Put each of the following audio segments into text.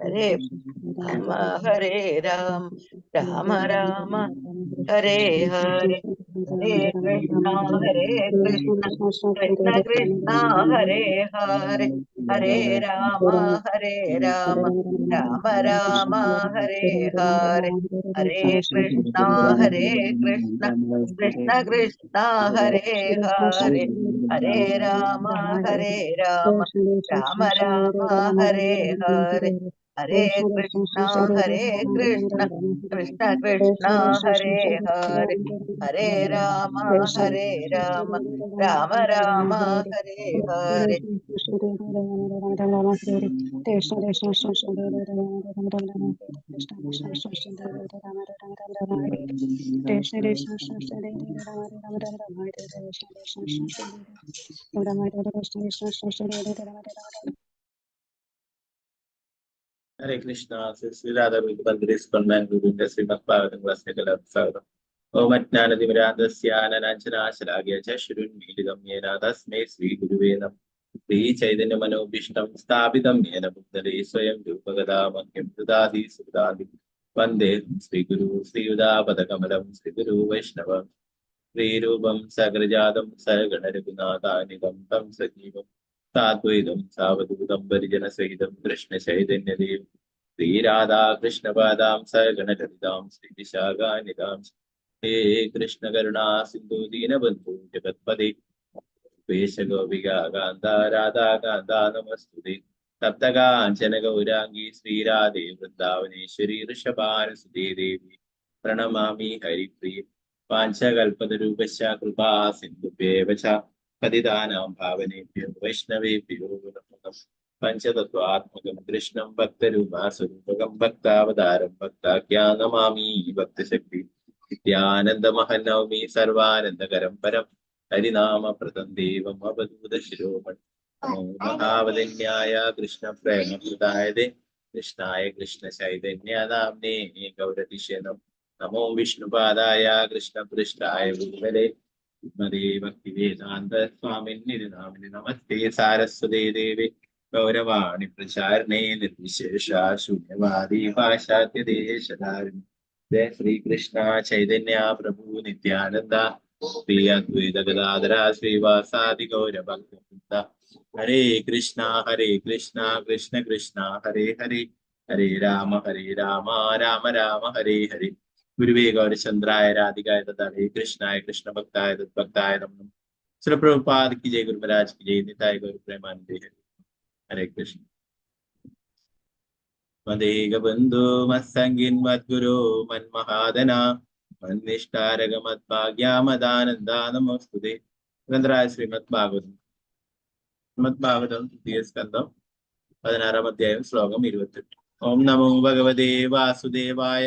हरे राम हरे राम राम राम हरे हरे हरे कृष्ण कृष्ण कृष्ण हरे हरे हरे राम राम राम हरे हरे हरे कृष्ण कृष्ण कृष्ण हरे हरे हरे राम राम राम हरे हरे हरे कृष्ण कृष्ण कृष्ण हरे हरे हरे राम राम राम हरे हरे हरे कृष्णा श्री राधा गुरुविंद श्रीमद्भागवत ओम अज्ञानतिमिरान्धस्याननाञ्जनाशलाघ्य चक्षुरुन्मीलितं येन तस्मै श्रीगुरुवे नमः श्रीचैतन्यमनोभीष्टं स्थापितं येन भूतले स्वयं रूपगदामह्यं ददाति सुदाति वन्दे श्रीगुरु श्रीयुधापदकमलं श्रीगुरु वैष्णवं श्रीरूपं सगरजातं सरगणरघुनाथानितं तं सजीवं साद्वैतं सावधूतं परिजनसहितं कृष्णचैतन्यदेव श्रीराधा कृष्णपादां सगणललितां श्रीविशाखानिधां हे कृष्ण करुणा सिंधु दीनबंधु जगत्पते वेश गोपिका कांता राधा कांता नमस्तुते सप्तकांचन गौरांगी श्रीराधे वृंदावनेश्वरी ऋषभानुसुते देवी प्रणमामि हरिप्रिये पांचकल्पतरूपश्च कृपा सिन्धुभ्येव च पतितानां पावनेभ्यो वैष्णवेभ्यो नमो नमः पञ्चतत्त्वात्मकं कृष्णं भक्तरूपास्वरूपकं भक्तावतारं भक्ताख्यानमामि भक्तशक्ति नित्यानन्दमहनवमी सर्वानन्दकरं परं हरिनामप्रदं देवम् अवधूत शिरोमणि नमो महावदन्याय कृष्णप्रेमकृतायते कृष्णाय कृष्णचैतन्यनाम्ने गौरतिशे नमो विष्णुपादाय कृष्णपृष्ठाय भूतले श्रीमते भक्तिवेदान्त स्वामिन्निधि नामिने नमस्ते सारस्वते देवे गौरवाणि प्रचारणे निर्विशेषा शून्यवादी पाश्चात्यदेशधारिणि जय श्री कृष्ण चैतन्य प्रभु नित्यानंद श्री अद्वैत गदाधर श्रीवासादि गौर भक्त हरे कृष्णा कृष्ण कृष्ण हरे हरे हरे राम राम राम हरे हरे गुरुवे गौरचंद्राय राधिकाय तदारे कृष्णाय कृष्ण भक्ताय तद्भक्ताय नमः श्री प्रभुपाद की जय गुरु महाराज की जय निताय गौर प्रेमानंदे हरे कृष्ण मदेग बंधु मत्संगिन मद्गुरो मन्महादना मन्निष्ठारगमद्भाग्यामदानन्दा नमोस्तुते ഗ്രന്ഥരായ ശ്രീമദ്ഭാഗവതം തൃതീയ സ്കന്ധം 16-ാം അധ്യായം ശ്ലോകം 28. ഓം നമോ ഭഗവതേ വാസുദേവായ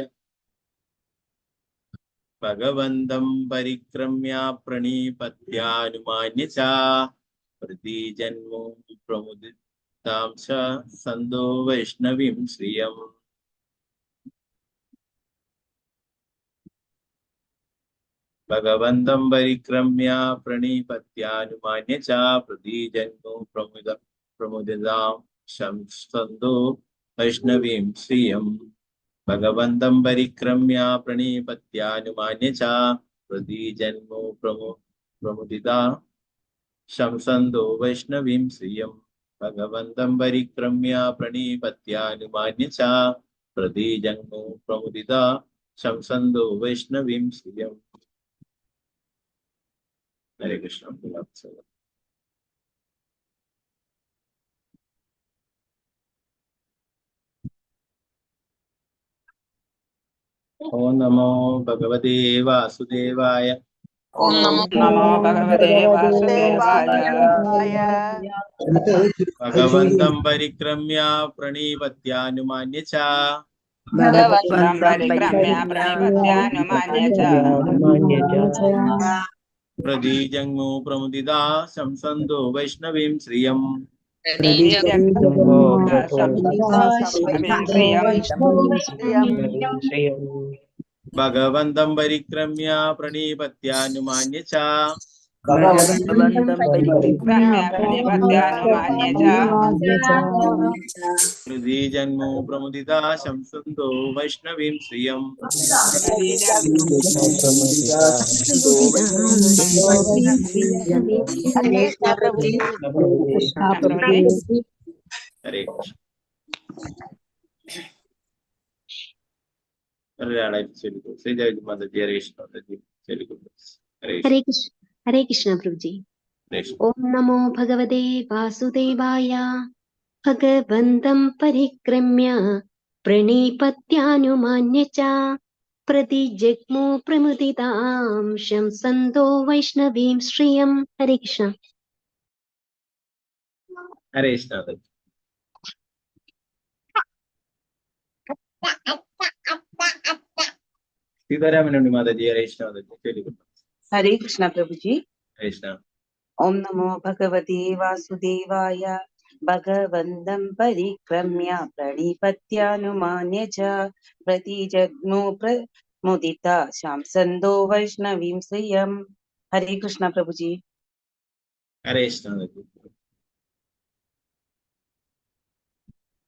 ഭഗവന്തം പരിക്രമ്യ പ്രണീപത്യാനുമാന്യ ച പ്രതിജന്മോ പ്രമുദിതാം ച സന്തോ വൈഷ്ണവീം ശ്രിയം. ഭഗവന്തം പരിക്രമ്യ പ്രണീപത്യാനുമാന്യ ച പ്രതിജന്മോ പ്രമുദിതാം സന്തോ വൈഷ്ണവീം ശ്രിയം. ഭഗവന്തം പരിക്രമ്യ പ്രണീപത്യാനുമാന്യ ച പ്രതിജന്മോ പ്രമുദിതാ ശംസന്തോ വൈഷ്ണവീം ശ്രിയം. ഭഗവന്തം പരിക്രമ്യ പ്രണീപത്യാനുമാന്യ ച പ്രതിജന്മോ പ്രമുദിതാ ശംസന്തോ വൈഷ്ണവീം ശ്രിയം. ഹരേ കൃഷ്ണ. ഓം നമോ ഭഗവതേ വാസുദേവായ. ഓം നമോ ഭഗവതേ വാസുദേവായ. ഭഗവന്തം പരിക്രമ്യ പ്രണീപത്യാനുമാന്യ ച ഭഗവന്തം പരിക്രമ്യ പ്രണിപത്യാനുമാന്യ ച പ്രതീജന്മോ പ്രമുദിതാ ശംസന്തോ വൈഷ്ണവീം ശ്രിയം. ഭഗവന്തം പരിക്രമ്യ പ്രണീപത്യാനുമാന്യ ച ഭഗവന്തം പരിക്രമ്യ പ്രതിപത്യാനുമാന്യ ച ഹൃദി ജന്മോ പ്രമുദിതാ ശംസന്തോ വൈഷ്ണവീം ശ്രിയം ഹരേ കൃഷ്ണ പ്രഭുജി. ഹരേ കൃഷ്ണ. ഒരാളായിട്ട് ചൊല്ലിക്കോ. ശ്രീദേവി മാതാജി ഹരേ കൃഷ്ണ മാതാജി ചൊല്ലിക്കോ. ഹരേ കൃഷ്ണ. ഹരേ കൃഷ്ണ. ഹരേ കൃഷ്ണ പ്രഭുജി. ഹരേ കൃഷ്ണ. ഓം നമോ ഭഗവതേ വാസുദേവായ. ഭഗവന്തം പരിക്രമ്യ പ്രണീപത്യാനുമാന്യ ച പ്രതിജഗ്മു പ്രമുദിതാം ശംസന്തോ വൈഷ്ണവീം ശ്രിയം. ഹരേ കൃഷ്ണ. ഹരേ കൃഷ്ണ മാതാജി. സീതാരാമനുണ്ണി മാതാജി ഹരേ കൃഷ്ണ മാതാജി ചൊല്ലിക്കോ. ഹരേ കൃഷ്ണ പ്രഭുജി. ഹരേ കൃഷ്ണ. ഓം നമോ ഭഗവതേ വാസുദേവായ. ഭഗവന്തം പരിക്രമ്യ പ്രണിപത്യാനുമാന്യ ച പ്രതിജഗ്മു പ്രമുദിത ശംസന്തോ വൈഷ്ണവീം ശ്രിയം. ഹരേ കൃഷ്ണ പ്രഭുജി. ഹരേ കൃഷ്ണ മാതാജി.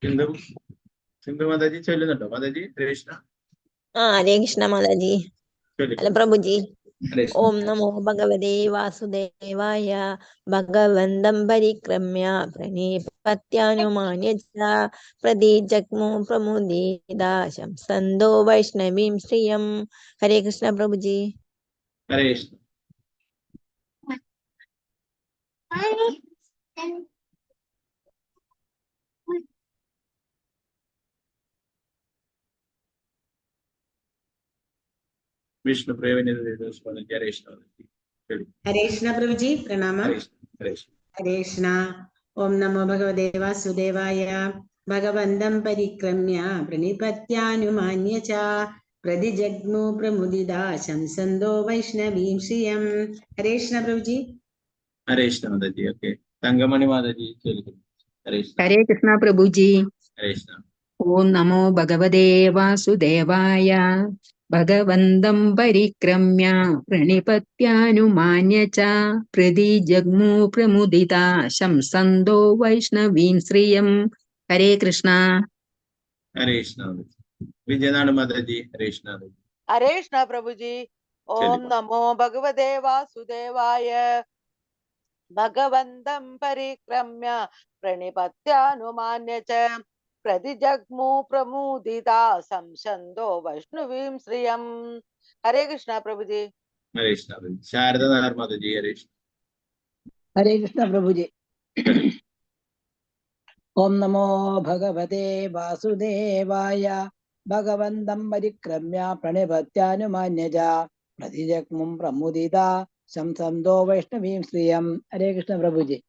സിന്ധു സിന്ധു മാതാജി ചൊല്ലുന്നുണ്ടോ മാതാജി? ഹരേ കൃഷ്ണ. ഹരേ കൃഷ്ണ മാതാജി. ചൊല്ലിക്കോ. അല്ല പ്രഭുജി. ഹരേ കൃഷ്ണ. ഓം നമോ ഭഗവതേ വാസുദേവായ. ഭഗവന്തം പരിക്രമ്യ പ്രണീപത്യാനുമാന്യ ച പ്രതിജഗ്മു പ്രമുദിതാ ശംസന്തോ വൈഷ്ണവീം ശ്രിയം. ഹരേ കൃഷ്ണ പ്രഭുജി. ഹരേ കൃഷ്ണ. വിഷ്ണു പ്രേമിനി ഹരേ കൃഷ്ണ മാതാജി. ചൊല്ലിക്കോ. ഹരേ കൃഷ്ണ പ്രഭുജി. പ്രണാമ. ഹരേ കൃഷ്ണ. ഹരേ കൃഷ്ണ. ഹരേ കൃഷ്ണ. ഓം നമോ ഭഗവതേ വാസുദേവായ. ഭഗവന്തം പരിക്രമ്യ പ്രണിപത്യാനുമാന്യ ച പ്രതിജഗ്മു പ്രമുദിതാ ശംസന്തോ വൈഷ്ണവീം ശ്രിയം. ഹരേ കൃഷ്ണ പ്രഭുജി. ഹരേ കൃഷ്ണ മാതാജി. ഓക്കെ. തങ്കമണി മാതാജി ചൊല്ലിക്കോ. ഹരേ കൃഷ്ണ. ഹരേ കൃഷ്ണ പ്രഭുജി. ഹരേ കൃഷ്ണ. ഓം നമോ ഭഗവതേ വാസുദേവായ. ഭഗവന്തം പരിക്രമ്യ പ്രണിപത്യാനുമാന്യ ച പ്രതിജഗ്മു പ്രമുദിതാ ശംസന്തോ വൈഷ്ണവീം ശ്രിയം. ഹരേ കൃഷ്ണ. ഹരേ കൃഷ്ണ മാതാജി. വിജയനാട് മാതാജി ഹരേ കൃഷ്ണ മാതാജി. ഹരേ കൃഷ്ണ പ്രഭുജി. ഓം നമോ ഭഗവതേ വാസുദേവായ. ഭഗവന്തം പരിക്രമ്യ പ്രണിപത്യാനുമാന്യ ച പ്രതിജഗ്മു പ്രമുദിതാ സംസന്തോ വൈഷ്ണവീം ശ്രിയം. ഹരേ കൃഷ്ണ പ്രഭുജി. ഹരേ കൃഷ്ണ മാതാജി. ശാരദ നായർ മാതാജി ഹരേ കൃഷ്ണ. ഹരേ കൃഷ്ണ പ്രഭുജി. ഓം നമോ ഭഗവതേ വാസുദേവായ. ഭഗവന്തം പരിക്രമ്യ പ്രണിപത്യാനുമാന്യ ച പ്രതിജഗ്മും പ്രമുദിതാ ശംസന്തോ വൈഷ്ണവീം ശ്രിയം. ഹരേ കൃഷ്ണ പ്രഭുജി.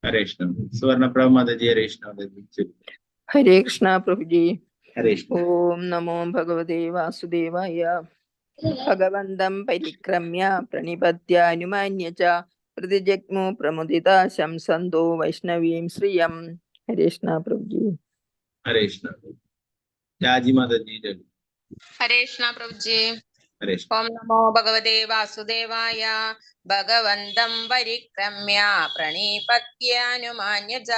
ഹരേ കൃഷ്ണ. സുവർണപ്രഭ മാതാജി ഹരേ കൃഷ്ണ മാതാജി. ചൊല്ലിക്കോ. ഹരേ കൃഷ്ണ പ്രഭുജി. ഹരേ കൃഷ്ണ. ഓം നമോ ഭഗവതേ വാസുദേവായ. ഭഗവന്തം പരിക്രമ്യ പ്രണിപത്യാനുമാന്യ ച പ്രതിജഗ്മു പ്രമുദിതാ ശംസന്തോ വൈഷ്ണവീം ശ്രിയം. ഹരേ കൃഷ്ണ പ്രഭുജി. ഹരേ കൃഷ്ണ. രാജി മാതാജി ചൊല്ലിക്കോ. ഹരേ കൃഷ്ണ പ്രഭുജി. ഹരേ കൃഷ്ണ. ഓം നമോ ഭഗവതേ വാസുദേവായ. ഭഗവന്തം പരിക്രമ്യ പ്രണീപത്യാനുമാന്യ ച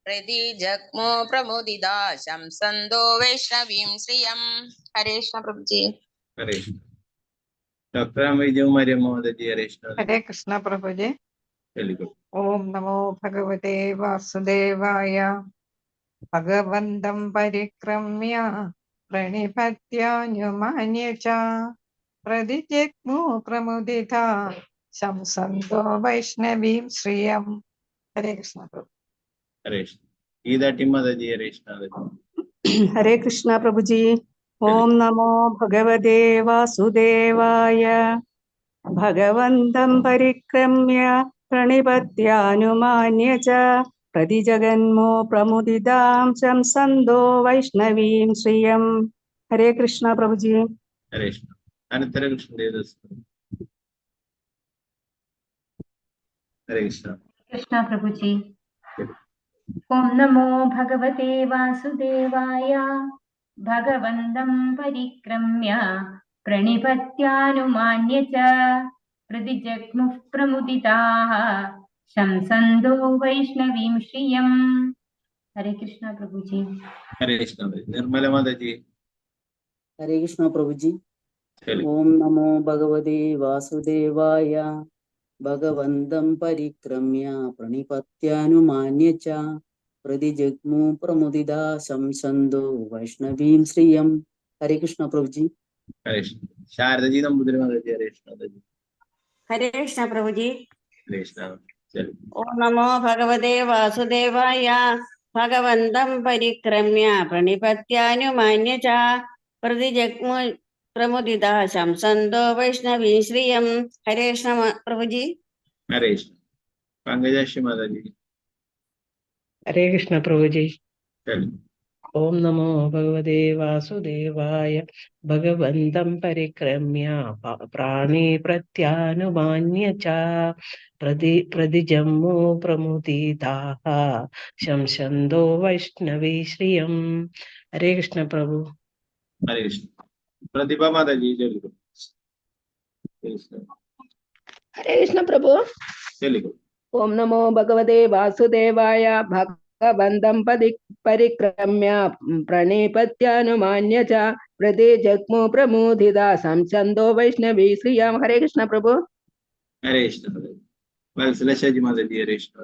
പ്രതിജഗ്മു പ്രമുദിതാ ശംസന്തോ വൈഷ്ണവീം ശ്രിയം. ഹരേ കൃഷ്ണ പ്രഭുജി. ഹരേ കൃഷ്ണ. ഡോക്ടർ വിജയകുമാരി അമ്മ മാതാജി ഹരേ കൃഷ്ണ മാതാജി. ഹരേ കൃഷ്ണ പ്രഭുജി. ചൊല്ലിക്കോ. ഓം നമോ ഭഗവതേ വാസുദേവായ. ഭഗവന്തം പരിക്രമ്യ പ്രണിപത്യാനുമാന്യ ച പ്രതിജഗ്മു പ്രമുദിതാ ശംസന്തോ വൈഷ്ണവീം ശ്രിയം. ഹരേ കൃഷ്ണ പ്രഭു. ഹരേ കൃഷ്ണ. ഗീതാട്ടി മാതാജി ഹരേ കൃഷ്ണ മാതാജി. ഹരേ കൃഷ്ണ പ്രഭുജി. ഓം നമോ ഭഗവതേ വാസുദേവായ. ഭഗവന്തം പരിക്രമ്യ പ്രണിപത്യാനുമാന്യ ച പ്രതിജഗന്മോ പ്രമുദിതാം ശംസന്തോ വൈഷ്ണവീം ശ്രിയം. ഹരേ കൃഷ്ണ പ്രഭുജി. ഹരേ കൃഷ്ണ. അനന്തര കൃഷ്ണദേവദാസ്. ഹരേ കൃഷ്ണ. കൃഷ്ണ പ്രഭുജി. ഓം നമോ ഭഗവതേ വാസുദേവായ. ഭഗവന്തം പരിക്രമ്യ പ്രണിപത്യാനുമാന്യ ച प्रतिजग्मुः प्रमुदिताः शंसन्तो वैष्णवीं श्रियम्। हरे कृष्णा प्रभु जी। हरे कृष्ण। निर्मला माता जी। हरे कृष्ण प्रभु जी। चलिए। ओम नमो भगवते वासुदेवाय। भगवन्तं परिक्रम्य प्रणिपत्यानुमान्य च प्रतिजग्मु प्रमुदिता शंसन्तो वैष्णवीं श्रियम्। हरे कृष्ण प्रभु जी। हरे कृष्ण। शारदा जी नंबूदिरी माता जी। हरे कृष्ण माता जी। हरे कृष्ण प्रभु जी। हरे कृष्ण। चलिए। ओम नमो भगवते वासुदेवाय। भगवन्तं परिक्रम्य प्रणिपत्यानुमान्य च प्रतिजग्मु प्रमुदिता शंसन्तो वैष्णवीं श्रियम्। हरे कृष्ण प्रभु जी। हरे कृष्ण। पंकजाक्षी माता जी। हरे कृष्ण प्रभु जी। चलिए। ओम नमो भगवते वासुदेवाय। भगवन्तं परिक्रम्य प्राणी प्रत्यानुमान्य च प्रतिजम्मु प्रमुदिताः शंसन्तो वैष्णवी श्रियम्। हरे कृष्ण प्रभु। हरे कृष्ण। प्रतिभा माता जी। चलिए। हरे कृष्ण प्रभु। चलिए। ओम नमो भगवते वासुदेवाय भगवन्तं परिक्रम्य प्रणिपत्यानुमान्य च प्रतिजग्मु प्रमुदिता शंसन्तो वैष्णवी श्रियम्। हरे कृष्ण प्रभु। हरे कृष्ण। वत्सलक्षा जी माता जी। हरे कृष्ण।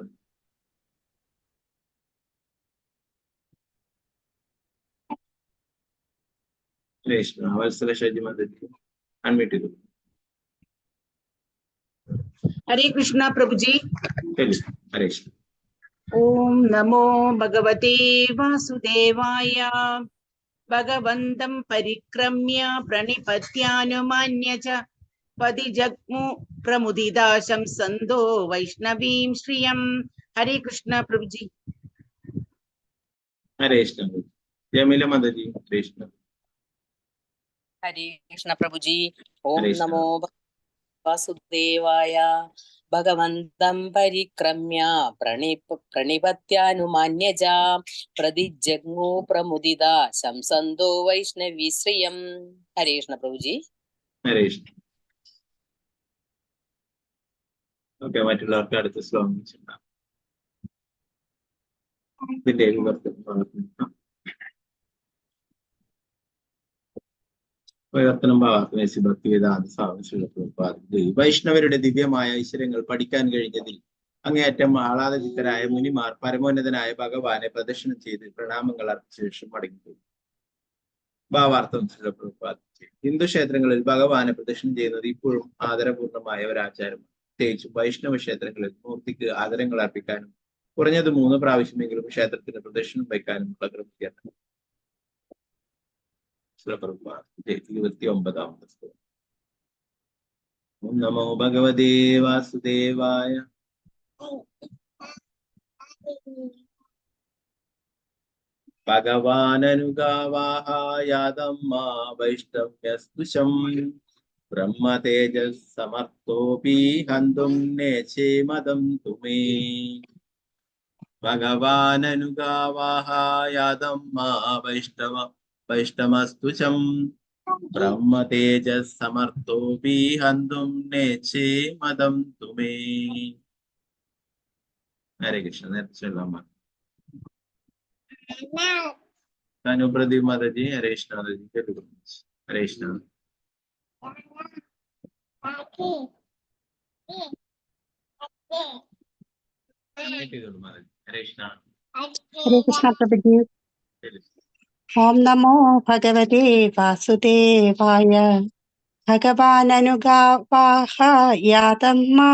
हरे कृष्ण। वत्सलक्षा जी माता जी अनम्यूट करो। हरे कृष्णा प्रभु जी। चलिए। हरे कृष्ण। ओम नमो भगवते वासुदेवाय। भगवन्तं परिक्रम्य प्रणिपत्यानुमान्य च पदिजग्मु प्रमुदिता शंसन्तो वैष्णवीं श्रियम्। हरे कृष्ण प्रभु जी। हरे कृष्ण। जयमिला माता जी। हरे कृष्ण। हरे कृष्ण प्रभु जी। ओम हरे कृष्ण। नमो वासुदेवाय। भगवन्तं परिक्रम्य प्रणिपत्यानुमान्य च प्रतिजग्मु प्रमुदिता शंसन्तो वैष्णवी श्रियम्। हरे कृष्ण प्रभु जी। हरे कृष्ण. ഓക്കെ, മറ്റുള്ളവർക്ക് അടുത്ത ശ്ലോകം വെച്ചിട്ടുണ്ടാകും. ഇതിന്റെ വിവർത്തനം ഭാവാത്മേസി ഭക്തിവേദാന്ത സ്വാമി ശ്രീ പ്രഭുപാദ്. വൈഷ്ണവരുടെ ദിവ്യമായ ഐശ്വര്യങ്ങൾ പഠിക്കാൻ കഴിഞ്ഞതിൽ അങ്ങേയറ്റം ആഹ്ലാദചിത്തരായ മുനിമാർ പരമോന്നതനായ ഭഗവാനെ പ്രദക്ഷിണം ചെയ്ത് പ്രണാമങ്ങൾ അർപ്പിച്ച ശേഷം മടങ്ങിപ്പോയി. ഭാവാർത്ഥം ശ്രീ പ്രഭുപാദ്. ഹിന്ദു ക്ഷേത്രങ്ങളിൽ ഭഗവാനെ പ്രദക്ഷിണം ചെയ്യുന്നത് ഇപ്പോഴും ആദരപൂർണമായ ഒരു ആചാരമാണ്. പ്രത്യേകിച്ചും വൈഷ്ണവ ക്ഷേത്രങ്ങളിൽ മൂർത്തിക്ക് ആദരങ്ങൾ അർപ്പിക്കാനും കുറഞ്ഞത് 3 പ്രാവശ്യമെങ്കിലും ക്ഷേത്രത്തിന് പ്രദക്ഷിണം വയ്ക്കാനും ഉള്ള ക്രമീകരണം. 29ാമത്തെ ശ്ലോകം. ഓം നമോ ഭഗവതേ വാസുദേവായ. ഭഗവാനനുഗാവാഹായാതമ്മ വൈഷ്ണവ്യസ്തുശം ബ്രഹ്മതേജസ് സമർത്ഥോപി ഹന്തും നേഛേ മദം തുമേ. ഭഗവാനനുഗാവാഹായാതമ്മ വൈഷ്ണവസ്തുശം ബ്രഹ്മതേജസ് സമർത്ഥോപി ഹന്തും നേഛേ മദം തുമേ. ഹരേ കൃഷ്ണ. നേരത്തെ ചൊല്ലാൻ പറഞ്ഞു. അനുപ്രദീപ് മാതാജി. ഹരേ കൃഷ്ണ മാതാജി. ഹരേ കൃഷ്ണ. ഹരേ കൃഷ്ണ. हरे कृष्ण प्रभु जी। ओम नमो भगवते वासुदेवाय। भगवाननुगावाः यातम्मा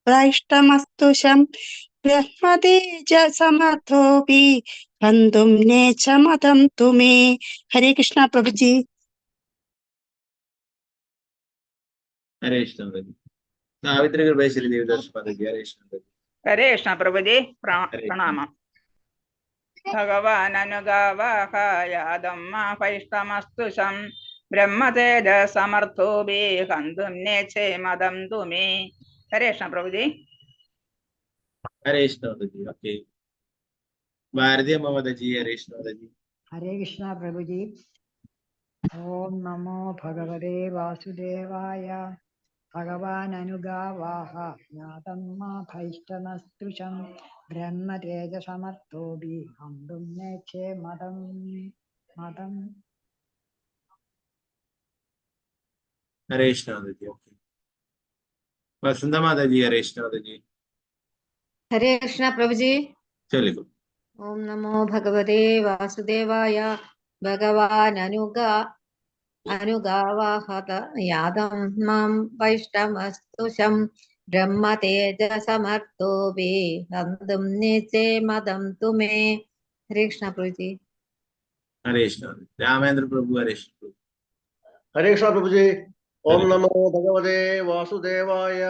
भ्रष्टमस्तुषं ब्रह्मतेज समर्थोऽपि हन्तुं नेच्छमतं तुमे। हरे कृष्ण प्रभु जी। हरे कृष्ण माताजी. सावित्री कृपेश्वरी देवदास माताजी. हरे कृष्ण माताजी. हरे कृष्ण प्रभु जी। हरे प्रणाम। भगवान् अनुगावाहायादम्म वैष्णवस्तु शं ब्रह्मतेज समर्थोऽपि हन्तुं नेच्छे मदं तुमे। हरे कृष्ण प्रभु जी। हरे कृष्ण माताजी. ओके. भारती माताजी. हरे कृष्ण माताजी. हरे कृष्णा प्रभु जी। ओम नमो भगवते वासुदेवाय। ഭഗവാനനുഗാവാഹ യാതം മാ ഭൈഷ്ടമസ്തുഷം ബ്രഹ്മതേജസമർത്ഥോഭി ഹന്തും നേച്ഛേ മതം മതം. ഹരേ കൃഷ്ണ മാതാജി. ഓക്കെ, വസന്ത മാതാജി. ഹരേ കൃഷ്ണ മാതാജി, ഹരേ കൃഷ്ണ പ്രഭുജി. ചൊല്ലിക്കോ. ഓം നമോ ഭഗവതേ വാസുദേവായ. ഭഗവാൻ അനുഗാവാഹത യാദം മാം വൈഷ്ടമസ്തുഷം ബ്രഹ്മതേജസമർത്ഥോഭി ഹന്തും നേച്ഛേ മതം തുമേ. ഹരേ കൃഷ്ണ പ്രഭുജി. ഹരേ കൃഷ്ണ മാതാജി. രാമേന്ദ്ര പ്രഭു. ഹരേ കൃഷ്ണ പ്രഭു. ഹരേ കൃഷ്ണ പ്രഭുജി. ഓം നമോ ഭഗവതേ വാസുദേവായ.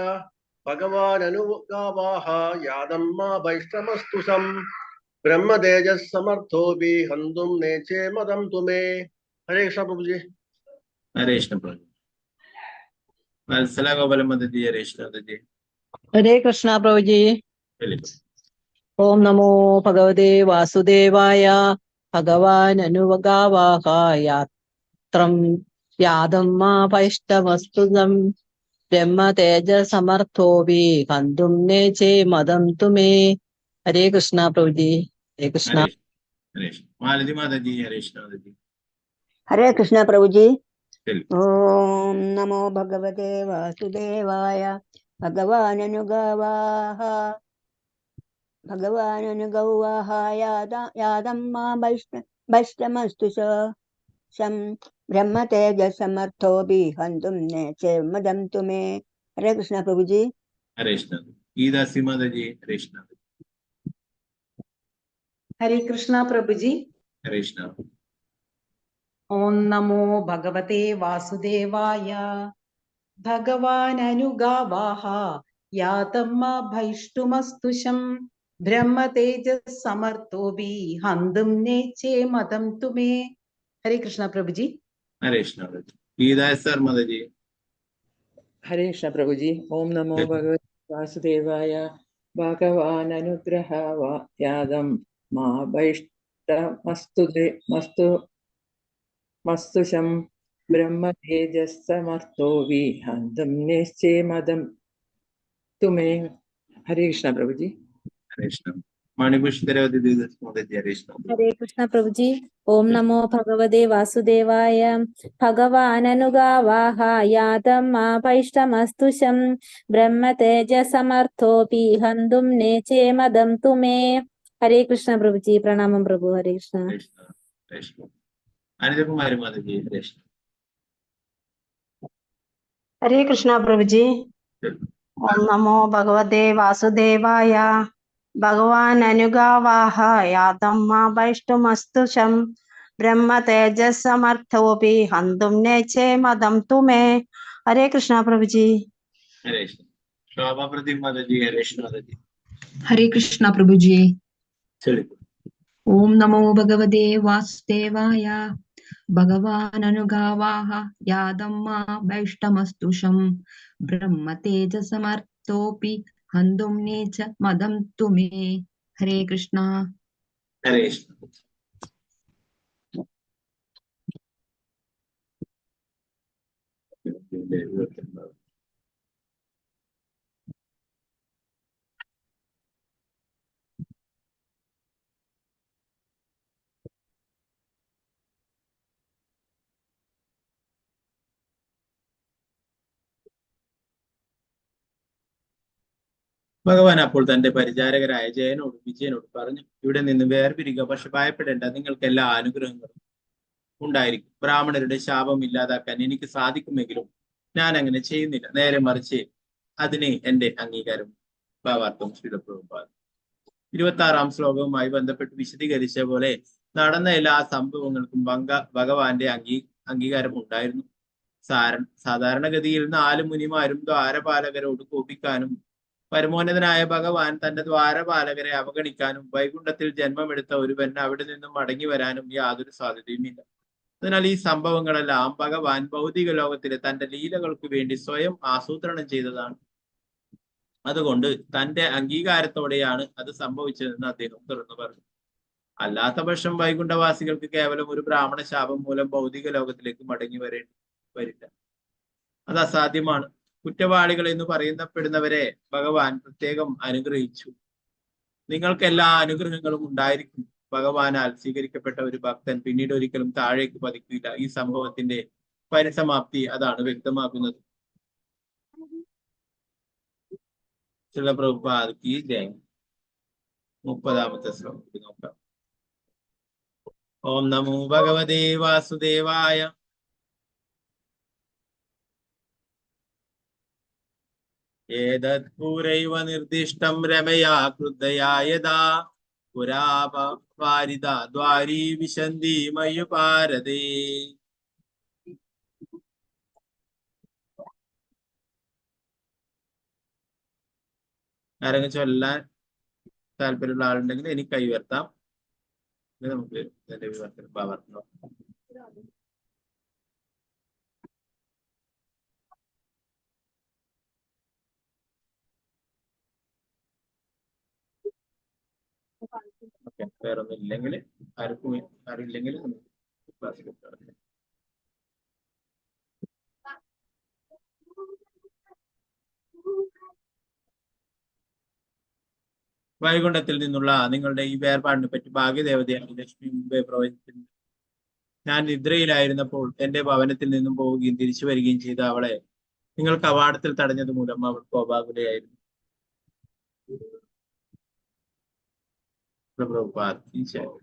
ഭഗവാൻ അനുഗാവാഹ യാദം മാ ഭൈഷ്ടമസ്തുഷം ബ്രഹ്മതേജസമർത്ഥോഭി ഹന്തും നേച്ഛേ മതം തുമേ. ഹരേ കൃഷ്ണ പ്രഭുജി. ഹരേ കൃഷ്ണ പ്രഭു. വത്സല ഗോപാല മാതാജി. ഹരേ കൃഷ്ണ മാതാജി, ഹരേ കൃഷ്ണ പ്രഭുജി. ചൊല്ലിക്കോ. ഓം നമോ ഭഗവതേ വാസുദേവായ. ഭഗവാൻ അനുഗാവാഹ യാത്രം യാദം മാ ഭൈഷ്ടമസ്തുതം ബ്രഹ്മ തേജസമർത്ഥോഭി ഹന്തും നേച്ഛേ മതം തുമേ. ഹരേ കൃഷ്ണ പ്രഭുജി. ഹരേ കൃഷ്ണ. ഹരേ കൃഷ്ണ. മാലതി മാതാജി. ഹരേ കൃഷ്ണ മാതാജി, ഹരേ കൃഷ്ണ പ്രഭുജി. ചൊല്ലിക്കോ. ഓം നമോ ഭഗവതേ വാസുദേവായ. ഭഗവാനനുഗാവാഹ യാദം മാ ഭൈഷ്ടമസ്തുഷം ബ്രഹ്മതേജസമർത്ഥോഭി ഹന്തും നേച്ഛേ മതം തുമേ. ഹരേ കൃഷ്ണ പ്രഭുജി. ഹരേ കൃഷ്ണ. ഗീതാസി മാതാജി. ഹരേ കൃഷ്ണ. ഹരേ കൃഷ്ണ പ്രഭുജി. ഹരേ കൃഷ്ണ. ഓം നമോ ഭഗവതേ വാസുദേവായ. ഭഗവാനനുഗാവാഹ യാതം മാ ഭൈഷ്ടുമസ്തുഷം ബ്രഹ്മതേജസമർത്ഥോഭി ഹന്തും നേച്ഛേ മതം തുമേ. ഹരേ കൃഷ്ണ പ്രഭുജി. ഹരേ കൃഷ്ണ മാതാജി. ഗീതാസർ മാതാജി. ഹരേ കൃഷ്ണ പ്രഭുജി. ഓം നമോ ഭഗവതി വാസുദേവായ. ഭഗവാൻ അനുഗ്രഹയാദം മാ ഭൈഷ്ടമസ്തുഷം ബ്രഹ്മതേജസമർത്ഥോഭി ഹന്തും നേച്ഛേ മതം തുമേ. ഹരേ കൃഷ്ണ പ്രഭുജി. ഹരേ കൃഷ്ണ. മണിപുഷ്കരവതി മാതാജി. ഹരേ കൃഷ്ണ. ഹരേ കൃഷ്ണ പ്രഭുജി. ഓം നമോ ഭഗവതേ വാസുദേവായ. ഭഗവാനനുഗാവാഹ യാതം മാ ഭൈഷ്ടമസ്തുഷം ബ്രഹ്മ തേജസമർത്ഥോഭി ഹന്തും നേച്ഛേ മതം തുമേ. ഹരേ കൃഷ്ണ പ്രഭുജി. പ്രണാമം പ്രഭു. ഹരേ കൃഷ്ണ. അനിതകുമാരി മാതാജി. ഹരേ കൃഷ്ണ. ഹരേ കൃഷ്ണ പ്രഭുജി. ഓം നമോ ഭഗവതേ വാസുദേവായ. ഭഗവാൻ അനുഗാവാഹ യാതം മാ ഭൈഷ്ടമസ്തുഷം ബ്രഹ്മ തേജസമർത്ഥോഭി ഹന്തും നേച്ഛേ മതം തുമേ. ഹരേ കൃഷ്ണ പ്രഭുജി. ഹരേ കൃഷ്ണ. ശോഭ പ്രദീപ് മാതാജി. ഹരേ കൃഷ്ണ മാതാജി, ഹരേ കൃഷ്ണ പ്രഭുജി. ചൊല്ലിക്കോ. ഓം നമോ ഭഗവതേ വാസുദേവായ. ഭഗവാൻ അനുഗാവാഹ യാതം മാ ഭൈഷ്ടമസ്തുഷം ബ്രഹ്മ തേജസമർത്ഥോപി ഹന്തും നേച്ഛ മദം തുമേ. ഹരേ കൃഷ്ണ. ഹരേ കൃഷ്ണ. ഭഗവാൻ അപ്പോൾ തന്റെ പരിചാരകരായ ജയനോടും വിജയനോടും പറഞ്ഞു, ഇവിടെ നിന്ന് വേർപിരിക്കുക, പക്ഷെ ഭയപ്പെടേണ്ട, നിങ്ങൾക്ക് എല്ലാ അനുഗ്രഹങ്ങളും ഉണ്ടായിരിക്കും. ബ്രാഹ്മണരുടെ ശാപം ഇല്ലാതാക്കാൻ എനിക്ക് സാധിക്കുമെങ്കിലും ഞാൻ അങ്ങനെ ചെയ്യുന്നില്ല. നേരെ മറിച്ച് അതിന് എന്റെ അംഗീകാരം. ഭാവാർത്ഥം ശ്രീല പ്രഭുപാദ്. 26-ാം ശ്ലോകവുമായി ബന്ധപ്പെട്ട് വിശദീകരിച്ച പോലെ നടന്ന എല്ലാ സംഭവങ്ങൾക്കും ഭഗവാന്റെ അംഗീകാരം ഉണ്ടായിരുന്നു. സാധാരണഗതിയിൽ 4 മുനിമാരും ദ്വാരപാലകരോട് കോപിക്കാനും പരമോന്നതനായ ഭഗവാൻ തന്റെ ദ്വാരപാലകരെ അവഗണിക്കാനും വൈകുണ്ഠത്തിൽ ജന്മമെടുത്ത ഒരുവൻ അവിടെ നിന്നും മടങ്ങി വരാനും യാതൊരു സാധ്യതയുമില്ല. അതിനാൽ ഈ സംഭവങ്ങളെല്ലാം ഭഗവാൻ ഭൗതിക ലോകത്തിലെ തന്റെ ലീലകൾക്ക് വേണ്ടി സ്വയം ആസൂത്രണം ചെയ്തതാണ്. അതുകൊണ്ട് തന്റെ അംഗീകാരത്തോടെയാണ് അത് സംഭവിച്ചതെന്ന് അദ്ദേഹം തുറന്നു പറഞ്ഞു. അല്ലാത്ത പക്ഷം വൈകുണ്ഠവാസികൾക്ക് കേവലം ഒരു ബ്രാഹ്മണ ശാപം മൂലം ഭൗതിക ലോകത്തിലേക്ക് മടങ്ങി വരില്ല. അത് അസാധ്യമാണ്. കുറ്റവാളികൾ എന്ന് പറയുന്നപ്പെടുന്നവരെ ഭഗവാൻ പ്രത്യേകം അനുഗ്രഹിച്ചു. നിങ്ങൾക്ക് എല്ലാ അനുഗ്രഹങ്ങളും ഉണ്ടായിരിക്കും. ഭഗവാനാൽ സ്വീകരിക്കപ്പെട്ട ഒരു ഭക്തൻ പിന്നീട് ഒരിക്കലും താഴേക്ക് പതിക്കില്ല. ഈ സംഭവത്തിന്റെ പരിസമാപ്തി അതാണ് വ്യക്തമാക്കുന്നത്. ശ്രീല പ്രഭുപാദ് കി ജയ്. 30ാമത്തെ ശ്ലോകത്തിൽ നോക്കാം. ഓം നമോ ഭഗവതേ വാസുദേവായ. ഏതത് പൂരൈവ നിർദ്ദിഷ്ടം രമയാ ക്രുദ്ധയാ യഥാ പുരാപാരിത ദ്വാരീ വിശന്തി മയുപാരതേ. ആരെങ്കിലും ചൊല്ലാൻ താല്പര്യമുള്ള ആളുണ്ടെങ്കിൽ എനിക്ക് കൈ ഉയർത്താം. നമുക്ക് ഇതിന്റെ വിവർത്തനം ഭാവാർത്ഥം. ഓക്കെ, വേറൊന്നും ഇല്ലെങ്കിൽ ആരില്ലെങ്കിൽ വൈകുണ്ഠത്തിൽ നിന്നുള്ള നിങ്ങളുടെ ഈ വേർപാടിനെ പറ്റി ഭാഗ്യദേവതയാണ് ലക്ഷ്മി മുമ്പേ പ്രവചിച്ചിട്ടുണ്ട്. ഞാൻ നിദ്രയിലായിരുന്നപ്പോൾ എന്റെ ഭവനത്തിൽ നിന്നും പോവുകയും തിരിച്ചു വരികയും ചെയ്ത അവളെ നിങ്ങൾ കവാടത്തിൽ തടഞ്ഞത് മൂലം അവൾ കോപാകുലയായിരുന്നു. പ്രഭുപാദ് തീർച്ചയായും.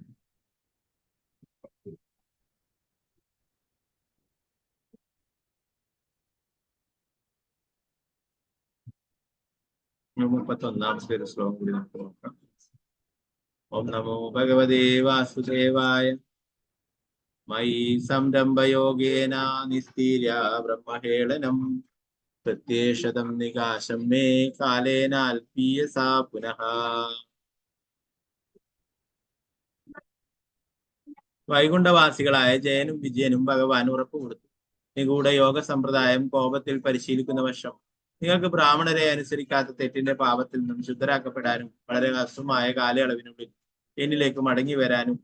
മുപ്പത്തൊന്നാമത്തെ ഒരു ശ്ലോകം കൂടി നമുക്ക് നോക്കാം. ഓം നമോ ഭഗവതേ വാസുദേവായ. മയി സംരംഭയോഗേന നിസ്ഥീര്യ ബ്രഹ്മഹേളനം പ്രത്യേഷതം നികാശം മേ കാലേന അൽപീയസാ പുനഃ. വൈകുണ്ഠവാസികളായ ജയനും വിജയനും ഭഗവാൻ ഉറപ്പ് കൊടുത്തു. നിഗൂഢ യോഗ സമ്പ്രദായം കോപത്തിൽ പരിശീലിക്കുന്ന വർഷം നിങ്ങൾക്ക് ബ്രാഹ്മണരെ അനുസരിക്കാത്ത തെറ്റിന്റെ പാപത്തിൽ നിന്നും ശുദ്ധരാക്കപ്പെടാനും വളരെ ഹ്രസ്വമായ കാലയളവിനുള്ളിൽ എന്നിലേക്ക് മടങ്ങി വരാനും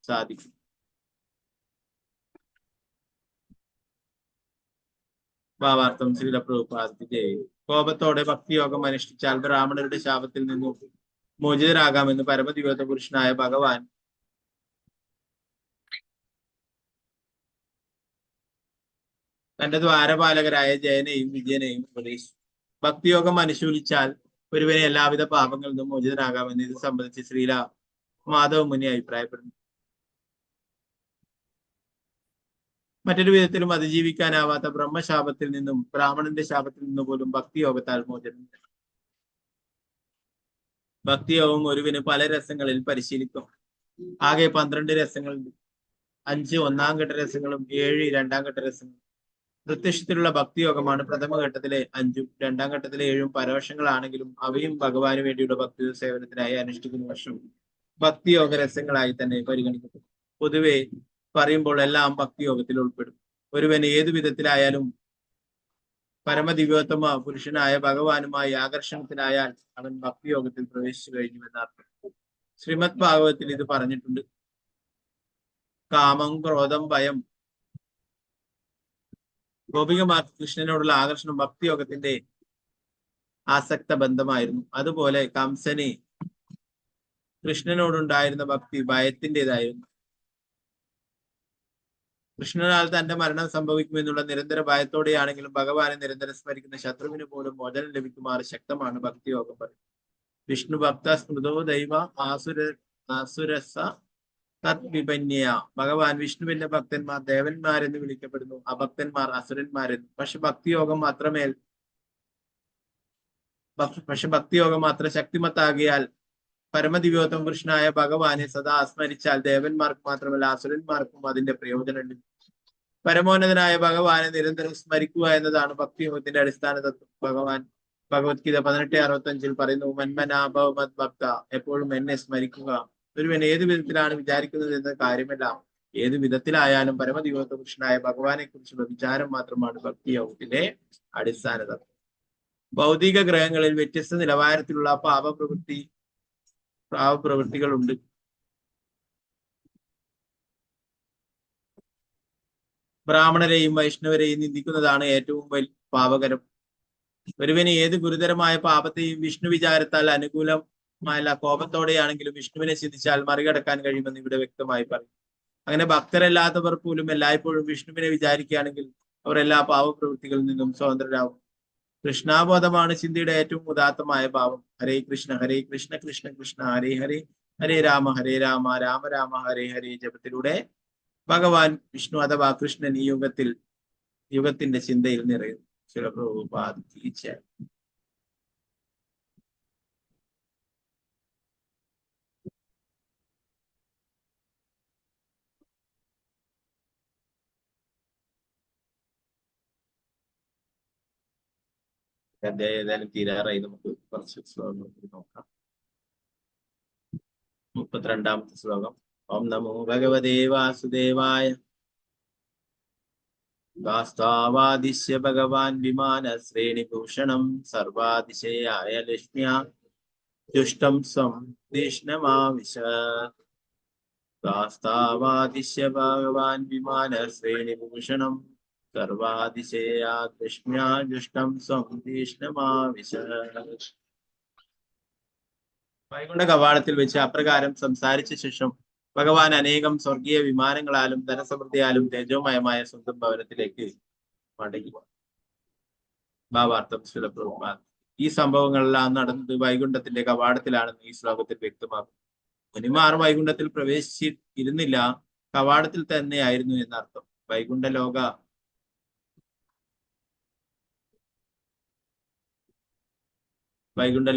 സാധിക്കും. ഭാവാർത്ഥം ശ്രീല പ്രഭുപാദത്തിന്റെ കോപത്തോടെ ഭക്തിയോഗം അനുഷ്ഠിച്ചാൽ ബ്രാഹ്മണരുടെ ശാപത്തിൽ നിന്നും മോചിതരാകാമെന്ന് പരമദിവ്യത്വ പുരുഷനായ ഭഗവാൻ തന്റെ ദ്വാരപാലകരായ ജയനെയും വിജയനെയും ഉപദേശിച്ചു. ഭക്തിയോഗം അനുശീലിച്ചാൽ ഒരുവനെ എല്ലാവിധ പാപങ്ങളിൽ നിന്നും മോചിതനാകാമെന്ന് ഇത് സംബന്ധിച്ച് ശ്രീല മാധവ മുനി അഭിപ്രായപ്പെടുന്നു. മറ്റൊരു വിധത്തിലും അതിജീവിക്കാനാവാത്ത ബ്രഹ്മശാപത്തിൽ നിന്നും ബ്രാഹ്മണന്റെ ശാപത്തിൽ നിന്നും പോലും ഭക്തിയോഗത്താൽ മോചനം. ഭക്തിയോഗം ഒരുവിന് പല രസങ്ങളിൽ പരിശീലിക്കും. ആകെ 12 രസങ്ങളുണ്ട്. 5 ഒന്നാം ഘട്ട രസങ്ങളും 7 രണ്ടാം ഘട്ട രസങ്ങളും. പ്രത്യക്ഷത്തിലുള്ള ഭക്തിയോഗമാണ് പ്രഥമ ഘട്ടത്തിലെ 5ഉം രണ്ടാം ഘട്ടത്തിലെ 7ഉം പരോക്ഷങ്ങളാണെങ്കിലും അവയും ഭഗവാന് വേണ്ടിയുള്ള ഭക്തി സേവനത്തിനായി അനുഷ്ഠിക്കുന്ന വർഷവും ഭക്തിയോഗ രസങ്ങളായി തന്നെ പരിഗണിക്കപ്പെടും. പൊതുവെ പറയുമ്പോൾ എല്ലാം ഭക്തിയോഗത്തിൽ ഉൾപ്പെടും. ഒരുവൻ ഏതു വിധത്തിലായാലും പരമദിവ്യോത്തമ പുരുഷനായ ഭഗവാനുമായി ആകർഷണത്തിലായാൽ അവൻ ഭക്തിയോഗത്തിൽ പ്രവേശിച്ചു കഴിഞ്ഞു എന്നർത്ഥം. ശ്രീമദ് ഭാഗവത്തിൽ ഇത് പറഞ്ഞിട്ടുണ്ട്. കാമം, ക്രോധം, ഭയം. ഗോപികമാർക്ക് കൃഷ്ണനോടുള്ള ആകർഷണം ഭക്തിയോഗത്തിന്റെ ആസക്ത ബന്ധമായിരുന്നു. അതുപോലെ കംസന് കൃഷ്ണനോടുണ്ടായിരുന്ന ഭക്തി ഭയത്തിൻ്റെതായിരുന്നു. കൃഷ്ണനാൽ തന്റെ മരണം സംഭവിക്കുമെന്നുള്ള നിരന്തര ഭയത്തോടെയാണെങ്കിലും ഭഗവാനെ നിരന്തരം സ്മരിക്കുന്ന ശത്രുവിന് പോലും മോചനം ലഭിക്കുമാറ് ശക്തമാണ് ഭക്തിയോഗം പറയുന്നത്. വിഷ്ണു ഭക്ത സ്മൃതോ ദൈവ ആസുരസ തദ്വിപന്യ. ഭഗവാൻ വിഷ്ണുവിന്റെ ഭക്തന്മാർ ദേവന്മാരെന്ന് വിളിക്കപ്പെടുന്നു, അഭക്തന്മാർ അസുരന്മാരെന്ന്. പക്ഷെ ഭക്തിയോഗം അത്ര ശക്തിമത്താകിയാൽ പരമദിവ്യോത്തമ പുരുഷനായ ഭഗവാനെ സദാ സ്മരിച്ചാൽ ദേവന്മാർക്ക് മാത്രമല്ല അസുരന്മാർക്കും അതിന്റെ പ്രയോജനം ലഭിക്കും. പരമോന്നതനായ ഭഗവാനെ നിരന്തരം സ്മരിക്കുക എന്നതാണ് ഭക്തിയോഗത്തിന്റെ അടിസ്ഥാന തത്വം. ഭഗവത്ഗീത 18:65 പറയുന്നു, മന്മനാഭവമത് ഭക്ത. എപ്പോഴും എന്നെ സ്മരിക്കുക. ഒരുവൻ ഏതു വിധത്തിലാണ് വിചാരിക്കുന്നത് എന്ന കാര്യമല്ല, ഏതു വിധത്തിലായാലും പരമദിവ്യോത്തമ പുരുഷനായ ഭഗവാനെ കുറിച്ചുള്ള വിചാരം മാത്രമാണ് ഭക്തിയോഗത്തിന്റെ അടിസ്ഥാന തത്വം. ഭൗതിക ഗ്രഹങ്ങളിൽ വ്യത്യസ്ത നിലവാരത്തിലുള്ള പാപപ്രവൃത്തികളുണ്ട്. ബ്രാഹ്മണരെയും വൈഷ്ണവരെയും നിന്ദിക്കുന്നതാണ് ഏറ്റവും പാപകരം. ഒരുവന് ഏത് ഗുരുതരമായ പാപത്തെയും വിഷ്ണു വിചാരത്താൽ അനുകൂലമായ കോപത്തോടെയാണെങ്കിലും വിഷ്ണുവിനെ ചിന്തിച്ചാൽ മറികടക്കാൻ കഴിയുമെന്ന് ഇവിടെ വ്യക്തമായി പറയും. അങ്ങനെ ഭക്തരല്ലാത്തവർ പോലും എല്ലായ്പ്പോഴും വിഷ്ണുവിനെ വിചാരിക്കുകയാണെങ്കിൽ അവർ എല്ലാ പാവപ്രവൃത്തികളിൽ നിന്നും സ്വതന്ത്രരാകും. കൃഷ്ണാബോധമാണ് ചിന്തയുടെ ഏറ്റവും ഉദാത്തമായ ഭാവം. ഹരേ കൃഷ്ണ കൃഷ്ണ കൃഷ്ണ ഹരേ ഹരേ, ഹരേ രാമ രാമ രാമ ഹരേ ഹരേ ജപത്തിലൂടെ ഭഗവാൻ വിഷ്ണു അഥവാ കൃഷ്ണൻ ഈ യുഗത്തിന്റെ ചിന്തയിൽ നിറയുന്നു. പ്രഭുപാദ തീർച്ചയായും അധ്യായം ഏതായാലും തീരാറായി. നമുക്ക് കുറച്ച് ശ്ലോകങ്ങൾ നോക്കാം. 32ാമത്തെ ശ്ലോകം. ഓം നമോ ഭഗവതേ വാസുദേവായ. വാസ്തവാദിശ്യ ഭഗവാൻ വിമാന ശ്രേണിഭൂഷണം സർവാതിശയായ ലക്ഷ്മ്യാ ദുഷ്ടം സ്വം ധിഷ്ണമാവിശ. വാസ്തവാദിശ്യ ഭഗവാൻ വിമാന ശ്രേണിഭൂഷണം സർവാതിശയാ ലക്ഷ്മ്യാ ദുഷ്ടം സ്വം ധിഷ്ണമാവിശ. വൈകുണ്ഠ കവാടത്തിൽ വെച്ച് അപ്രകാരം സംസാരിച്ച ശേഷം ഭഗവാൻ അനേകം സ്വർഗീയ വിമാനങ്ങളാലും ധനസമൃദ്ധിയാലും തേജോമയമായ സ്വന്തം ഭവനത്തിലേക്ക് മടങ്ങി. ഭാവാർത്ഥം ശ്രീല പ്രഭുപാദ. ഈ സംഭവങ്ങളെല്ലാം നടന്നത് വൈകുണ്ഠത്തിന്റെ കവാടത്തിലാണെന്ന് ഈ ശ്ലോകത്തിൽ വ്യക്തമാക്കും. മുനിമാർ വൈകുണ്ഠത്തിൽ പ്രവേശിച്ചിരുന്നില്ല, കവാടത്തിൽ തന്നെയായിരുന്നു എന്നർത്ഥം. വൈകുണ്ഠ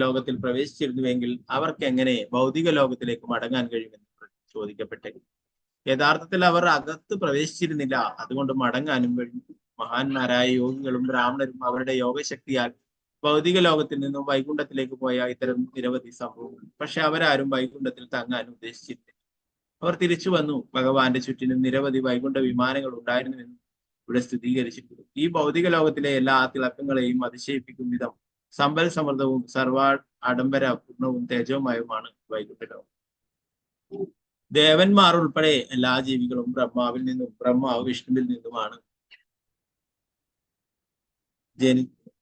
ലോകത്തിൽ പ്രവേശിച്ചിരുന്നുവെങ്കിൽ അവർക്ക് എങ്ങനെ ഭൗതിക ലോകത്തിലേക്ക് മടങ്ങാൻ കഴിയുമെന്ന് ചോദിക്കപ്പെട്ടു. യഥാർത്ഥത്തിൽ അവർ അകത്ത് പ്രവേശിച്ചിരുന്നില്ല, അതുകൊണ്ട് മടങ്ങാനും കഴിഞ്ഞു. മഹാന്മാരായ യോഗികളും ബ്രാഹ്മണരും അവരുടെ യോഗശക്തിയാൽ ഭൗതിക ലോകത്തിൽ നിന്നും വൈകുണ്ഠത്തിലേക്ക് പോയ ഇത്തരം നിരവധി സംഭവങ്ങൾ. പക്ഷെ അവരാരും വൈകുണ്ഠത്തിൽ തങ്ങാൻ ഉദ്ദേശിച്ചിരുന്നില്ല. അവർ തിരിച്ചു വന്നു. ഭഗവാന്റെ ചുറ്റിനും നിരവധി വൈകുണ്ഠ വിമാനങ്ങൾ ഉണ്ടായിരുന്നുവെന്നും ഇവിടെ സ്ഥിരീകരിച്ചിട്ടുണ്ട്. ഈ ഭൗതിക ലോകത്തിലെ എല്ലാ തിളക്കങ്ങളെയും അതിശയിപ്പിക്കും വിധം സമ്പൽ സമൃദ്ധവും ആഡംബര പൂർണ്ണവും തേജവുമായുമാണ് വൈകുണ്ഠ ലോകം. ദേവന്മാർ ഉൾപ്പെടെ എല്ലാ ജീവികളും ബ്രഹ്മാവിൽ നിന്നും ബ്രഹ്മാവ് വിഷ്ണുവിൽ നിന്നുമാണ്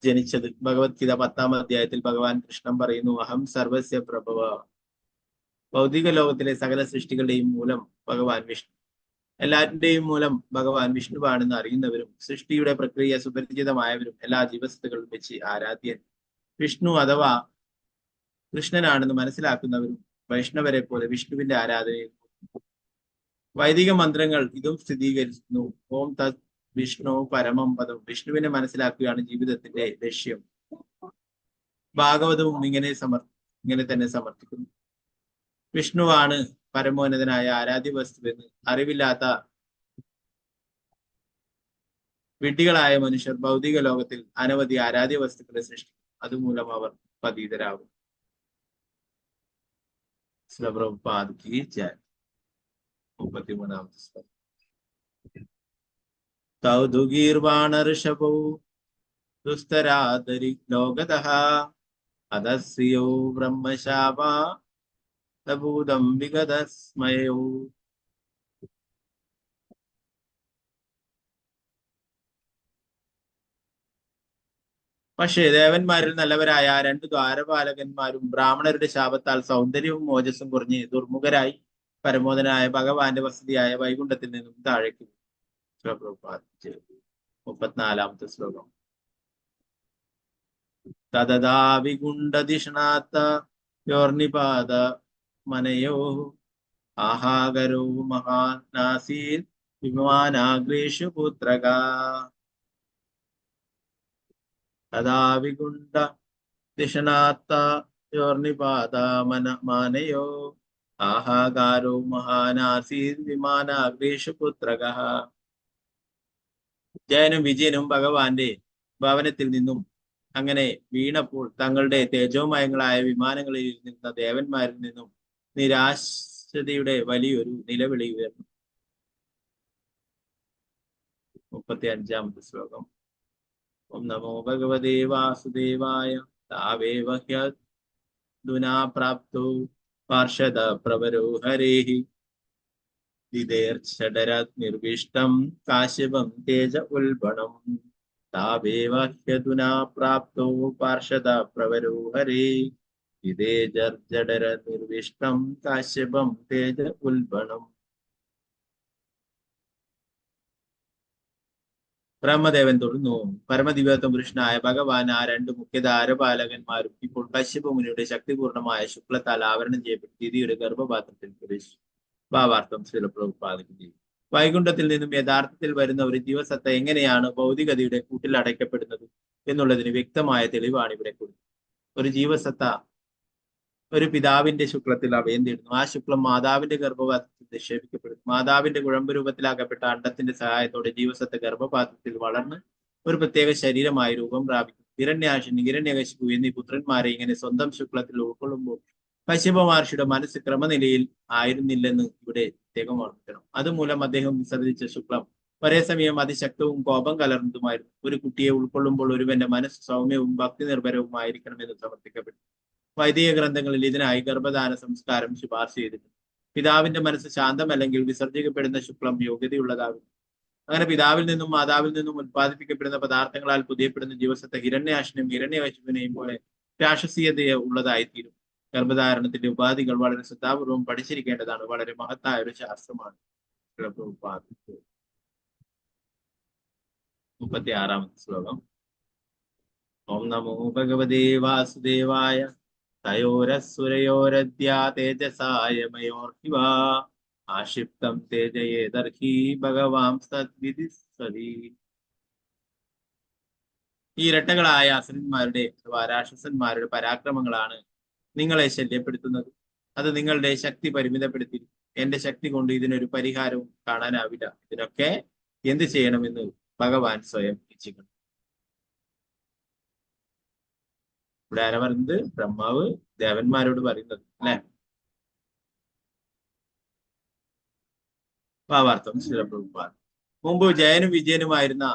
ജനിച്ചത്. ഭഗവത്ഗീത 10ാം അധ്യായത്തിൽ ഭഗവാൻ കൃഷ്ണൻ പറയുന്നു, അഹം സർവസ്യ പ്രഭവ. ഭൗതിക ലോകത്തിലെ സകല സൃഷ്ടികളുടെയും മൂലം ഭഗവാൻ വിഷ്ണു. എല്ലാറ്റിന്റെയും മൂലം ഭഗവാൻ വിഷ്ണുവാണെന്ന് അറിയുന്നവരും സൃഷ്ടിയുടെ പ്രക്രിയ സുപരിചിതമായവരും എല്ലാ ജീവസ്തുക്കളും വെച്ച് ആരാധ്യൻ വിഷ്ണു അഥവാ കൃഷ്ണനാണെന്ന് മനസ്സിലാക്കുന്നവരും വൈഷ്ണവരെ പോലെ വിഷ്ണുവിന്റെ ആരാധനയിൽ വൈദിക മന്ത്രങ്ങൾ ഇതും സ്ഥിരീകരിക്കുന്നു. ഓം തത് വിഷ്ണു പരമം പദം. വിഷ്ണുവിനെ മനസ്സിലാക്കുകയാണ് ജീവിതത്തിന്റെ ലക്ഷ്യം. ഭാഗവതവും ഇങ്ങനെ തന്നെ സമർത്ഥിക്കുന്നു. വിഷ്ണുവാണ് പരമോന്നതനായ ആരാധ്യ വസ്തുവെന്ന് അറിവില്ലാത്ത വിഡ്ഢികളായ മനുഷ്യർ ഭൗതിക ലോകത്തിൽ അനവധി ആരാധ്യ വസ്തുക്കളെ സൃഷ്ടിക്കും. അതുമൂലം അവർ പതീതരാകും. പ്രഭുപാദ് ജയ. 33ാമത്തെ ശ്ലോകം. തൗദുഗീർവാണഋഷഭോ ദുസ്തരാദരി ലോകതഃ അദസ്യോ ബ്രഹ്മശാപാ തഭൂതം വിഗതസ്മയോ. പക്ഷേ ദേവന്മാരിൽ നല്ലവരായ 2 ദ്വാരപാലകന്മാരും ബ്രാഹ്മണരുടെ ശാപത്താൽ സൗന്ദര്യവും ഓജസ്സും കുറഞ്ഞ് ദുർമുഖരായി പരമോദനായ ഭഗവാന്റെ വസതിയായ വൈകുണ്ഠത്തിൽ നിന്നും താഴേക്ക്. 34ാമത്തെ ശ്ലോകം. തദാ വികുണ്ഠധിഷ്ണാത്ത യോർനിപാത മനയോ ആഹാകരോ മഹാനാസീർ വിമാനാഗ്രേഷു പുത്രക. തദാ വികുണ്ഠ ദിഷണാത്ത യോർനിപാത മാനയോ ആഹാകാരോ മഹാനാസീർ വിമാനാഗ്രേഷു പുത്രക. ജയനും വിജയനും ഭഗവാന്റെ ഭവനത്തിൽ നിന്നും അങ്ങനെ വീണപ്പോൾ തങ്ങളുടെ തേജോമയങ്ങളായ വിമാനങ്ങളിൽ നിന്ന ദേവന്മാരിൽ നിന്നും നിരാശതയുടെ വലിയൊരു നിലവിളി ഉയർന്നു. 35ാമത്തെ ശ്ലോകം. ഓം നമോ ഭഗവതേ വാസുദേവായ. താവേവ ഹ്യധുനാ പ്രാപ്തോ പാർഷദ പ്രവരോ ഹരേഹി ദിദേർഷഡരത് നിർവിഷ്ടം കാശ്യപം തേജ ഉൽബണം. താവേവ ഹ്യധുനാ പ്രാപ്തോ പാർഷദ പ്രവരോ ഹരേ ഇതേ ജർജഡര നിർവിഷ്ടം കാശ്യപം തേജ ഉൽബണം. ബ്രഹ്മദേവൻ തുടർന്നു, പരമദിവ്യത്വ പുരുഷനായ ഭഗവാൻ ആ രണ്ട് മുഖ്യധാരപാലകന്മാരും ഇപ്പോൾ കശ്യപ മുനിയുടെ ശക്തിപൂർണമായ ശുക്ലത്താൽ ആവരണം ചെയ്യപ്പെട്ട് ദിതിയുടെ ഗർഭപാത്രത്തിൽ പ്രവേശിച്ചു. ഭാവാർത്ഥം ശ്രീല പ്രഭുപാദിക്ക്. വൈകുണ്ഠത്തിൽ നിന്നും യഥാർത്ഥത്തിൽ വരുന്ന ഒരു ജീവസത്ത എങ്ങനെയാണ് ഭൗതികതയുടെ കൂട്ടിൽ അടയ്ക്കപ്പെടുന്നത് എന്നുള്ളതിന് വ്യക്തമായ തെളിവാണ് ഇവിടെ കൊടുത്തത്. ഒരു ജീവസത്ത ഒരു പിതാവിന്റെ ശുക്ലത്തിൽ അഭയം തേടുന്നു. ആ ശുക്ലം മാതാവിന്റെ ഗർഭപാത്രത്തിൽ നിക്ഷേപിക്കപ്പെടുന്നു. മാതാവിന്റെ കുഴമ്പ് രൂപത്തിലാക്കപ്പെട്ട അണ്ടത്തിന്റെ സഹായത്തോടെ ജീവസത്ത ഗർഭപാത്രത്തിൽ വളർന്ന് ഒരു പ്രത്യേക ശരീരമായി രൂപം പ്രാപിക്കും. ഹിരണ്യാക്ഷൻ, ഹിരണ്യകശിപു എന്നീ പുത്രന്മാരെ ഇങ്ങനെ സ്വന്തം ശുക്ലത്തിൽ ഉൾക്കൊള്ളുമ്പോൾ കശ്യപ മഹർഷിയുടെ മനസ്സ് ക്രമനിലയിൽ ആയിരുന്നില്ലെന്ന് ഇവിടെ പ്രത്യേകം ഓർമ്മിക്കണം. അതുമൂലം അദ്ദേഹം വിസർജിച്ച ശുക്ലം ഒരേ സമയം അതിശക്തവും കോപം കലർന്നതുമായിരുന്നു. ഒരു കുട്ടിയെ ഉൾക്കൊള്ളുമ്പോൾ ഒരുവന്റെ മനസ്സ് സൗമ്യവും ഭക്തി നിർഭരവുമായിരിക്കണമെന്ന് സമർത്ഥിക്കപ്പെട്ടു. വൈദിക ഗ്രന്ഥങ്ങളിൽ ഇതിനായി ഗർഭദാന സംസ്കാരം ശുപാർശ ചെയ്തിട്ടുണ്ട്. പിതാവിന്റെ മനസ്സ് ശാന്തമല്ലെങ്കിൽ വിസർജിക്കപ്പെടുന്ന ശുക്ലം യോഗ്യതയുള്ളതാകും. അങ്ങനെ പിതാവിൽ നിന്നും മാതാവിൽ നിന്നും ഉത്പാദിപ്പിക്കപ്പെടുന്ന പദാർത്ഥങ്ങളാൽ പുതിയപ്പെടുന്ന ജീവസത്തെ ഹിരണ്യാക്ഷനും ഹിരണ്യകശിപുനെയും പോലെ രാക്ഷസീയതയെ ഉള്ളതായിത്തീരും. ഗർഭധാരണത്തിന്റെ ഉപാധികൾ വളരെ ശ്രദ്ധാപൂർവം പഠിച്ചിരിക്കേണ്ടതാണ്. വളരെ മഹത്തായ ഒരു ശാസ്ത്രമാണ്. 36ാമത്തെ ശ്ലോകം. ഓം നമോ ഭഗവതേ വാസുദേവായ തയോരസുരയോരദ്യാ തേജസായ മയോർഹിവാ ആക്ഷിപ്തം തേജയേതർഹി ഭഗവാം സദ്വിദിസ്സതി. ഈ ഇരട്ടകളായ അസുരന്മാരുടെ അഥവാ രാക്ഷസന്മാരുടെ പരാക്രമങ്ങളാണ് നിങ്ങളെ ശല്യപ്പെടുത്തുന്നത്. അത് നിങ്ങളുടെ ശക്തി പരിമിതപ്പെടുത്തി. എന്റെ ശക്തി കൊണ്ട് ഇതിനൊരു പരിഹാരവും കാണാനാവില്ല. ഇതിനൊക്കെ എന്ത് ചെയ്യണമെന്ന് ഭഗവാൻ സ്വയം ഇച്ഛിക്കണം. ഇവിടെ ആരാ പറയുന്നത്? ബ്രഹ്മാവ് ദേവന്മാരോട് പറയുന്നത് അല്ലെ? ഭാവാർത്ഥം ശിലപ്രഭുപാദ്. മുമ്പ് ജയനും വിജയനുമായിരുന്ന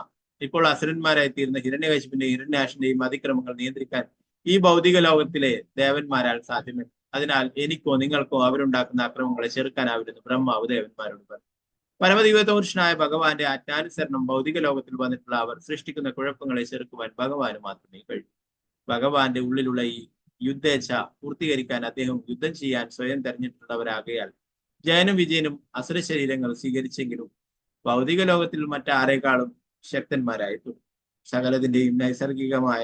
ഇപ്പോൾ അസുരന്മാരായി തീർന്ന ഹിരണ്യകശിപിന്റെയും ഹിരണ്യാക്ഷന്റെയും അതിക്രമങ്ങൾ നിയന്ത്രിക്കാൻ ഈ ഭൗതിക ലോകത്തിലെ ദേവന്മാരാൽ സാധ്യമല്ല. അതിനാൽ എനിക്കോ നിങ്ങൾക്കോ അവരുണ്ടാക്കുന്ന അക്രമങ്ങളെ ചെറുക്കാനാവില്ലെന്ന് ബ്രഹ്മാവ് ദേവന്മാരോട് പറഞ്ഞു. പരമദിവ്യപുരുഷനായ ഭഗവാന്റെ ആജ്ഞാനുസരണം ഭൗതിക ലോകത്തിൽ വന്നിട്ടുള്ള അവർ സൃഷ്ടിക്കുന്ന കുഴപ്പങ്ങളെ ചെറുക്കുവാൻ ഭഗവാന് മാത്രമേ കഴിയൂ. ഭഗവാന്റെ ഉള്ളിലുള്ള ഈ യുദ്ധേച്ഛ പൂർത്തീകരിക്കാൻ അദ്ദേഹം യുദ്ധം ചെയ്യാൻ സ്വയം തെരഞ്ഞെടുത്തിട്ടുള്ളവരാകയാൽ ജയനും വിജയനും അസുര ശരീരങ്ങൾ സ്വീകരിച്ചെങ്കിലും ഭൗതിക ലോകത്തിൽ മറ്റാരേക്കാളും ശക്തന്മാരായിട്ടുണ്ട്. സകലതിന്റെയും നൈസർഗികമായ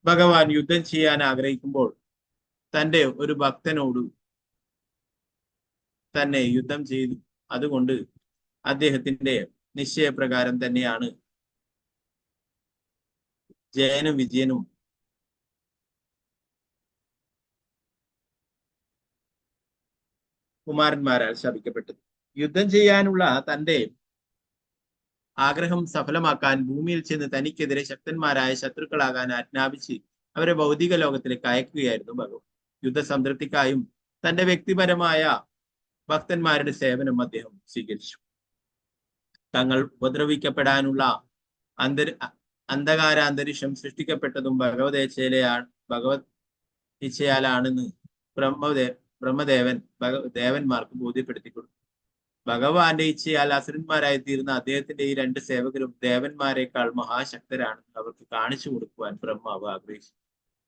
ഭഗവാൻ യുദ്ധം ചെയ്യാൻ ആഗ്രഹിക്കുമ്പോൾ തന്റെ ഒരു ഭക്തനോട് തന്നെ യുദ്ധം ചെയ്തു. അതുകൊണ്ട് അദ്ദേഹത്തിന്റെ നിശ്ചയപ്രകാരം തന്നെയാണ് ജയനും വിജയനും കുമാരന്മാരാൽ ശപിക്കപ്പെട്ടത്. യുദ്ധം ചെയ്യാനുള്ള തന്റെ ആഗ്രഹം സഫലമാക്കാൻ ഭൂമിയിൽ ചെന്ന് തനിക്കെതിരെ ശക്തന്മാരായ ശത്രുക്കളാകാൻ ആജ്ഞാപിച്ച് അവരെ ഭൗതിക ലോകത്തിലേക്ക് അയക്കുകയായിരുന്നു ഭഗവാൻ. യുദ്ധസംതൃപ്തിക്കായും തന്റെ വ്യക്തിപരമായ ഭക്തന്മാരുടെ സേവനം അദ്ദേഹം സ്വീകരിച്ചു. തങ്ങൾ ഉപദ്രവിക്കപ്പെടാനുള്ള അന്ധകാര അന്തരീക്ഷം സൃഷ്ടിക്കപ്പെട്ടതും ഭഗവത് ഇച്ഛയാലാണെന്ന് ബ്രഹ്മദേവൻ ദേവന്മാർക്ക് ബോധ്യപ്പെടുത്തി കൊടുത്തു. ഭഗവാന്റെ ഇച്ഛയാൽ അസുരന്മാരായി തീർന്ന അദ്ദേഹത്തിന്റെ ഈ രണ്ട് സേവകരും ദേവന്മാരെക്കാൾ മഹാശക്തരാണെന്ന് അവർക്ക് കാണിച്ചു കൊടുക്കുവാൻ ബ്രഹ്മാവ് ആഗ്രഹിച്ചു.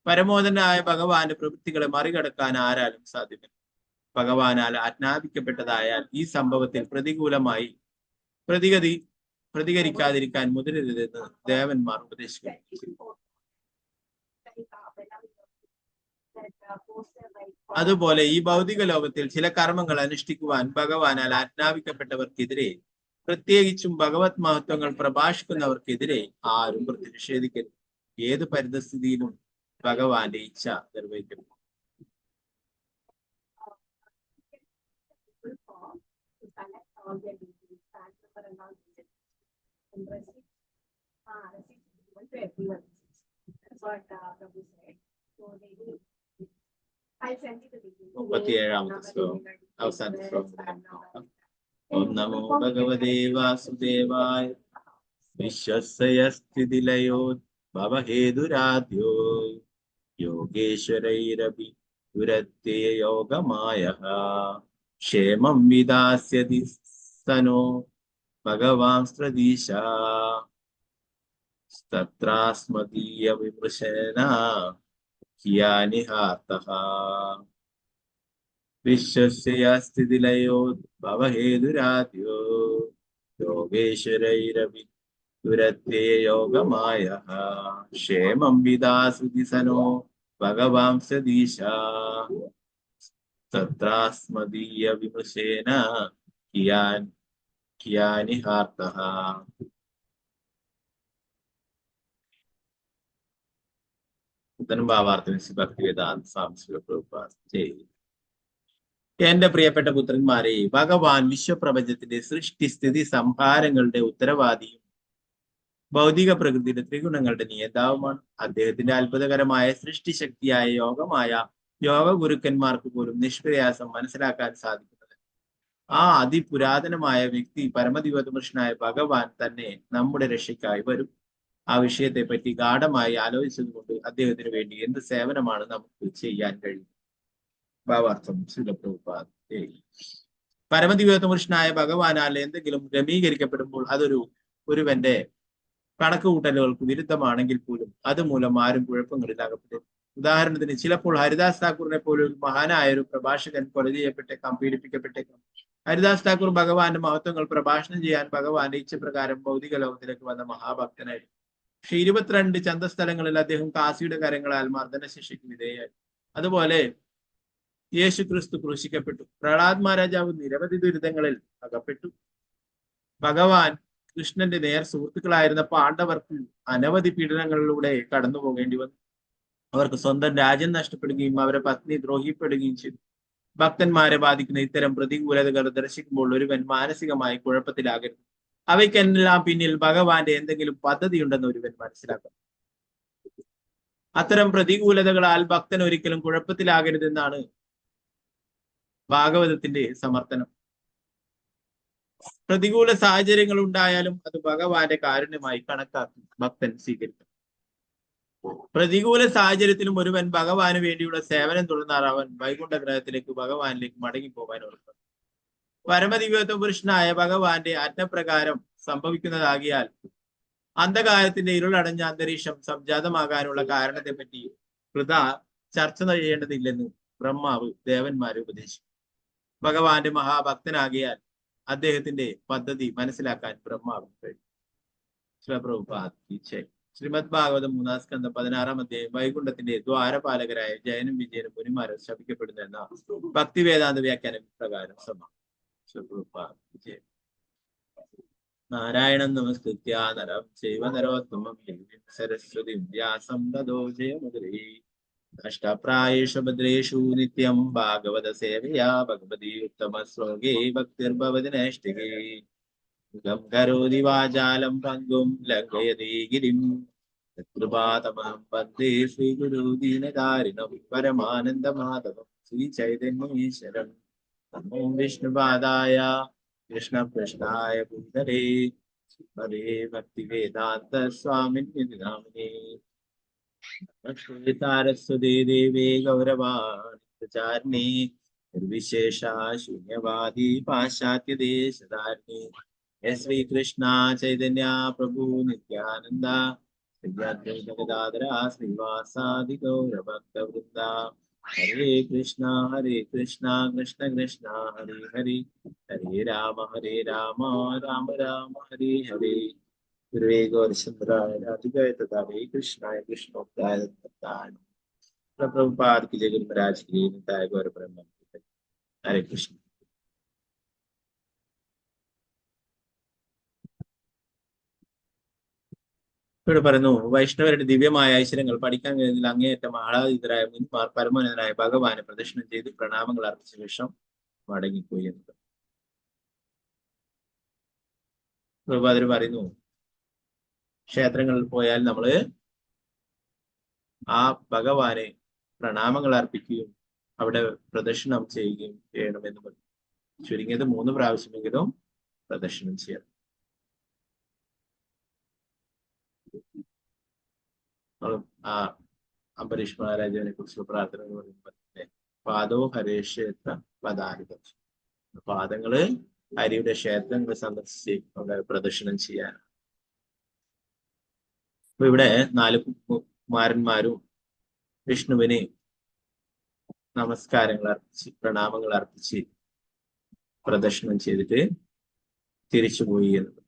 പരമോദനായ ഭഗവാന്റെ പ്രവൃത്തികളെ മറികടക്കാൻ ആരാലും സാധ്യമല്ല. ഭഗവാനാൽ ആജ്ഞാപിക്കപ്പെട്ടതായാൽ ഈ സംഭവത്തിൽ പ്രതികൂലമായി പ്രതികരിക്കാതിരിക്കാൻ മുതിരരുതെന്ന് ദേവന്മാർ ഉപദേശിക്കുന്നു. അതുപോലെ ഈ ഭൗതിക ലോകത്തിൽ ചില കർമ്മങ്ങൾ അനുഷ്ഠിക്കുവാൻ ഭഗവാനാൽ ആജ്ഞാപിക്കപ്പെട്ടവർക്കെതിരെ, പ്രത്യേകിച്ചും ഭഗവത് മഹത്വങ്ങൾ പ്രഭാഷിക്കുന്നവർക്കെതിരെ ആരും പ്രതിഷേധിക്കരുത്. ഏത് പരിതസ്ഥിതിയിലും ഭഗവാന്റെ ഇച്ഛ നിർവഹിക്കണം. മുപ്പത്തിയേഴാമത്തെ ശ്ലോകം, അവസാന ശ്ലോകം. ഓം നമോ ഭഗവതേ വാസുദേവായ വിശ്വസ്യസ്ഥിതിലയോ ഭവഹേതുരാദ്യോ യോഗേശ്വരൈരപി ദുരത്യയ യോഗമായഃ ക്ഷേമം വിദാസ്യതി സനോ ഭഗവാൻ സ്ത്രദീശ. തത്രാസ്മദീയ വിമൃശേന കിയാനിഹാർത്തഃ വിശ്വസ്യ സ്ഥിതിലയോ ഭവഹേതുരാദ്യോ യോഗേശ്വരൈരവി ദുരത്തെ യോഗമായ ക്ഷേമം വിദാസുതി സനോ ഭഗവാംസദീശ തത്രാസ്മദീയ വിമൃശേന കിയാനിഹാർത്തഃ. ഉത്തരം ഭാവാർത്ഥം ഭക്തിവേദാന്ത സ്വാമി ശ്രീല പ്രഭുപാദ് ജയ്. എന്റെ പ്രിയപ്പെട്ട പുത്രന്മാരെ, ഭഗവാൻ വിശ്വപ്രപഞ്ചത്തിന്റെ സൃഷ്ടിസ്ഥിതി സംഹാരങ്ങളുടെ ഉത്തരവാദിയും ഭൗതിക പ്രകൃതിയുടെ ത്രിഗുണങ്ങളുടെ നിയതാവുമാണ്. അദ്ദേഹത്തിന്റെ അത്ഭുതകരമായ സൃഷ്ടിശക്തിയായ യോഗമായ യോഗ ഗുരുക്കന്മാർക്ക് പോലും നിഷ്പ്രയാസം മനസ്സിലാക്കാൻ സാധിക്കുന്നത് ആ അതിപുരാതനമായ വ്യക്തി പരമദിവ്യപുരുഷനായ ഭഗവാൻ തന്നെ നമ്മുടെ രക്ഷയ്ക്കായി വരും. ആ വിഷയത്തെ പറ്റി ഗാഠമായി ആലോചിച്ചതുകൊണ്ട് അദ്ദേഹത്തിന് വേണ്ടി എന്ത് സേവനമാണ് നമുക്ക് ചെയ്യാൻ കഴിയും? ഭാവാർത്ഥം ശ്രീല പ്രഭുപാദ്. പരമദിവ്യപുരുഷനായ ഭഗവാനാൽ എന്തെങ്കിലും ക്രമീകരിക്കപ്പെടുമ്പോൾ ഒരുവന്റെ കണക്കുകൂട്ടലുകൾക്ക് വിരുദ്ധമാണെങ്കിൽ പോലും അതുമൂലം ആരും കുഴപ്പങ്ങളിൽ അകപ്പെടും. ഉദാഹരണത്തിന്, ചിലപ്പോൾ ഹരിദാസ് താക്കൂറിനെ പോലെ ഒരു മഹാനായ ഒരു പ്രഭാഷകൻ കൊല ചെയ്യപ്പെട്ടേക്കാം, പീഡിപ്പിക്കപ്പെട്ടേക്കാം. ഹരിദാസ് താക്കൂർ ഭഗവാന്റെ മഹത്വങ്ങൾ പ്രഭാഷണം ചെയ്യാൻ ഭഗവാന്റെ ഇച്ഛപ്രകാരം ഭൗതിക ലോകത്തിലേക്ക് വന്ന മഹാഭക്തനായിരുന്നു. പക്ഷെ 22 ചന്തസ്ഥലങ്ങളിൽ അദ്ദേഹം കാസിയുടെ കരങ്ങളാൽ മർദ്ദന ശിക്ഷയ്ക്ക് വിധേയായി. അതുപോലെ യേശു ക്രിസ്തു ക്രൂശിക്കപ്പെട്ടു. പ്രഹ്ലാദ് മഹാരാജാവ് നിരവധി ദുരിതങ്ങളിൽ അകപ്പെട്ടു. ഭഗവാൻ കൃഷ്ണന്റെ നേർ സുഹൃത്തുക്കളായിരുന്ന പാണ്ഡവർക്ക് അനവധി പീഡനങ്ങളിലൂടെ കടന്നു പോകേണ്ടി വന്നു. അവർക്ക് സ്വന്തം രാജ്യം നഷ്ടപ്പെടുകയും അവരെ പത്നി ദ്രോഹിപ്പെടുകയും ചെയ്തു. ഭക്തന്മാരെ ബാധിക്കുന്ന ഇത്തരം പ്രതികൂലതകൾ ദർശിക്കുമ്പോൾ ഒരുവൻ മാനസികമായി കുഴപ്പത്തിലാകരുത്. അവയ്ക്കെല്ലാം പിന്നിൽ ഭഗവാന്റെ എന്തെങ്കിലും പദ്ധതിയുണ്ടെന്ന് ഒരുവൻ മനസ്സിലാക്കണം. അത്തരം പ്രതികൂലതകളാൽ ഭക്തൻ ഒരിക്കലും കുഴപ്പത്തിലാകരുതെന്നാണ് ഭാഗവതത്തിന്റെ സമർത്ഥനം. പ്രതികൂല സാഹചര്യങ്ങൾ ഉണ്ടായാലും അത് ഭഗവാന്റെ കാരുണ്യമായി കണക്കാക്കി ഭക്തൻ സ്വീകരിക്കും. പ്രതികൂല സാഹചര്യത്തിലും ഒരുവൻ ഭഗവാന് വേണ്ടിയുള്ള സേവനം തുടർന്നാൽ അവൻ വൈകുണ്ഠ ഗ്രഹത്തിലേക്ക് ഭഗവാനിലേക്ക് മടങ്ങിപ്പോകാൻ ഓർക്കും. പരമദിവ്യത്വ പുരുഷനായ ഭഗവാന്റെ ആജ്ഞപ്രകാരം സംഭവിക്കുന്നതാകിയാൽ അന്ധകാരത്തിന്റെ ഇരുളടഞ്ഞ അന്തരീക്ഷം സംജാതമാകാനുള്ള കാരണത്തെപ്പറ്റി ചർച്ച ചെയ്യേണ്ടതില്ലെന്ന് ബ്രഹ്മാവ് ദേവന്മാരെ ഉപദേശിച്ചു. ഭഗവാന്റെ മഹാഭക്തനാകിയാൽ അദ്ദേഹത്തിന്റെ പദ്ധതി മനസ്സിലാക്കാൻ ബ്രഹ്മാവിന് കഴിയും. ശ്രീമദ് ഭാഗവതം 3-ാം സ്കന്ധം 16-ാം അധ്യായം വൈകുണ്ഠത്തിന്റെ ദ്വാരപാലകരായ ജയനും വിജയനും മുനിമാരും ശപിക്കപ്പെടുന്നു എന്ന ഭക്തിവേദാന്ത വ്യാഖ്യാനം പ്രകാരം നാരായണം നമസ്കൃത്യ നരം ചൈവ നരോത്തമം സരസ്വതി വ്യാസം തതോ ജയമുദ്രേ അഷ്ടപ്രായേഷു ഭദ്രേഷു നിത്യം ഭാഗവത സേവയാ ഭഗവതി ഉത്തമ ശ്ലോകേ ഭക്തിർഭവതി നൈഷ്ഠികേ മുഖം കരോതി വാചാലം പങ്കും ലംഘയതി ഗിരിം കൃപാതമഹം വന്ദേ ശ്രീഗുരു ദീനകാരിണം പരമാനന്ദമാധവം ശ്രീ ചൈതന്യമീശ്വരം നമോ വിഷ്ണുപാദായ കൃഷ്ണകൃഷ്ണായ ഭൂതലേ ഹരേ ഭക്തിവേദാന്ത സ്വാമിനേ നാമിനേ സാരസ്വതേ ദേവേ ഗൗരവാണിചാരിണി നിർവിശേഷ ശൂന്യവാദി പാശ്ചാത്യദേശധാരിണി ശ്രീകൃഷ്ണ ചൈതന്യ പ്രഭു നിത്യാനന്ദ ഗദാധര ശ്രീവാസാദി ഗൗരഭക്തവൃന്ദ ഹരേ കൃഷ്ണ കൃഷ്ണ കൃഷ്ണ ഹരേ ഹരേ ഹരേ രാമ രാമ രാമ ഹരേ ഹരേ ഗുരുവേ ഗൗരചന്ദ്രായ രാധികായ തഥാ ഹരേ കൃഷ്ണായ കൃഷ്ണോക്തായ തഥായ പ്രഭുപാദ് की जय गुरु महाराज की निताय गौर ब्रह्म हरे कृष्ण. ഇവിടെ പറയുന്നു, വൈഷ്ണവരുടെ ദിവ്യമായ ഐശ്വര്യങ്ങൾ പഠിക്കാൻ കഴിയുന്നതിൽ അങ്ങേയറ്റം ആഹ്ലാദിതരായ മുൻമാർ പരമോന്നതനായ ഭഗവാനെ പ്രദക്ഷിണം ചെയ്ത് പ്രണാമങ്ങൾ അർപ്പിച്ച ശേഷം മടങ്ങിപ്പോയി എന്നത്. പ്രഭുപാദർ പറയുന്നു, ക്ഷേത്രങ്ങളിൽ പോയാൽ നമ്മള് ആ ഭഗവാനെ പ്രണാമങ്ങൾ അർപ്പിക്കുകയും അവിടെ പ്രദക്ഷിണം ചെയ്യുകയും ചെയ്യണമെന്ന് പറഞ്ഞു. ചുരുങ്ങിയത് 3 പ്രാവശ്യമെങ്കിലും പ്രദക്ഷിണം ചെയ്യണം. ആ അംബരീഷ് മഹാരാജാവിനെ കുറിച്ചുള്ള പ്രാർത്ഥന എന്ന് പറയുമ്പോൾ പാദോ ഹരേക്ഷേത്ര പദാഹിതം, പാദങ്ങള് ഹരിയുടെ ക്ഷേത്രങ്ങൾ സന്ദർശിച്ച് അവിടെ പ്രദക്ഷിണം ചെയ്യാനാണ്. അപ്പൊ ഇവിടെ 4 കുമാരന്മാരും വിഷ്ണുവിന് നമസ്കാരങ്ങൾ അർപ്പിച്ച് പ്രണാമങ്ങൾ അർപ്പിച്ച് പ്രദക്ഷിണം ചെയ്തിട്ട് തിരിച്ചുപോയി എന്നത്.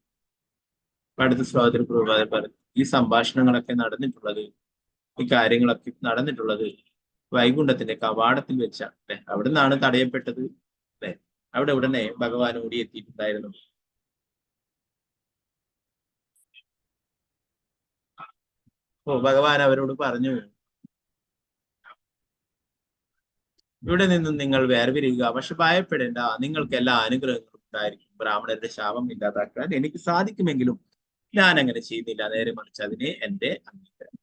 അടുത്ത ശ്ലോകത്തിൽ പ്രഭുപാദൻ പറഞ്ഞു, ഈ സംഭാഷണങ്ങളൊക്കെ നടന്നിട്ടുള്ളത്, ഈ കാര്യങ്ങളൊക്കെ നടന്നിട്ടുള്ളത് വൈകുണ്ഠത്തിന്റെ കവാടത്തിൽ വെച്ചാണ് അല്ലെ. അവിടെ നിന്നാണ് തടയപ്പെട്ടത് അല്ലെ. അവിടെ ഉടനെ ഭഗവാൻ ഓടിയെത്തിയിട്ടുണ്ടായിരുന്നു. ഓ ഭഗവാൻ അവരോട് പറഞ്ഞു, ഇവിടെ നിന്നും നിങ്ങൾ വേർപിരിയുക, പക്ഷെ ഭയപ്പെടേണ്ട, നിങ്ങൾക്ക് എല്ലാ അനുഗ്രഹങ്ങളും ഉണ്ടായിരിക്കും. ബ്രാഹ്മണരുടെ ശാപം ഇല്ലാതാക്കാൻ എനിക്ക് സാധിക്കുമെങ്കിലും ഞാൻ അങ്ങനെ ചെയ്യുന്നില്ല. നേരെ മറിച്ച് അതിനെ എന്റെ അംഗീകാരം.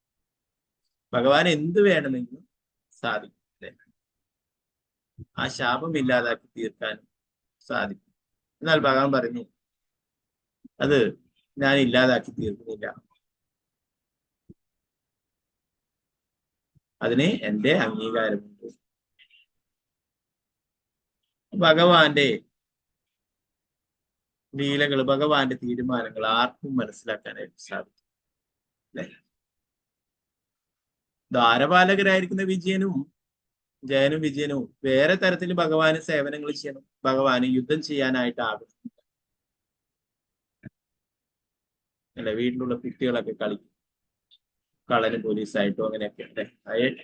ഭഗവാൻ എന്ത് വേണമെങ്കിലും സാധിക്കും അല്ലെ. ആ ശാപം ഇല്ലാതാക്കി തീർക്കാനും സാധിക്കും. എന്നാൽ ഭഗവാൻ പറഞ്ഞു, അത് ഞാൻ ഇല്ലാതാക്കി തീർക്കുന്നില്ല, അതിന് എന്റെ അംഗീകാരമുണ്ട്. ഭഗവാന്റെ ലീലകൾ, ഭഗവാന്റെ തീരുമാനങ്ങൾ ആർക്കും മനസ്സിലാക്കാനായിട്ട് സാധിക്കും അല്ലെ. ദ്വാരപാലകരായിരിക്കുന്ന ജയനും വിജയനും വേറെ തരത്തിൽ ഭഗവാന് സേവനങ്ങൾ ചെയ്യണം. ഭഗവാന് യുദ്ധം ചെയ്യാനായിട്ട് ആഗ്രഹിക്കും അല്ലെ. വീട്ടിലുള്ള കുട്ടികളൊക്കെ കളിക്കും, കള്ളനും പോലീസായിട്ടോ അങ്ങനെയൊക്കെ അല്ലെ.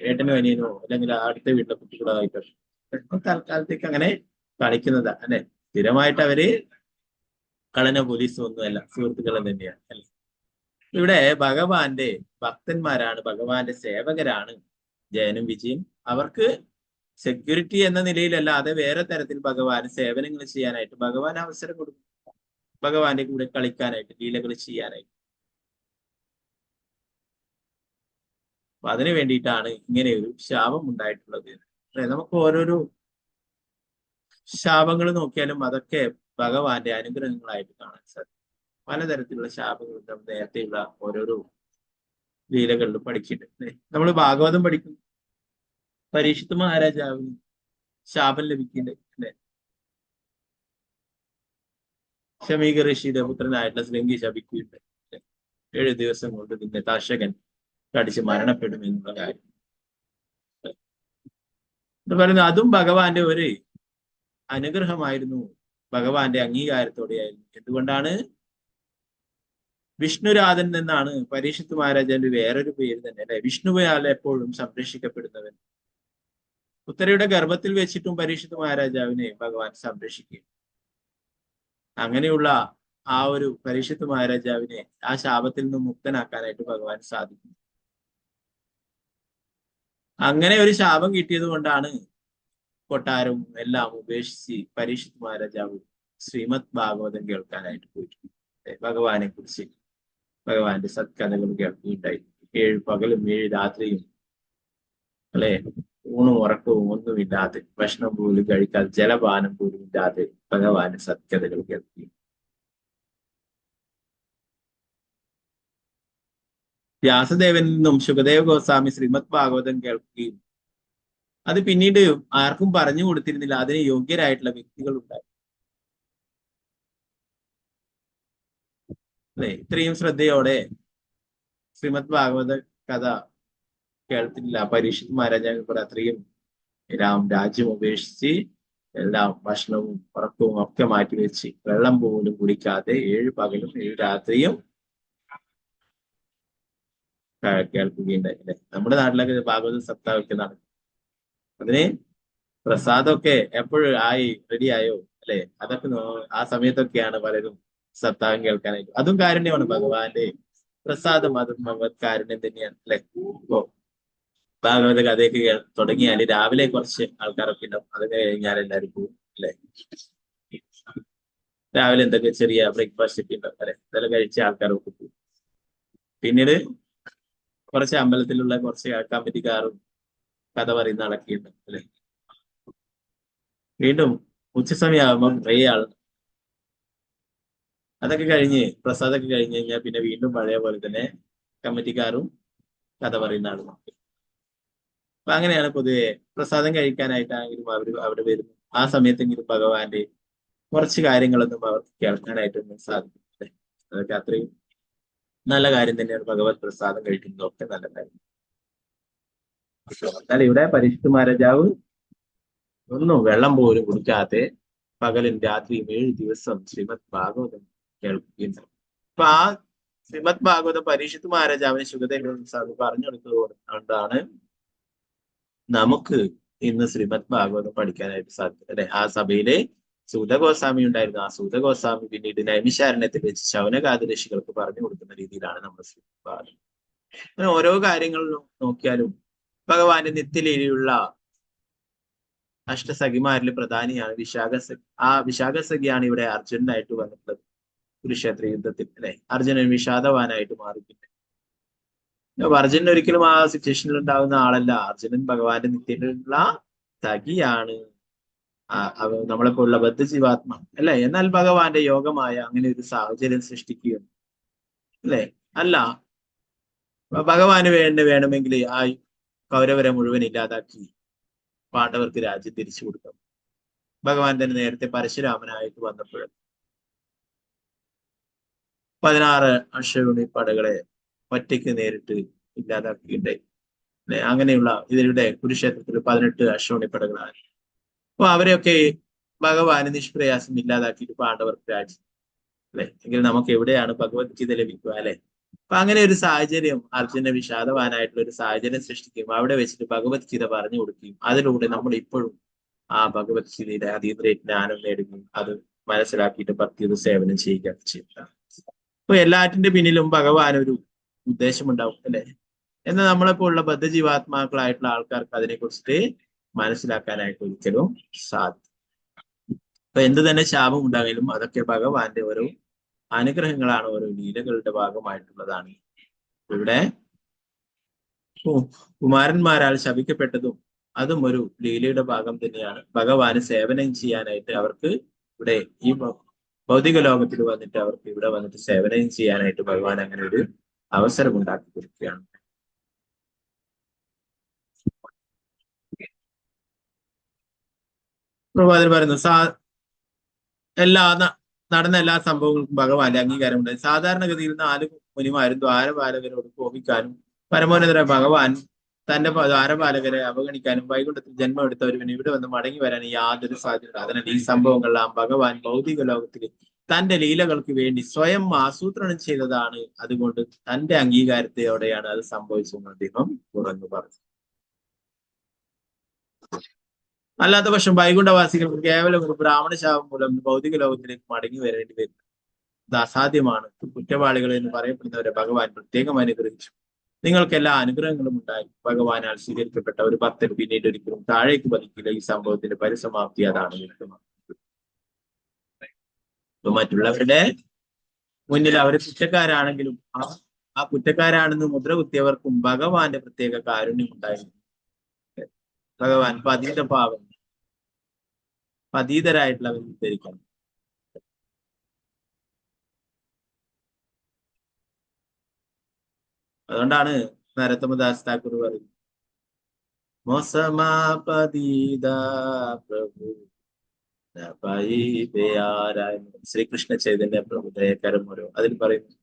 ഏട്ടനോ അനിയനോ അല്ലെങ്കിൽ അടുത്ത വീട്ടിലെ കുട്ടികളോ ആയിട്ടോ തൽക്കാലത്തേക്ക് അങ്ങനെ കളിക്കുന്നതാ അല്ലെ. സ്ഥിരമായിട്ട് അവര് കള്ളനോ പോലീസോ ഒന്നുമല്ല, സുഹൃത്തുക്കളെ തന്നെയാണ് അല്ലെ. ഇവിടെ ഭഗവാന്റെ ഭക്തന്മാരാണ്, ഭഗവാന്റെ സേവകരാണ് ജയനും വിജയും. അവർക്ക് സെക്യൂരിറ്റി എന്ന നിലയിലല്ലാതെ വേറെ തരത്തിൽ ഭഗവാന് സേവനങ്ങൾ ചെയ്യാനായിട്ട് ഭഗവാൻ അവസരം കൊടുക്കും. ഭഗവാന്റെ കൂടെ കളിക്കാനായിട്ട്, ലീലകൾ ചെയ്യാനായിട്ട്. അപ്പൊ അതിനു വേണ്ടിയിട്ടാണ് ഇങ്ങനെ ഒരു ശാപം ഉണ്ടായിട്ടുള്ളത്. നമുക്ക് ഓരോരോ ശാപങ്ങൾ നോക്കിയാലും അതൊക്കെ ഭഗവാന്റെ അനുഗ്രഹങ്ങളായിട്ട് കാണാൻ സാധിക്കും. പലതരത്തിലുള്ള ശാപങ്ങൾ നമ്മൾ നേരത്തെയുള്ള ഓരോരോ ലീലകളിലും പഠിച്ചിട്ടുണ്ട്. നമ്മൾ ഭാഗവതം പഠിക്കുന്നു, പരീക്ഷിത്ത് മഹാരാജാവിന് ശാപം ലഭിക്കുന്നുണ്ട് അല്ലെ. ശമീക ഋഷിയുടെ പുത്രനായിട്ടുള്ള ശൃംഗി ശപിക്കുന്നുണ്ട്. 7 ദിവസം കൊണ്ട് നിന്റെ ദർശകൻ കടിച്ച് മരണപ്പെടും എന്നുള്ള കാര്യം എന്ന് പറയുന്നത് അതും ഭഗവാന്റെ ഒരു അനുഗ്രഹമായിരുന്നു, ഭഗവാന്റെ അംഗീകാരത്തോടെയായിരുന്നു. എന്തുകൊണ്ടാണ്? വിഷ്ണുരാധൻ എന്നാണ് പരീക്ഷിത്ത് മഹാരാജാന്റെ വേറൊരു പേര് തന്നെ അല്ലെ. വിഷ്ണുവാൽ എപ്പോഴും സംരക്ഷിക്കപ്പെടുന്നവൻ. ഉത്തരയുടെ ഗർഭത്തിൽ വെച്ചിട്ടും പരീക്ഷിത്ത് മഹാരാജാവിനെ ഭഗവാൻ സംരക്ഷിക്കും. അങ്ങനെയുള്ള ആ ഒരു പരീക്ഷിത്ത് മഹാരാജാവിനെ ആ ശാപത്തിൽ നിന്നും മുക്തനാക്കാനായിട്ട് ഭഗവാൻ സാധിക്കും. അങ്ങനെ ഒരു ശാപം കിട്ടിയത് കൊണ്ടാണ് കൊട്ടാരവും എല്ലാം ഉപേക്ഷിച്ച് പരീക്ഷിത്ത് മഹാരാജാവ് ശ്രീമദ് ഭാഗവതം കേൾക്കാനായിട്ട് പോയിട്ടുണ്ട്. ഭഗവാനെ കുറിച്ച് ഭഗവാന്റെ സത്കഥകൾ കേൾക്കുകയുണ്ടായി. 7 പകലും 7 രാത്രിയും അല്ലെ, ഊണും ഉറക്കവും ഒന്നുമില്ലാതെ, ഭക്ഷണം പോലും കഴിക്കാതെ, ജലപാനം പോലും ഇല്ലാതെ ഭഗവാന്റെ സത്കഥകൾ കേൾക്കുകയും വ്യാസദേവനിൽ നിന്നും ശുകദേവ ഗോസ്വാമി ശ്രീമദ് ഭാഗവതം കേൾക്കുകയും അത് പിന്നീട് ആർക്കും പറഞ്ഞു കൊടുത്തിരുന്നില്ല. അതിന് യോഗ്യരായിട്ടുള്ള വ്യക്തികൾ ഉണ്ടായി അല്ലെ. ഇത്രയും ശ്രദ്ധയോടെ ശ്രീമദ് ഭാഗവത കഥ കേൾത്തില്ല പരീക്ഷിത്ത് മഹാരാജാവ്. അത്രയും രാജ്യം ഉപേക്ഷിച്ച് എല്ലാം ഭക്ഷണവും ഉറക്കവും ഒക്കെ മാറ്റിവെച്ച് വെള്ളം പോലും കുടിക്കാതെ 7 പകലും 7 രാത്രിയും കേൾക്കുകയുണ്ടായി അല്ലെ. നമ്മുടെ നാട്ടിലൊക്കെ ഭാഗവത സപ്താഹമൊക്കെ നടക്കും. അതിന് പ്രസാദമൊക്കെ എപ്പോഴും റെഡിയായോ അല്ലെ. അതൊക്കെ ആ സമയത്തൊക്കെയാണ് പലരും സപ്താഹം കേൾക്കാനായിട്ട്. അതും കാരുണ്യമാണ്, ഭഗവാന്റെ പ്രസാദം, അതും ഭഗവത് കാരുണ്യം തന്നെയാണ് അല്ലെ. ഇപ്പോ ഭാഗവത കഥയൊക്കെ തുടങ്ങിയാൽ രാവിലെ കുറച്ച് ആൾക്കാരൊക്കെ ഉണ്ടാവും, അത് കഴിഞ്ഞാൽ എല്ലാവരും പോകും അല്ലെ. രാവിലെ എന്തൊക്കെ ചെറിയ ബ്രേക്ക്ഫാസ്റ്റ് ഒക്കെ ഉണ്ടാവും അല്ലെ, ഇതെല്ലാം കഴിച്ച ആൾക്കാരൊക്കെ പോകും. പിന്നീട് കുറച്ച് അമ്പലത്തിലുള്ള കുറച്ച് കമ്മിറ്റിക്കാരും കഥ പറയുന്ന ആളൊക്കെയുണ്ട് അല്ലെ. വീണ്ടും ഉച്ചസമയമാകുമ്പം കുറേ ആൾ. അതൊക്കെ കഴിഞ്ഞ് പ്രസാദമൊക്കെ കഴിഞ്ഞ് കഴിഞ്ഞാൽ പിന്നെ വീണ്ടും പഴയ പോലെ തന്നെ കമ്മിറ്റിക്കാരും കഥ പറയുന്ന ആളും. അപ്പൊ അങ്ങനെയാണ് പൊതുവെ പ്രസാദം കഴിക്കാനായിട്ടാണെങ്കിലും അവിടെ വരുന്നു. ആ സമയത്തെങ്കിലും ഭഗവാന്റെ കുറച്ച് കാര്യങ്ങളൊന്നും അവർക്ക് കേൾക്കാനായിട്ടൊന്നും സാധിക്കും. അതൊക്കെ അത്രയും നല്ല കാര്യം തന്നെയാണ്. ഭഗവത് പ്രസാദം കഴിക്കുന്നതൊക്കെ നല്ല കാര്യം. എന്നാൽ ഇവിടെ പരീക്ഷിത് മഹാരാജാവ് ഒന്നും വെള്ളം പോലും കുടിക്കാതെ പകലും രാത്രിയും 7 ദിവസം ശ്രീമദ് ഭാഗവതം കേൾക്കുകയും അപ്പൊ ആ ശ്രീമദ് ഭാഗവതം പരീക്ഷിത് മഹാരാജാവിന് ശുഗദേവ സാധു പറഞ്ഞു കൊടുത്തതുകൊണ്ടാണ് നമുക്ക് ഇന്ന് ശ്രീമദ് ഭാഗവതം പഠിക്കാനായിട്ട് സാധിക്കും അല്ലെ. ആ സഭയിലെ സൂതഗോസ്വാമി ഉണ്ടായിരുന്നു. ആ സൂതഗോസ്വാമി പിന്നീട് നൈമിഷാരണ്യത്തിൽ വെച്ച് ശൗനകാദ ഋഷികൾക്ക് പറഞ്ഞു കൊടുക്കുന്ന രീതിയിലാണ് നമ്മൾ ശ്രീമദ് ഭാഗവതം. അങ്ങനെ ഓരോ കാര്യങ്ങളിലും നോക്കിയാലും ഭഗവാന്റെ നിത്യലീലയുള്ള അഷ്ടസഖിമാരിൽ പ്രധാനിയാണ് വിശാഖസഖി. ആ വിശാഖസഖിയാണ് ഇവിടെ അർജുനനായിട്ട് വന്നിട്ടുള്ളത് കുരുക്ഷേത്ര യുദ്ധത്തിൽ അല്ലെ. അർജുനൻ വിഷാദവാനായിട്ട് മാറിയിട്ടുണ്ട്. അർജുനൻ ഒരിക്കലും ആ സിറ്റുവേഷനിൽ ഉണ്ടാകുന്ന ആളല്ല. അർജുനൻ ഭഗവാന്റെ നിത്യത്തിലുള്ള സഖിയാണ്. നമ്മളെപ്പോലുള്ള ബദ്ധജീവാത്മ അല്ലെ. എന്നാൽ ഭഗവാന്റെ യോഗമായ അങ്ങനെ ഒരു സാഹചര്യം സൃഷ്ടിക്കുകയും അല്ലെ അല്ല. ഭഗവാന് വേണമെങ്കിൽ ആ കൗരവരെ മുഴുവൻ ഇല്ലാതാക്കി പാണ്ഡവർക്ക് രാജ്യം തിരിച്ചു കൊടുക്കാം. ഭഗവാൻ തന്നെ നേരത്തെ പരശുരാമനായിട്ട് വന്നപ്പോൾ 16 അശ്വനി പടകളെ ഒറ്റയ്ക്ക് നേരിട്ട് ഇല്ലാതാക്കിയിട്ടുണ്ടായി. അങ്ങനെയുള്ള ഇതിലൂടെ കുരുക്ഷേത്രത്തിൽ 18 അശ്വനി പടകളാണ്. അപ്പൊ അവരെയൊക്കെ ഭഗവാന് നിഷ്പ്രയാസം ഇല്ലാതാക്കിയിട്ട് പാണ്ഡവർക്ക് രാജ്യം അല്ലെ. എങ്കിൽ നമുക്ക് എവിടെയാണ് ഭഗവത്ഗീത ലഭിക്കുക അല്ലെ. അപ്പൊ അങ്ങനെ ഒരു സാഹചര്യം അർജുന വിഷാദവാനായിട്ടുള്ള ഒരു സാഹചര്യം സൃഷ്ടിക്കുകയും അവിടെ വെച്ചിട്ട് ഭഗവത്ഗീത പറഞ്ഞു കൊടുക്കുകയും അതിലൂടെ നമ്മൾ ഇപ്പോഴും ആ ഭഗവത്ഗീതയുടെ അതീന്ദ്രിയ ജ്ഞാനം നേടുകയും അത് മനസ്സിലാക്കിയിട്ട് ഭക്തിയുടെ സേവനം ചെയ്യുകയാണ് ചെയ്യുക. അപ്പൊ എല്ലാറ്റിന്റെ പിന്നിലും ഭഗവാൻ ഒരു ഉദ്ദേശമുണ്ടാവും അല്ലെ. എന്നാൽ നമ്മളെപ്പോലുള്ള ബദ്ധജീവാത്മാക്കളായിട്ടുള്ള ആൾക്കാർക്ക് അതിനെക്കുറിച്ചിട്ട് മനസ്സിലാക്കാനായിട്ട് ഒരിക്കലും സാധിക്കും. അപ്പൊ എന്ത് തന്നെ ശാപം ഉണ്ടാകിലും അതൊക്കെ ഭഗവാന്റെ ഓരോ അനുഗ്രഹങ്ങളാണ്, ഓരോ ലീലകളുടെ ഭാഗമായിട്ടുള്ളതാണ്. ഇവിടെ കുമാരന്മാരാൽ ശപിക്കപ്പെട്ടതും അതും ഒരു ലീലയുടെ ഭാഗം തന്നെയാണ്. ഭഗവാന് സേവനം ചെയ്യാനായിട്ട് അവർക്ക് ഇവിടെ ഈ ഭൗതിക ലോകത്തിൽ വന്നിട്ട് അവർക്ക് ഇവിടെ വന്നിട്ട് സേവനം ചെയ്യാനായിട്ട് ഭഗവാൻ അങ്ങനെ ഒരു അവസരം ഉണ്ടാക്കി കൊടുക്കുകയാണ്. പ്രഭാതത്തിൽ പറയുന്നു നടന്ന എല്ലാ സംഭവങ്ങൾക്കും ഭഗവാന്റെ അംഗീകാരമുണ്ട്. സാധാരണഗതിയിൽ 4 മുനിമാരും ദ്വാരപാലകരോട് കോപിക്കാനും പരമോന്നതര ഭഗവാൻ തന്റെ ദ്വാരപാലകരെ അവഗണിക്കാനും വൈകുണ്ഠത്തിൽ ജന്മം എടുത്തവരുവിന് ഇവിടെ വന്ന് മടങ്ങി വരാൻ യാതൊരു സാധ്യത. അതിനാൽ ഈ സംഭവങ്ങളെല്ലാം ഭഗവാൻ ഭൗതിക ലോകത്തിൽ തന്റെ ലീലകൾക്ക് വേണ്ടി സ്വയം ആസൂത്രണം ചെയ്തതാണ്. അതുകൊണ്ട് തന്റെ അംഗീകാരത്തോടെയാണ് അത് സംഭവിച്ചതെന്ന് അദ്ദേഹം തുറന്നു പറഞ്ഞു. അല്ലാത്ത പക്ഷം വൈകുണ്ഠവാസികൾക്ക് കേവലം ഒരു ബ്രാഹ്മണ ശാപം മൂലം ഭൗതിക ലോകത്തിലേക്ക് മടങ്ങി വരേണ്ടി വരും. ഇത് അസാധ്യമാണ്. കുറ്റവാളികൾ എന്ന് പറയപ്പെടുന്നവരെ ഭഗവാൻ പ്രത്യേകം അനുഗ്രഹിച്ചു. നിങ്ങൾക്ക് എല്ലാ അനുഗ്രഹങ്ങളും ഉണ്ടായി. ഭഗവാനാൽ സ്വീകരിക്കപ്പെട്ട ഒരു ഭക്തൻ പിന്നീട് ഒരിക്കലും താഴേക്ക് പതിക്കില്ല. ഈ സംഭവത്തിന്റെ പരിസമാപ്തി അതാണ് വ്യക്തമാക്കുന്നത്. മറ്റുള്ളവരുടെ മുന്നിൽ അവർ കുറ്റക്കാരാണെങ്കിലും ആ കുറ്റക്കാരാണെന്ന് മുദ്ര കുത്തിയവർക്കും ഭഗവാന്റെ പ്രത്യേക കാരുണ്യം ഉണ്ടായിരുന്നു. ഭഗവാൻ പതീതരായിട്ടുള്ളവർ ഉദ്ധരിക്കണം. അതുകൊണ്ടാണ് നരോത്തമദാസ് താക്കൂർ പറയുന്നത്, മോസമാപതീത പ്രഭു ശ്രീകൃഷ്ണ ചൈതന്യ പ്രഭു ദയകരമോരോ അതിൽ പറയുന്നു,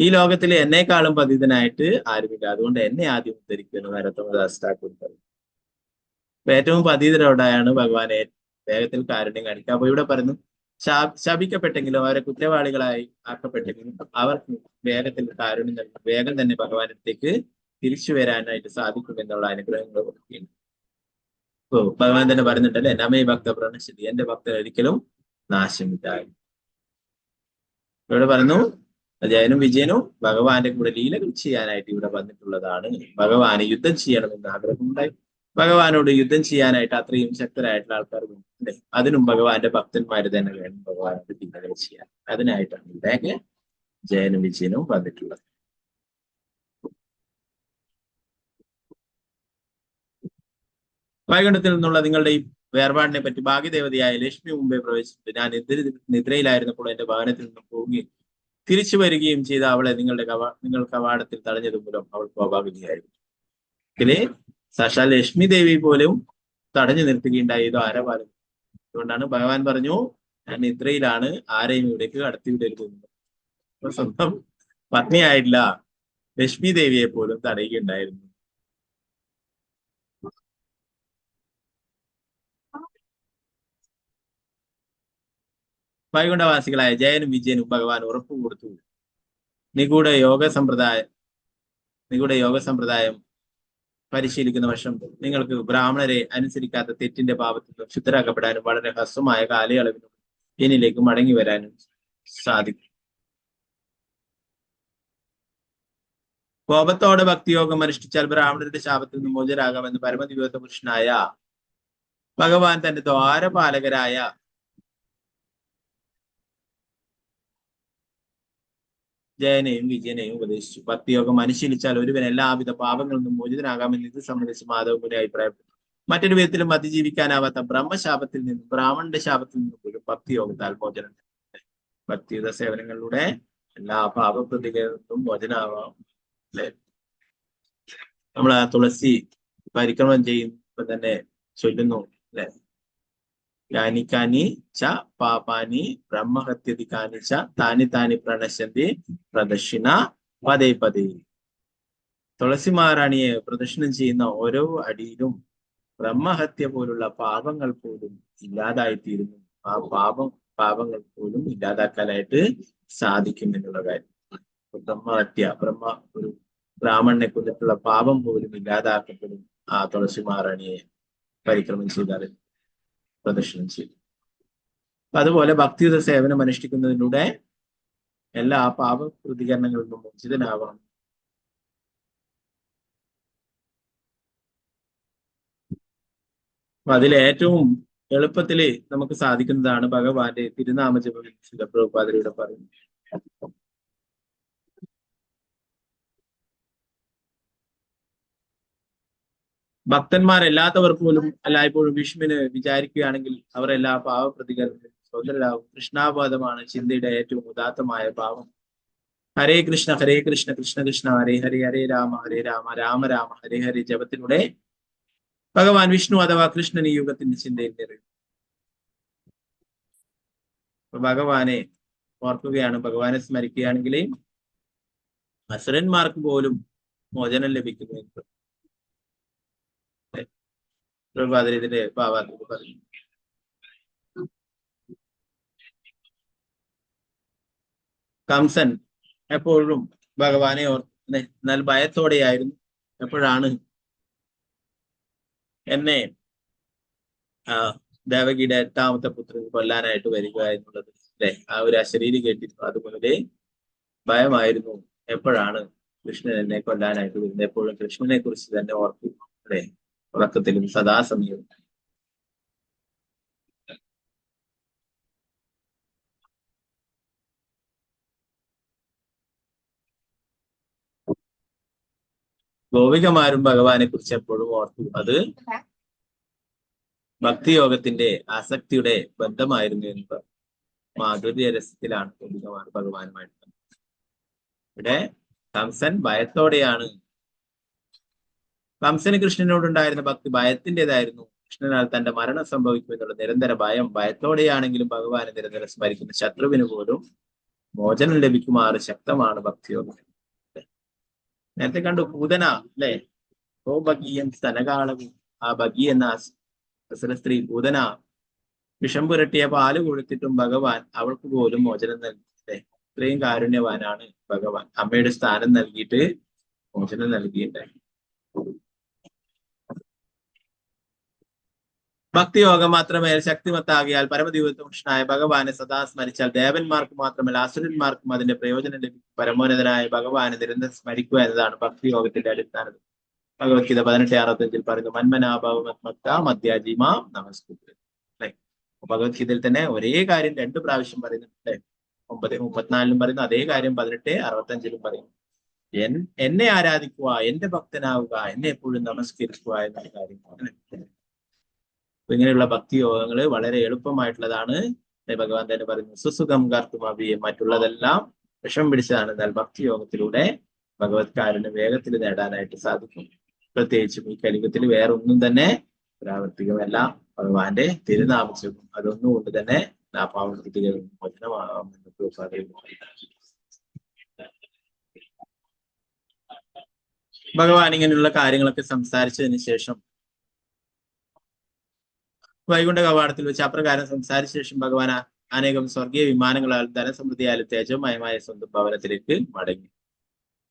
ഈ ലോകത്തിൽ എന്നെക്കാളും പതീതനായിട്ട് ആരുമില്ല, അതുകൊണ്ട് എന്നെ ആദ്യം ഉദ്ധരിക്കുന്നു നരോത്തമദാസ് താക്കൂർ പറയുന്നു. ഏറ്റവും പതീതരോടായാണ് ഭഗവാനെ വേഗത്തിൽ കാരുണ്യം കാണിക്കുക. അപ്പൊ ഇവിടെ പറയുന്നു, ശപിക്കപ്പെട്ടെങ്കിലും അവരെ കുറ്റവാളികളായി ആക്കപ്പെട്ടെങ്കിലും അവർക്ക് വേഗത്തിൽ കാരുണ്യം നൽകും. വേഗം തന്നെ ഭഗവാനത്തേക്ക് തിരിച്ചു വരാനായിട്ട് സാധിക്കും എന്നുള്ള അനുഗ്രഹങ്ങൾ കൊടുക്കുകയാണ്. ഓ ഭഗവാൻ തന്നെ പറഞ്ഞിട്ടല്ലേ, നമേ ഭക്ത പ്രണശ്യതി, എന്റെ ഭക്തർ ഒരിക്കലും നാശമില്ല. ഇവിടെ പറഞ്ഞു ജയനും വിജയനും ഭഗവാന്റെ കൂടെ ലീലകൾ ചെയ്യാനായിട്ട് ഇവിടെ വന്നിട്ടുള്ളതാണ്. ഭഗവാന് യുദ്ധം ചെയ്യണമെന്ന് ആഗ്രഹമുണ്ടായി. ഭഗവാനോട് യുദ്ധം ചെയ്യാനായിട്ട് അത്രയും ശക്തരായിട്ടുള്ള ആൾക്കാർ അല്ലെ, അതിനും ഭഗവാന്റെ ഭക്തന്മാര് തന്നെ വേണം ഭഗവാനോട് ലീലകൾ ചെയ്യാൻ. അതിനായിട്ടാണ് ഇവിടെ ജയനും വിജയനും വന്നിട്ടുള്ളത്. വൈകുണ്ഠത്തിൽ നിന്നുള്ള നിങ്ങളുടെ ഈ വേർപാടിനെ പറ്റി ഭാഗ്യദേവതയായ ലക്ഷ്മി മുമ്പേ പ്രവേശിച്ചിട്ട് ഞാൻ നിദ്രയിലായിരുന്നപ്പോൾ എന്റെ ഭവനത്തിൽ നിന്നും പോവുകയും തിരിച്ചു വരികയും ചെയ്ത അവളെ നിങ്ങൾ കവാടത്തിൽ തടഞ്ഞത് മൂലം അവൾ സ്വാഭാവികയായിരുന്നു. ഇതിലെ സാക്ഷാൽ ലക്ഷ്മി ദേവി പോലും തടഞ്ഞു നിർത്തുകയുണ്ടായി. ഇത് ആരപാലം. അതുകൊണ്ടാണ് ഭഗവാൻ പറഞ്ഞു, ഞാൻ നിദ്രയിലാണ്, ആരെയും ഇവിടേക്ക് കടത്തിവിടരുത്. സ്വന്തം പത്നിയായിട്ടില്ല ലക്ഷ്മി ദേവിയെ പോലും തടയുകയുണ്ടായിരുന്നു. വൈകുണ്ഠവാസികളായ ജയനും വിജയനും ഭഗവാൻ ഉറപ്പു കൊടുത്തു. നിഗൂഢ യോഗ സമ്പ്രദായം പരിശീലിക്കുന്ന വർഷം നിങ്ങൾക്ക് ബ്രാഹ്മണരെ അനുസരിക്കാത്ത തെറ്റിന്റെ പാപത്തിൽ നിന്നും ശുദ്ധരാക്കപ്പെടാനും വളരെ ഹ്രസ്വമായ കാലയളവിനും എന്നിലേക്ക് മടങ്ങി വരാനും സാധിക്കും. കോപത്തോടെ ഭക്തിയോഗം അനുഷ്ഠിച്ചാൽ ബ്രാഹ്മണരുടെ ശാപത്തിൽ നിന്നും മോചരാകാമെന്ന് പരമദിവ്യ പുരുഷനായ ഭഗവാൻ തന്റെ ദ്വാരപാലകരായ ജയനെയും വിജയനെയും ഉപദേശിച്ചു. ഭക്തിയോഗം അനുശീലിച്ചാൽ ഒരുവൻ എല്ലാവിധ പാപങ്ങളിൽ നിന്നും മോചിതനാകാമെന്ന് ഇത് സംബന്ധിച്ച് മാധവപുരി അഭിപ്രായപ്പെട്ടു. മറ്റൊരു വിധത്തിലും അതിജീവിക്കാനാവാത്ത ബ്രഹ്മശാപത്തിൽ നിന്നും ബ്രാഹ്മണന്റെ ശാപത്തിൽ നിന്നും പോലും ഭക്തിയോഗത്താൽ മോചനം. ഭക്തിയുത സേവനങ്ങളിലൂടെ എല്ലാ പാപപ്രതികളും മോചനാവാം. അല്ലെ, നമ്മൾ ആ തുളസി പരിക്രമം ചെയ്യുമ്പോ തന്നെ ചൊല്ലുന്നു അല്ലെ, യാനിക്കാനി ച പാപാനി ബ്രഹ്മഹത്യതിക്കാനി ച താനി താനി പ്രണശ്യന്തി പ്രദക്ഷിണ പതേ പതേ. തുളസി മഹാറാണിയെ പ്രദക്ഷിണം ചെയ്യുന്ന ഓരോ അടിയിലും ബ്രഹ്മഹത്യ പോലുള്ള പാപങ്ങൾ പോലും ഇല്ലാതായിത്തീരുന്നു. ആ പാപങ്ങൾ പോലും ഇല്ലാതാക്കാനായിട്ട് സാധിക്കും എന്നുള്ള കാര്യം. ബ്രഹ്മഹത്യ ഒരു ബ്രാഹ്മണനെ കൊണ്ടിട്ടുള്ള പാപം പോലും ഇല്ലാതാക്കപ്പെടും ആ തുളസി മഹാറാണിയെ പരിക്രമം ചെയ്താൽ, പ്രദക്ഷിണം ചെയ്തു. അതുപോലെ ഭക്തിയുത സേവനം അനുഷ്ഠിക്കുന്നതിലൂടെ എല്ലാ പാപ പ്രതികരണങ്ങളിൽ നിന്നും മോചിതനാവാം. അപ്പൊ അതിലേറ്റവും എളുപ്പത്തിൽ നമുക്ക് സാധിക്കുന്നതാണ് ഭഗവാന്റെ തിരുനാമജപം. പ്രഭുപാദരിയുടെ പറയുന്നു. ഭക്തന്മാരല്ലാത്തവർ പോലും എല്ലായ്പ്പോഴും വിഷ്ണുവിന് വിചാരിക്കുകയാണെങ്കിൽ അവർ എല്ലാ പാവപ്രതികരണങ്ങളും സ്വതന്ത്രരാകും. കൃഷ്ണാപാദമാണ് ചിന്തയുടെ ഏറ്റവും ഉദാത്തമായ ഭാവം. ഹരേ കൃഷ്ണ കൃഷ്ണ കൃഷ്ണ ഹരേ ഹരേ, ഹരേ രാമ രാമ രാമ ഹരേ ഹരേ ജപത്തിലൂടെ ഭഗവാൻ വിഷ്ണു അഥവാ കൃഷ്ണൻ ഈ യുഗത്തിന്റെ ചിന്തയിൽ നിറയും. ഭഗവാനെ ഓർക്കുകയാണ്, ഭഗവാനെ സ്മരിക്കുകയാണെങ്കിൽ അസുരന്മാർക്ക് പോലും മോചനം ലഭിക്കുന്നു എന്ന് ഇതിന്റെ ഭാവാർത്ഥത്തിൽ പറഞ്ഞു. കംസൻ എപ്പോഴും ഭഗവാനെ എന്നാൽ ഭയത്തോടെയായിരുന്നു. എപ്പോഴാണ് എന്നെ ദേവകിയുടെ 8ാമത്തെ പുത്രൻ കൊല്ലാനായിട്ട് വരിക എന്നുള്ളത് അല്ലെ, ആ ഒരു അശരീരി കേട്ടിരുന്നു. അതുപോലെ ഭയമായിരുന്നു, എപ്പോഴാണ് കൃഷ്ണൻ എന്നെ കൊല്ലാനായിട്ട് വരുന്നത്. എപ്പോഴും കൃഷ്ണനെ കുറിച്ച് തന്നെ ഓർക്കും അല്ലെ, ഉറക്കത്തിലും സദാസമയവും. ഗോപികമാരും ഭഗവാനെ കുറിച്ച് എപ്പോഴും ഓർത്തു. അത് ഭക്തിയോഗത്തിന്റെ ആസക്തിയുടെ ബന്ധമായിരുന്നു എന്ന് പറഞ്ഞു. മാധുര്യ രസത്തിലാണ് ഗോപികമാർ ഭഗവാനുമായിട്ട്. ഇവിടെ കംസൻ ഭയത്തോടെയാണ്. കംസന് കൃഷ്ണനോടുണ്ടായിരുന്ന ഭക്തി ഭയത്തിൻ്റെതായിരുന്നു. കൃഷ്ണനാൽ തന്റെ മരണം സംഭവിക്കുമെന്നുള്ള നിരന്തര ഭയം. ഭയത്തോടെയാണെങ്കിലും ഭഗവാനെ നിരന്തരം സ്മരിക്കുന്ന ശത്രുവിന് പോലും മോചനം ലഭിക്കുമാറ് ശക്തമാണ് ഭക്തിയോഗം. നേരത്തെ കണ്ടു പൂതന അല്ലെ, ഓ ഭഗീയം സ്തനകാളവും. ആ ഭഗി എന്ന സ്ത്രീ പൂതന വിഷം പുരട്ടിയ പാല് കൊടുത്തിട്ടും ഭഗവാൻ അവൾക്ക് പോലും മോചനം നൽകി. അല്ലെ, ഇത്രയും കാരുണ്യവാനാണ് ഭഗവാൻ. അമ്മയുടെ സ്ഥാനം നൽകിയിട്ട് മോചനം നൽകിയിട്ടുണ്ടായി. ഭക്തിയോഗം മാത്രമേ ശക്തിമത്താകിയാൽ പരമദിവ്യപുരുഷനായ ഭഗവാനെ സദാ സ്മരിച്ചാൽ ദേവന്മാർക്ക് മാത്രമല്ല അസുരന്മാർക്കും അതിന്റെ പ്രയോജനം ലഭിക്കും. പരമോന്നതനായ ഭഗവാനെ നിരന്തരം സ്മരിക്കുക എന്നതാണ് ഭക്തിയോഗത്തിന്റെ അടിസ്ഥാനം. ഭഗവത്ഗീത 18:65 പറയുന്നു, മന്മനാഭാവമദ്യാജീമാം നമസ്കുരു. അല്ലെ, ഭഗവത്ഗീതയിൽ തന്നെ ഒരേ കാര്യം 2 പ്രാവശ്യം പറയുന്നുണ്ട്. അല്ലെ, 9:34 പറയുന്നു, അതേ കാര്യം 18:65 പറയുന്നു. എന്നെ ആരാധിക്കുക, എന്റെ ഭക്തനാവുക, എന്നെ എപ്പോഴും നമസ്കരിക്കുക എന്നുള്ള കാര്യം. ഇങ്ങനെയുള്ള ഭക്തിയോഗങ്ങൾ വളരെ എളുപ്പമായിട്ടുള്ളതാണ്. ഭഗവാൻ തന്നെ പറയുന്നു, സുസുഖം കർത്തുമഭിയെ. മറ്റുള്ളതെല്ലാം വിഷം പിടിച്ചതാണ്. എന്നാൽ ഭക്തിയോഗത്തിലൂടെ ഭഗവത് കാരുണ്യം വേഗത്തിൽ നേടാനായിട്ട് സാധിക്കും. പ്രത്യേകിച്ചും ഈ കലിയുഗത്തിൽ വേറൊന്നും തന്നെ പ്രാവർത്തികമല്ല. ഭഗവാന്റെ തിരുനാമജപം അതൊന്നുകൊണ്ട് തന്നെ ആ പാവൃത്തികൾ മോചനമാകാമെന്ന് പറയുന്നു. ഭഗവാൻ ഇങ്ങനെയുള്ള കാര്യങ്ങളൊക്കെ സംസാരിച്ചതിന് ശേഷം വൈകുണ്ഠ കവാടത്തിൽ വെച്ച് അപ്രകാരം സംസാരിച്ച ശേഷം ഭഗവാൻ അനേകം സ്വർഗീയ വിമാനങ്ങളാൽ ധനസമൃദ്ധിയാലും തേജോമയമായ സ്വന്തം ഭവനത്തിലേക്ക് മടങ്ങി.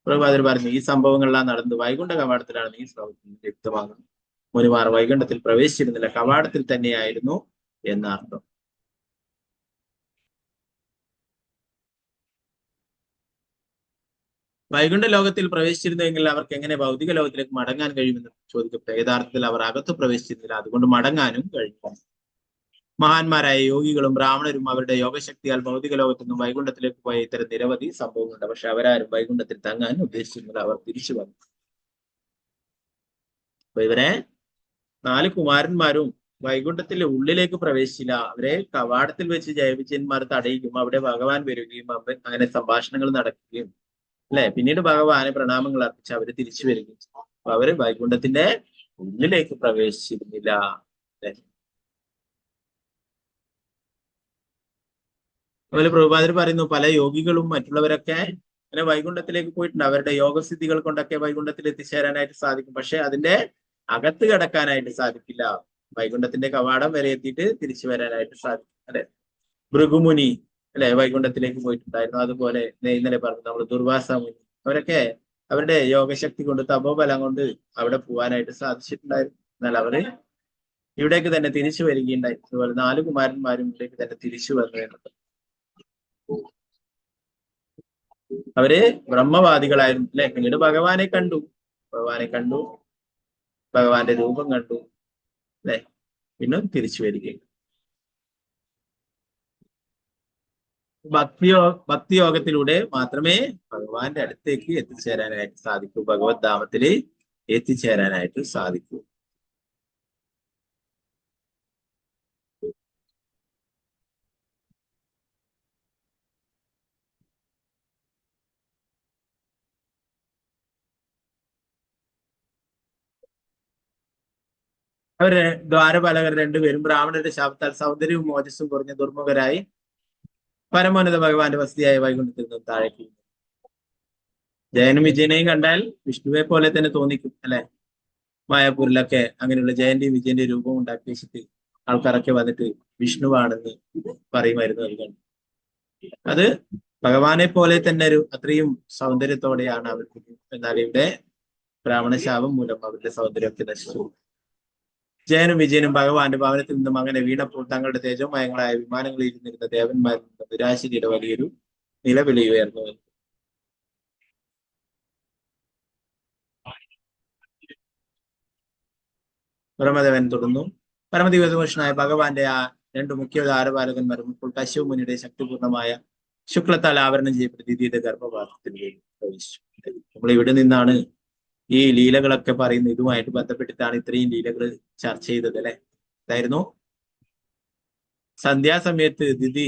പ്രഭുപാദർ പറഞ്ഞു, ഈ സംഭവങ്ങളെല്ലാം നടന്നത് വൈകുണ്ഠ കവാടത്തിലാണെന്ന് ഈ ശ്ലോകത്തിൽ വ്യക്തമാകുന്നു. മുനിമാർ വൈകുണ്ഠത്തിൽ പ്രവേശിച്ചിരുന്നില്ല, കവാടത്തിൽ തന്നെയായിരുന്നു എന്നർത്ഥം. വൈകുണ്ഠ ലോകത്തിൽ പ്രവേശിച്ചിരുന്നെങ്കിൽ അവർക്ക് എങ്ങനെ ഭൗതിക ലോകത്തിലേക്ക് മടങ്ങാൻ കഴിയുമെന്ന് ചോദിക്കപ്പെട്ടു. യഥാർത്ഥത്തിൽ അവർ അകത്ത് പ്രവേശിച്ചിരുന്നില്ല, അതുകൊണ്ട് മടങ്ങാനും കഴിഞ്ഞു. മഹാന്മാരായ യോഗികളും ബ്രാഹ്മണരും അവരുടെ യോഗശക്തിയാൽ ഭൗതിക ലോകത്തു നിന്നും വൈകുണ്ഠത്തിലേക്ക് പോയ ഇത്തരം നിരവധി സംഭവങ്ങളുണ്ട്. പക്ഷെ അവരാരും വൈകുണ്ഠത്തിൽ തങ്ങാൻ ഉദ്ദേശിച്ചിരുന്നില്ല, അവർ തിരിച്ചു വന്നു. അപ്പൊ ഇവരെ 4 കുമാരന്മാരും വൈകുണ്ഠത്തിന്റെ ഉള്ളിലേക്ക് പ്രവേശിച്ചില്ല. അവരെ കവാടത്തിൽ വെച്ച് ജയവിജയന്മാർ തടയുകയും അവിടെ ഭഗവാൻ വരികയും അങ്ങനെ സംഭാഷണങ്ങൾ നടക്കുകയും പിന്നീട് ഭഗവാനെ പ്രണാമങ്ങൾ അർപ്പിച്ച് അവര് തിരിച്ചു വരികയും ചെയ്തു. അപ്പൊ അവര് വൈകുണ്ഠത്തിന്റെ ഉള്ളിലേക്ക് പ്രവേശിച്ചിരുന്നില്ല. അതുപോലെ പ്രഭുപാദർ പറയുന്നു, പല യോഗികളും മറ്റുള്ളവരൊക്കെ അങ്ങനെ വൈകുണ്ഠത്തിലേക്ക് പോയിട്ടുണ്ട്. അവരുടെ യോഗസിദ്ധികൾ കൊണ്ടൊക്കെ വൈകുണ്ഠത്തിൽ എത്തിച്ചേരാനായിട്ട് സാധിക്കും. പക്ഷെ അതിന്റെ അകത്ത് കടക്കാനായിട്ട് സാധിക്കില്ല. വൈകുണ്ഠത്തിന്റെ കവാടം വരെ എത്തിയിട്ട് തിരിച്ചു വരാനായിട്ട് സാധിക്കും. അല്ലെ, ഭൃഗുമുനി വൈകുണ്ഠത്തിലേക്ക് പോയിട്ടുണ്ടായിരുന്നു. അതുപോലെ ഇന്നലെ പറഞ്ഞു നമ്മൾ ദുർവാസ മുനി, അവരൊക്കെ അവരുടെ യോഗശക്തി കൊണ്ട് തപോബലം കൊണ്ട് അവിടെ പോകാനായിട്ട് സാധിച്ചിട്ടുണ്ടായിരുന്നു. എന്നാൽ അവര് ഇവിടേക്ക് തന്നെ തിരിച്ചു വരികയുണ്ടായി. അതുപോലെ 4 കുമാരന്മാരും ഇവിടേക്ക് തന്നെ തിരിച്ചു വന്നു എന്നത്. അവര് ബ്രഹ്മവാദികളായിരുന്നു. പിന്നീട് ഭഗവാനെ കണ്ടു, ഭഗവാന്റെ രൂപം കണ്ടു, പിന്നെ തിരിച്ചു വരികയും. ഭക്തിയോഗത്തിലൂടെ മാത്രമേ ഭഗവാന്റെ അടുത്തേക്ക് എത്തിച്ചേരാനായിട്ട് സാധിക്കൂ, ഭഗവത് ധാമത്തില് എത്തിച്ചേരാനായിട്ട് സാധിക്കൂ. അവര് ദ്വാരപാലകർ 2 പേരും ബ്രാഹ്മണരുടെ ശാപത്താൽ സൗന്ദര്യവും മോജസ്സും കുറഞ്ഞ ദുർമുഖരായി പരമോന്നത ഭഗവാന്റെ വസതിയായ വൈകുണ്ഠത്തിൽ നിന്നും താഴേക്ക്. ജയനും വിജയനെയും കണ്ടാൽ വിഷ്ണുവെ പോലെ തന്നെ തോന്നിക്കും. മായാപൂരിലൊക്കെ അങ്ങനെയുള്ള ജയന്റെയും വിജയന്റെയും രൂപം ഉണ്ടാക്കി വെച്ചിട്ട് ആൾക്കാരൊക്കെ വന്നിട്ട് വിഷ്ണുവാണെന്ന് പറയുമായിരുന്നു. അത് ഭഗവാനെ പോലെ തന്നെ അത്രയും സൗന്ദര്യത്തോടെയാണ് അവർക്ക്. എന്നാൽ ഇവിടെ ബ്രാഹ്മണ ശാപം മൂലം അവരുടെ സൗന്ദര്യമൊക്കെ നശിച്ചു. ജയനും വിജയനും ഭഗവാന്റെ ഭവനത്തിൽ നിന്നും അങ്ങനെ വീണപ്പോൾ തങ്ങളുടെ തേജോമയങ്ങളായ വിമാനങ്ങളിൽ ഇരുന്നിരുന്ന ദേവന്മാരിൽ നിന്ന് നിരാശിയുടെ വലിയൊരു നിലവിളി ഉയർന്നു. ബ്രഹ്മദേവൻ തുടർന്നു, പരമദിവസമോഷനായ ഭഗവാന്റെ ആ 2 മുഖ്യ ദ്വാരപാലകന്മാരും ഇപ്പോൾ കശ്യപ മുനിയുടെ ശക്തിപൂർണമായ ശുക്ലത്താൽ ആവരണം ചെയ്യപ്പെട്ട ദിതിയുടെ ഗർഭപാത്രത്തിൽ പ്രവേശിച്ചു. നമ്മൾ ഇവിടെ നിന്നാണ് ഈ ലീലകളൊക്കെ പറയുന്നത്. ഇതുമായിട്ട് ബന്ധപ്പെട്ടിട്ടാണ് ഇത്രയും ലീലകൾ ചർച്ച ചെയ്തത്. അതായിരുന്നു സന്ധ്യാസമയത്ത് ദിതി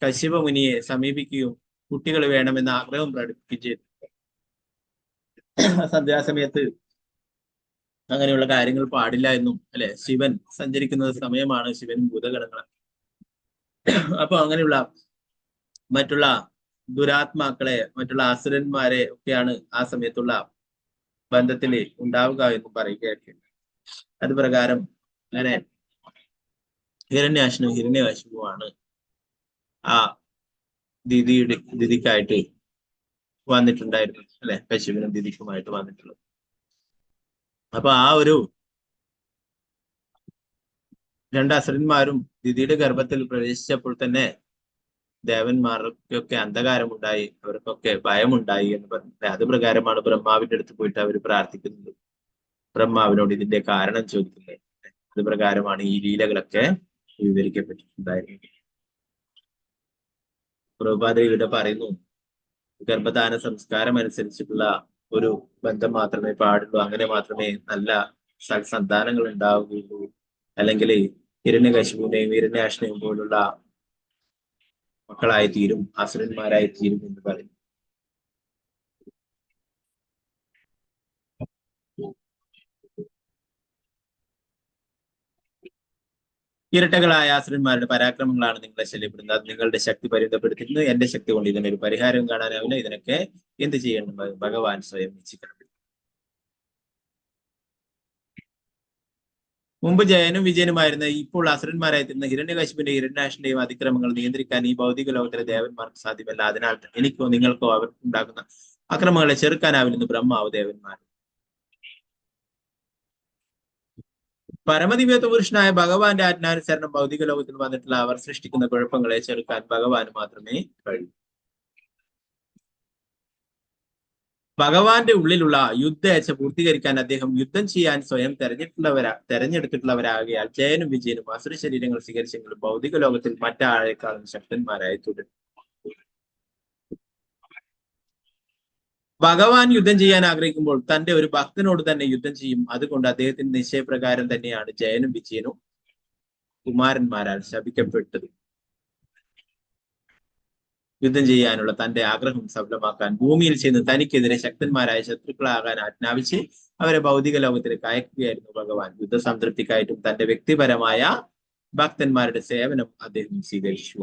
കശ്യപ മുനിയെ സമീപിക്കുകയും കുട്ടികൾ വേണമെന്ന ആഗ്രഹം പ്രകടിപ്പിക്കുകയും. സന്ധ്യാസമയത്ത് അങ്ങനെയുള്ള കാര്യങ്ങൾ പാടില്ല എന്നും ശിവൻ സഞ്ചരിക്കുന്ന സമയമാണ്, ശിവൻ ഭൂതഗണങ്ങൾ. അപ്പൊ അങ്ങനെയുള്ള മറ്റുള്ള ദുരാത്മാക്കളെ, മറ്റുള്ള അസുരന്മാരെ ഒക്കെയാണ് ആ സമയത്തുള്ള ബന്ധത്തിൽ ഉണ്ടാവുക എന്ന് പറയുകയായിരിക്കും. അത് പ്രകാരം അങ്ങനെ ഹിരണ്യാക്ഷനും ഹിരണ്യകശിപുവാണ് ആ ദിതിക്കായിട്ട് വന്നിട്ടുണ്ടായിരുന്നു. കശ്യപനും ദിതിക്കുമായിട്ട് വന്നിട്ടുള്ളത്. അപ്പൊ ആ ഒരു 2 അസുരന്മാരും ദിതിയുടെ ഗർഭത്തിൽ പ്രവേശിച്ചപ്പോൾ തന്നെ ദേവന്മാർക്കൊക്കെ അന്ധകാരമുണ്ടായി, അവർക്കൊക്കെ ഭയമുണ്ടായി എന്ന് പറഞ്ഞു. അത് പ്രകാരമാണ് ബ്രഹ്മാവിന്റെ അടുത്ത് പോയിട്ട് അവർ പ്രാർത്ഥിക്കുന്നത്, ബ്രഹ്മാവിനോട് ഇതിന്റെ കാരണം ചോദിക്കുന്നത്. അത് പ്രകാരമാണ് ഈ ലീലകളൊക്കെ വിവരിക്കപ്പെട്ടിട്ടുണ്ടായിരുന്നത്. പ്രഭുപാദർ ഇവിടെ പറയുന്നു, ഗർഭധാന സംസ്കാരം അനുസരിച്ചിട്ടുള്ള ഒരു ബന്ധം മാത്രമേ പാടുള്ളൂ, അങ്ങനെ മാത്രമേ നല്ല സന്താനങ്ങൾ ഉണ്ടാവുകയുള്ളൂ. അല്ലെങ്കിൽ ഹിരണ്യകശിപുവിനെയും ഹിരണ്യാക്ഷനെയും പോലുള്ള മക്കളായി തീരും, അസുരന്മാരായി തീരും എന്ന് പറയുന്നു. ഇരട്ടകളായ അസുരന്മാരുടെ പരാക്രമങ്ങളാണ് നിങ്ങളെ ശല്യപ്പെടുന്നത്. അത് നിങ്ങളുടെ ശക്തി പരിമിതപ്പെടുത്തുന്നു. എന്റെ ശക്തി കൊണ്ട് ഇതിനൊരു പരിഹാരം കാണാനാവില്ല. ഇതിനൊക്കെ എന്ത് ചെയ്യണം? ഭഗവാൻ സ്വയം നിശ്ചയിക്കണം. മുമ്പ് ജയനും വിജയനുമായിരുന്ന ഇപ്പോൾ അസുരന്മാരായിത്തീർന്ന ഹിരണ്യകശിപിന്റെയും ഹിരണ്യാക്ഷന്റെയും അതിക്രമങ്ങൾ നിയന്ത്രിക്കാൻ ഈ ഭൗതിക ലോകത്തിലെ ദേവന്മാർക്ക് സാധ്യമല്ല. അതിനാൽ എനിക്കോ നിങ്ങൾക്കോ അവർക്കുണ്ടാകുന്ന അക്രമങ്ങളെ ചെറുക്കാനാവില്ലെന്ന് ബ്രഹ്മാവ് ദേവന്മാർ. പരമദിവ്യത്വ പുരുഷനായ ഭഗവാന്റെ ആജ്ഞാനുസരണം ഭൗതിക ലോകത്തിൽ വന്നിട്ടുള്ള അവർ സൃഷ്ടിക്കുന്ന കുഴപ്പങ്ങളെ ചെറുക്കാൻ ഭഗവാന് മാത്രമേ കഴിയൂ. ഭഗവാന്റെ ഉള്ളിലുള്ള യുദ്ധേച്ഛ പൂർത്തീകരിക്കാൻ അദ്ദേഹം യുദ്ധം ചെയ്യാൻ സ്വയം തെരഞ്ഞെടുത്തിട്ടുള്ളവരാകയാൽ ജയനും വിജയനും അസുര ശരീരങ്ങൾ സ്വീകരിച്ചെങ്കിലും ഭൗതിക ലോകത്തിൽ മറ്റാളെക്കാളും ശക്തന്മാരായി തുടരും. ഭഗവാൻ യുദ്ധം ചെയ്യാൻ ആഗ്രഹിക്കുമ്പോൾ തന്റെ ഒരു ഭക്തനോട് തന്നെ യുദ്ധം ചെയ്യും. അതുകൊണ്ട് അദ്ദേഹത്തിന്റെ നിശ്ചയപ്രകാരം തന്നെയാണ് ജയനും വിജയനും കുമാരന്മാരാൽ ശപിക്കപ്പെട്ടത്. യുദ്ധം ചെയ്യാനുള്ള തന്റെ ആഗ്രഹം സഫലമാക്കാൻ ഭൂമിയിൽ ചെന്ന് തനിക്കെതിരെ ശക്തന്മാരായ ശത്രുക്കളാകാൻ ആജ്ഞാപിച്ച് അവരെ ഭൗതിക ലോകത്തിലേക്ക് അയക്കുകയായിരുന്നു ഭഗവാൻ. യുദ്ധസംതൃപ്തിക്കായിട്ടും തന്റെ വ്യക്തിപരമായ ഭക്തന്മാരുടെ സേവനം അദ്ദേഹം സ്വീകരിച്ചു.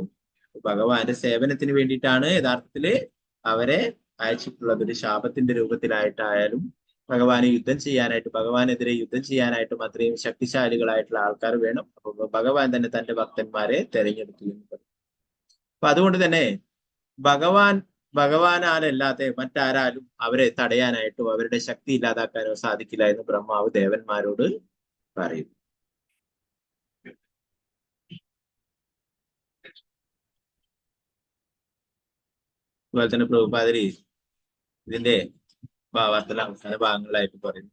ഭഗവാന്റെ സേവനത്തിന് വേണ്ടിയിട്ടാണ് യഥാർത്ഥത്തില് അവരെ അയച്ചിട്ടുള്ളത്. ഒരു ശാപത്തിന്റെ രൂപത്തിലായിട്ടായാലും ഭഗവാനെ യുദ്ധം ചെയ്യാനായിട്ട്, ഭഗവാനെതിരെ യുദ്ധം ചെയ്യാനായിട്ടും അത്രയും ശക്തിശാലികളായിട്ടുള്ള ആൾക്കാർ വേണം. അപ്പൊ ഭഗവാൻ തന്നെ തന്റെ ഭക്തന്മാരെ തെരഞ്ഞെടുത്തു എന്ന് പറയും. അപ്പൊ അതുകൊണ്ട് തന്നെ ഭഗവാനാലല്ലാതെ മറ്റാരാലും അവരെ തടയാനായിട്ടോ അവരുടെ ശക്തി ഇല്ലാതാക്കാനോ സാധിക്കില്ല എന്ന് ബ്രഹ്മാവ് ദേവന്മാരോട് പറയും. അതുപോലെ തന്നെ പ്രഭുപാദരി ഇതിന്റെ ഭാവാർത്ഥത്തിൽ അവസാന ഭാഗങ്ങളായിട്ട് പറയുന്നു.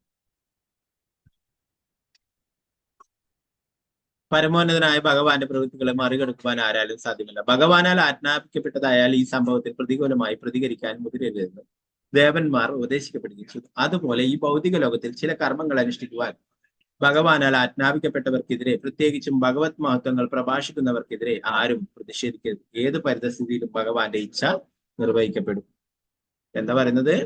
പരമോന്നതനായ ഭഗവാന്റെ പ്രവൃത്തികളെ മറികടക്കുവാൻ ആരാലും സാധ്യമല്ല. ഭഗവാനാൽ ആജ്ഞാപിക്കപ്പെട്ടതായാൽ ഈ സംഭവത്തിൽ പ്രതികൂലമായി പ്രതികരിക്കാൻ മുതിരരുതെന്ന് ദേവന്മാർ ഉപദേശിക്കപ്പെടുകയും ചെയ്തു. അതുപോലെ ഈ ഭൗതിക ലോകത്തിൽ ചില കർമ്മങ്ങൾ അനുഷ്ഠിക്കുവാൻ ഭഗവാനാൽ ആജ്ഞാപിക്കപ്പെട്ടവർക്കെതിരെ, പ്രത്യേകിച്ചും ഭഗവത് മഹത്വങ്ങൾ പ്രഭാഷിക്കുന്നവർക്കെതിരെ ആരും പ്രതിഷേധിക്കരുത്. ഏത് പരിതസ്ഥിതിയിലും ഭഗവാന്റെ ഇച്ഛ നിർവഹിക്കപ്പെടും. എന്താ പറയുന്നത്?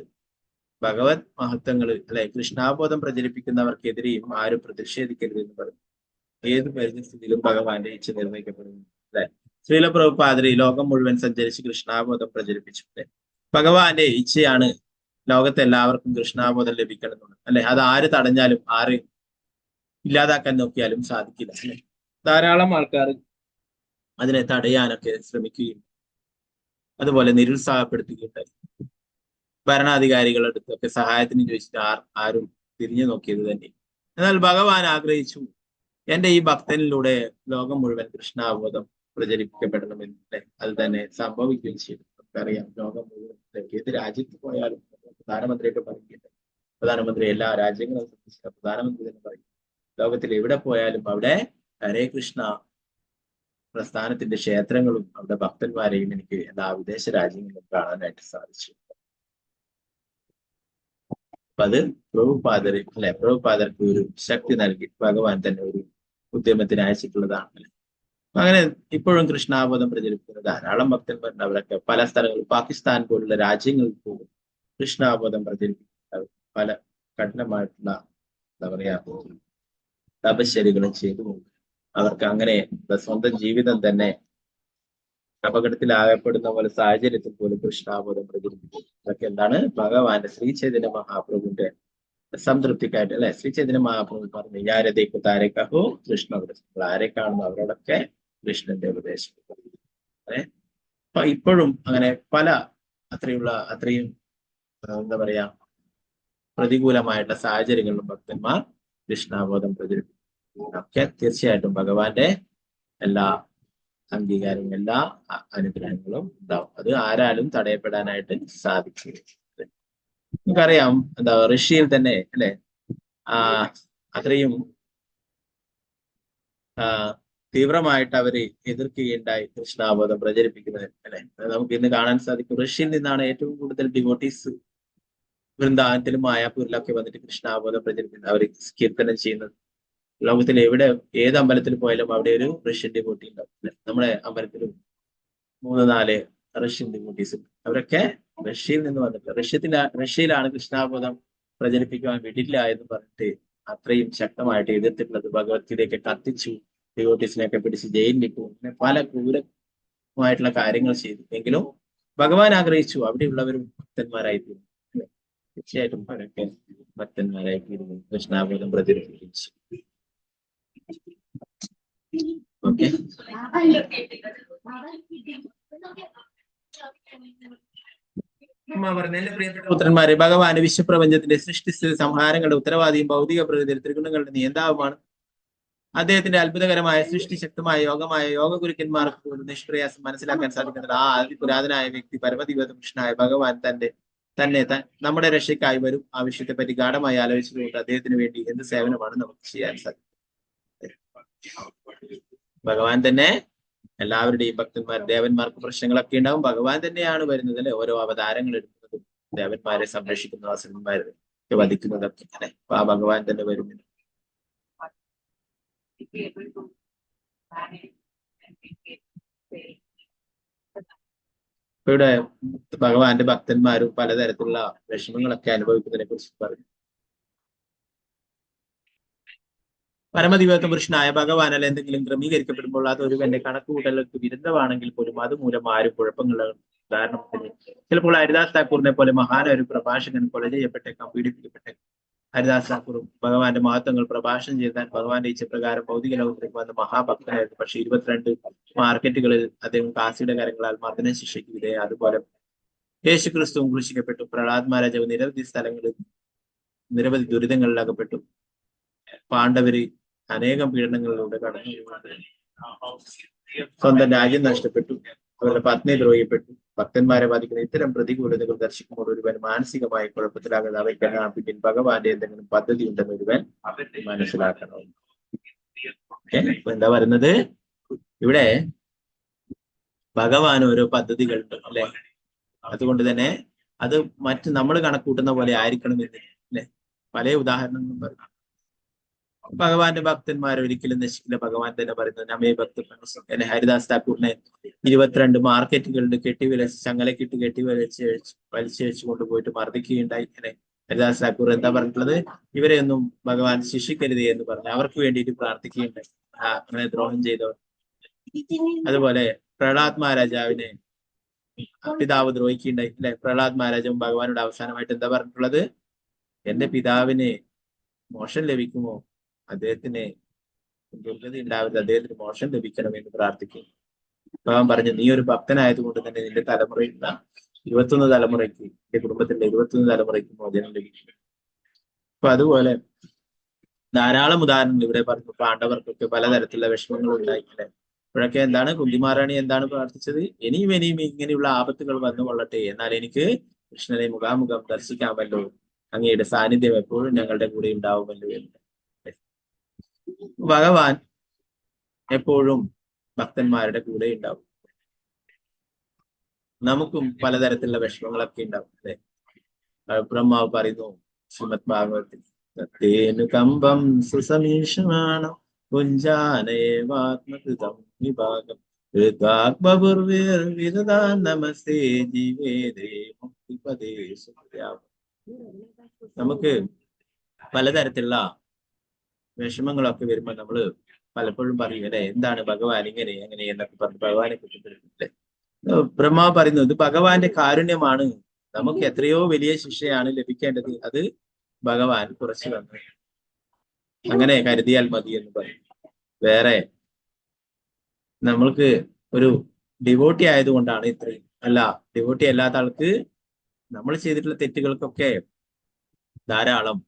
ഭഗവത് മഹത്വങ്ങൾ അല്ലെ കൃഷ്ണാബോധം പ്രചരിപ്പിക്കുന്നവർക്കെതിരെയും ആരും പ്രതിഷേധിക്കരുത് എന്ന് പറയും. ഏത് പരിസ്ഥിതിയിലും ഭഗവാന്റെ ഇച്ഛ നിർവഹിക്കപ്പെടുന്നു അല്ലെ. ശ്രീല പ്രഭുപാദരി ലോകം മുഴുവൻ സഞ്ചരിച്ച് കൃഷ്ണാബോധം പ്രചരിപ്പിച്ചു. ഭഗവാന്റെ ഇച്ഛയാണ് ലോകത്തെ എല്ലാവർക്കും കൃഷ്ണാബോധം ലഭിക്കണം എന്നുള്ളത് അല്ലെ. അത് ആര് തടഞ്ഞാലും ആര് ഇല്ലാതാക്കാൻ നോക്കിയാലും സാധിക്കില്ല അല്ലെ. ധാരാളം ആൾക്കാർ അതിനെ തടയാനൊക്കെ ശ്രമിക്കുകയും അതുപോലെ നിരുത്സാഹപ്പെടുത്തുകയുണ്ടായി. ഭരണാധികാരികളുടെ അടുത്തൊക്കെ സഹായത്തിന് ചോദിച്ചിട്ട് ആരും തിരിഞ്ഞു നോക്കിയത് തന്നെ. എന്നാൽ ഭഗവാൻ ആഗ്രഹിച്ചു എന്റെ ഈ ഭക്തനിലൂടെ ലോകം മുഴുവൻ കൃഷ്ണാബോധം പ്രചരിപ്പിക്കപ്പെടണമെന്നല്ലേ. അത് തന്നെ സംഭവിക്കുകയും ചെയ്തു. നമുക്കറിയാം ലോകം മുഴുവൻ ഏത് രാജ്യത്ത് പോയാലും പ്രധാനമന്ത്രിയൊക്കെ പറയുന്നുണ്ട്. പ്രധാനമന്ത്രി എല്ലാ രാജ്യങ്ങളും സംബന്ധിച്ച പ്രധാനമന്ത്രി തന്നെ പറയും ലോകത്തിൽ എവിടെ പോയാലും അവിടെ ഹരേ കൃഷ്ണ പ്രസ്ഥാനത്തിന്റെ ക്ഷേത്രങ്ങളും അവിടെ ഭക്തന്മാരെയും എനിക്ക് എല്ലാ വിദേശ രാജ്യങ്ങളിലും കാണാനായിട്ട് സാധിച്ചു. അപ്പൊ അത് പ്രഭുപാദര് അല്ലെ, പ്രഭുപാദർക്ക് ഒരു ശക്തി നൽകി ഭഗവാൻ തന്നെ ഒരു ഉദ്യമത്തിന് അയച്ചിട്ടുള്ളതാണ്. അങ്ങനെ ഇപ്പോഴും കൃഷ്ണാബോധം പ്രചരിപ്പിക്കുന്ന ധാരാളം ഭക്തന്മാരുണ്ട്. അവരൊക്കെ പല സ്ഥലങ്ങളിൽ, പാകിസ്ഥാൻ പോലുള്ള രാജ്യങ്ങളിൽ പോലും കൃഷ്ണാബോധം പ്രചരിപ്പിക്കുന്ന പല കഠിനമായിട്ടുള്ള എന്താ പറയാ തപശ്ശരികളും ചെയ്തു. അവർക്ക് അങ്ങനെ സ്വന്തം ജീവിതം തന്നെ അപകടത്തിലാകപ്പെടുന്ന പോലെ സാഹചര്യത്തിൽ പോലും കൃഷ്ണാബോധം പ്രചരിപ്പിക്കും. അതൊക്കെ എന്താണ്? ഭഗവാന്റെ ശ്രീ ചൈതന്യ മഹാപ്രഭുവിന്റെ സംതൃപ്തിക്കായിട്ട് അല്ലെ. ശ്രീ ചൈതന്യ മഹാപ്രഭു പറഞ്ഞു യാരതേക്കു താരക്കഹോ കൃഷ്ണ ഉപദേശം. ആരെ കാണുന്നു അവരോടൊക്കെ കൃഷ്ണന്റെ ഉപദേശം. അപ്പൊ ഇപ്പോഴും അങ്ങനെ പല അത്രയും എന്താ പറയാ പ്രതികൂലമായിട്ടുള്ള സാഹചര്യങ്ങളിലും ഭക്തന്മാർ കൃഷ്ണാബോധം പ്രചരിപ്പിക്കും. ഒക്കെ തീർച്ചയായിട്ടും ഭഗവാന്റെ എല്ലാ അംഗീകാരവും എല്ലാ അനുഗ്രഹങ്ങളും ഉണ്ടാവും. അത് ആരാലും തടയപ്പെടാനായിട്ട് സാധിക്കില്ല. നമുക്കറിയാം എന്താ റഷ്യയിൽ തന്നെ അല്ലെ അത്രയും തീവ്രമായിട്ട് അവര് എതിർക്കുകയുണ്ടായി കൃഷ്ണാബോധം പ്രചരിപ്പിക്കുന്നത് അല്ലെ. നമുക്ക് ഇന്ന് കാണാൻ സാധിക്കും. റഷ്യയിൽ നിന്നാണ് ഏറ്റവും കൂടുതൽ ഡിവോട്ടീസ് വൃന്ദാവനത്തിലും മായാപൂരിലൊക്കെ വന്നിട്ട് കൃഷ്ണാബോധം പ്രചരിപ്പിക്കുന്നത്, അവർ കീർത്തനം ചെയ്യുന്നത്. ലോകത്തിൽ ഏത് അമ്പലത്തിൽ പോയാലും അവിടെ ഒരു റഷ്യൻ ഡിവോട്ടി ഉണ്ടാവും. നമ്മുടെ അമ്പലത്തിലും 3-4 റഷ്യൻ ഡിവോട്ടീസ്. അവരൊക്കെ റഷ്യയിൽ നിന്ന് വന്നിട്ട് റഷ്യയിലാണ് കൃഷ്ണാബോധം പ്രചരിപ്പിക്കുവാൻ വിടില്ല എന്ന് പറഞ്ഞിട്ട് അത്രയും ശക്തമായിട്ട് എതിർത്തിട്ടുള്ളത്. ഭഗവത്ഗീതയൊക്കെ കത്തിച്ചു, ഡിവോട്ടീസിനെയൊക്കെ പിടിച്ച് ജയിലിലിട്ടു, അങ്ങനെ പല ക്രൂരമായിട്ടുള്ള കാര്യങ്ങൾ ചെയ്തു. എങ്കിലും ഭഗവാൻ ആഗ്രഹിച്ചു അവിടെയുള്ളവരും ഭക്തന്മാരായി തീർന്നു. തീർച്ചയായിട്ടും അവരൊക്കെ ഭക്തന്മാരായി തീരുന്നു, കൃഷ്ണാബോധം പ്രചരിപ്പിച്ചു. ഓക്കെ. പറഞ്ഞ പ്രിയപ്പെട്ട പുത്രന്മാരെ, ഭഗവാന് വിശ്വപ്രപഞ്ചത്തിന്റെ സൃഷ്ടിസ്ഥിതി സംഹാരങ്ങളുടെ ഉത്തരവാദിയും ഭൗതിക പ്രകൃതിയിൽ ത്രിഗുണങ്ങളുടെ നിയന്താവുമാണ്. അദ്ദേഹത്തിന്റെ അത്ഭുതകരമായ സൃഷ്ടിശക്തമായ യോഗ ഗുരുക്കന്മാർക്ക് പോലും നിഷ്പ്രയാസം മനസ്സിലാക്കാൻ സാധിക്കുന്നത് ആ അതിപുരാതനായ വ്യക്തി പരമദിവ്യ പുരുഷനായ ഭഗവാൻ തന്നെ നമ്മുടെ രക്ഷയ്ക്കായി വരും. ആ വിഷയത്തെ പറ്റി ഗാഠമായി ആലോചിച്ചതുകൊണ്ട് അദ്ദേഹത്തിന് വേണ്ടി എന്ത് സേവനമാണ് നമുക്ക് ചെയ്യാൻ സാധിക്കുന്നത്? ഭഗവാൻ തന്നെ എല്ലാവരുടെയും ഭക്തന്മാർ ദേവന്മാർക്ക് പ്രശ്നങ്ങളൊക്കെ ഉണ്ടാവും. ഭഗവാൻ തന്നെയാണ് വരുന്നത് അല്ലെ, ഓരോ അവതാരങ്ങൾ എടുക്കുന്നതും ദേവന്മാരെ സംരക്ഷിക്കുന്ന അസുരന്മാരെ വധിക്കുന്നതൊക്കെ അല്ലെ. അപ്പൊ ആ ഭഗവാൻ തന്നെ വരുന്നില്ല. ഇപ്പൊ ഇവിടെ ഭഗവാന്റെ ഭക്തന്മാരും പലതരത്തിലുള്ള വിഷമങ്ങളൊക്കെ അനുഭവിക്കുന്നതിനെ കുറിച്ച് പറഞ്ഞു. പരമദിവ്യ പുരുഷനായ ഭഗവാനാൽ എന്തെങ്കിലും ക്രമീകരിക്കപ്പെടുമ്പോൾ അത് ഒരുവന്റെ കണക്കുകൂട്ടലുകൾക്ക് വിരുദ്ധമാണെങ്കിൽ പോലും അതുമൂലം ആരും കുഴപ്പങ്ങൾ. ഉദാഹരണത്തിന് ചിലപ്പോൾ ഹരിദാസ് താക്കൂറിനെ പോലെ മഹാന ഒരു പ്രഭാഷകൻ കൊല ചെയ്യപ്പെട്ടേക്കാം, പീഡിപ്പിക്കപ്പെട്ടേക്കാം. ഹരിദാസ് താക്കൂറും ഭഗവാന്റെ മഹത്വങ്ങൾ പ്രഭാഷണം ചെയ്താൽ ഭഗവാന്റെ ഇച്ഛപ്രകാരം ഭൗതിക ലോകത്തേക്ക് വന്ന മഹാഭക്തനായിരുന്നു. പക്ഷെ 22 മാർക്കറ്റുകളിൽ അദ്ദേഹം കാസിയുടെ കരങ്ങളാൽ മർദ്ദന ശിക്ഷയ്ക്ക് വിധേയ. അതുപോലെ യേശു ക്രിസ്തുവും ക്രൂശിക്കപ്പെട്ടു. പ്രഹ്ലാദ് മഹാരാജാവ് നിരവധി സ്ഥലങ്ങളിൽ നിരവധി ദുരിതങ്ങളിൽ അകപ്പെട്ടു. പാണ്ഡവര് അനേകം പീഡനങ്ങളിലൂടെ കടന്നു. സ്വന്തം രാജ്യം നഷ്ടപ്പെട്ടു, അവരുടെ പത്നി ദ്രോഹിക്കപ്പെട്ടു. ഭക്തന്മാരെ ബാധിക്കുന്ന ഇത്തരം പ്രതികൂലതകൾ ദർശിക്കുമ്പോൾ ഒരുവൻ മാനസികമായ കുഴപ്പത്തിലാകുന്നത് അവയ്ക്കെല്ലാം പിന്നിൽ ഭഗവാന്റെ എന്തെങ്കിലും പദ്ധതി ഉണ്ടെന്ന് ഒരുവൻ മനസ്സിലാക്കണം. എന്താ പറയുന്നത് ഇവിടെ? ഭഗവാൻ ഓരോ പദ്ധതികളുണ്ട് അല്ലെ. അതുകൊണ്ട് തന്നെ അത് മറ്റ് നമ്മൾ കണക്കൂട്ടുന്ന പോലെ ആയിരിക്കണമെന്ന് അല്ലെ. പല ഉദാഹരണങ്ങളും പറഞ്ഞു. ഭഗവാന്റെ ഭക്തന്മാർ ഒരിക്കലും നശിക്കില്ല. ഭഗവാൻ തന്നെ പറയുന്നത് നമ്മെ ഭക്ത എന്നെ ഹരിദാസ് താക്കൂറിനെ 22 മാർക്കറ്റുകളിൽ ചങ്ങലക്കിട്ട് വലിച്ചഴിച്ചു കൊണ്ടുപോയിട്ട് മർദ്ദിക്കുകയുണ്ടായി. ഇങ്ങനെ ഹരിദാസ് താക്കൂർ എന്താ പറഞ്ഞിട്ടുള്ളത്? ഇവരെയൊന്നും ഭഗവാൻ ശിക്ഷിക്കരുതേ എന്ന് പറഞ്ഞു അവർക്ക് വേണ്ടിയിട്ട് പ്രാർത്ഥിക്കുകയുണ്ടായി. അങ്ങനെ ദ്രോഹം ചെയ്തവർ. അതുപോലെ പ്രഹ്ലാദ് മഹാരാജാവിനെ പിതാവ് ദ്രോഹിക്കുകയുണ്ടായി അല്ലെ. പ്രഹ്ലാദ് മഹാരാജാവും ഭഗവാനോട് അവസാനമായിട്ട് എന്താ പറഞ്ഞിട്ടുള്ളത്? എന്റെ പിതാവിന് മോക്ഷം ലഭിക്കുമോ? അദ്ദേഹത്തിന് ദുർഗതി ഉണ്ടാവരുത്, അദ്ദേഹത്തിന് മോക്ഷം ലഭിക്കണമെന്ന് പ്രാർത്ഥിക്കും. ഭഗവാൻ പറഞ്ഞു, നീ ഒരു ഭക്തനായതുകൊണ്ട് തന്നെ നിന്റെ തലമുറയുള്ള 21 തലമുറയ്ക്ക്, എന്റെ കുടുംബത്തിന്റെ 21 തലമുറയ്ക്ക് മോചനം ലഭിക്കും. അപ്പൊ അതുപോലെ ധാരാളം ഉദാഹരണങ്ങൾ ഇവിടെ പറഞ്ഞു. പാണ്ഡവർക്കൊക്കെ പലതരത്തിലുള്ള വിഷമങ്ങൾ ഉണ്ടായിട്ടില്ല. ഇപ്പോഴൊക്കെ എന്താണ് കുന്തിമാറാണി എന്താണ് പ്രാർത്ഥിച്ചത്? ഇനിയും ഇങ്ങനെയുള്ള ആപത്തുകൾ വന്നു കൊള്ളട്ടെ, എന്നാൽ എനിക്ക് കൃഷ്ണനെ മുഖാമുഖം ദർശിക്കാമല്ലോ, അങ്ങയുടെ സാന്നിധ്യം എപ്പോഴും ഞങ്ങളുടെ കൂടെ ഉണ്ടാവുമല്ലോ എന്ന്. ഭഗവാൻ എപ്പോഴും ഭക്തന്മാരുടെ കൂടെ ഉണ്ടാവും. നമുക്കും പലതരത്തിലുള്ള വിഷമങ്ങളൊക്കെ ഉണ്ടാവും അല്ലെ. ബ്രഹ്മാവ് പറയുന്നു ശ്രീമദ് ഭാഗവതത്തിൽ, തേനു കമ്പം സുസമീക്ഷമാണം കുഞ്ചാനേവാത്മകൃതം വിഭാഗം നമസ്തേ ജീവേദേ മുക്തിപദേ സുഖ്യാം. നമുക്ക് പലതരത്തിലുള്ള വിഷമങ്ങളൊക്കെ വരുമ്പോൾ നമ്മള് പലപ്പോഴും പറയും അല്ലെ, എന്താണ് ഭഗവാൻ ഇങ്ങനെ എങ്ങനെ എന്നൊക്കെ പറഞ്ഞ് ഭഗവാനെ കുറ്റപ്പെടുത്തില്ലേ. ബ്രഹ്മാവ് പറയുന്നു, ഇത് ഭഗവാന്റെ കാരുണ്യമാണ്, നമുക്ക് എത്രയോ വലിയ ശിക്ഷയാണ് ലഭിക്കേണ്ടത്, അത് ഭഗവാൻ കുറച്ചു തന്നു, അങ്ങനെ കരുതിയാൽ മതി എന്ന് പറയും. വേറെ നമ്മൾക്ക് ഒരു ഡിവോട്ടി ആയതുകൊണ്ടാണ് ഇത്രയും, അല്ല ഡിവോട്ടി അല്ലാത്ത ആൾക്ക് നമ്മൾ ചെയ്തിട്ടുള്ള തെറ്റുകൾക്കൊക്കെ ധാരാളം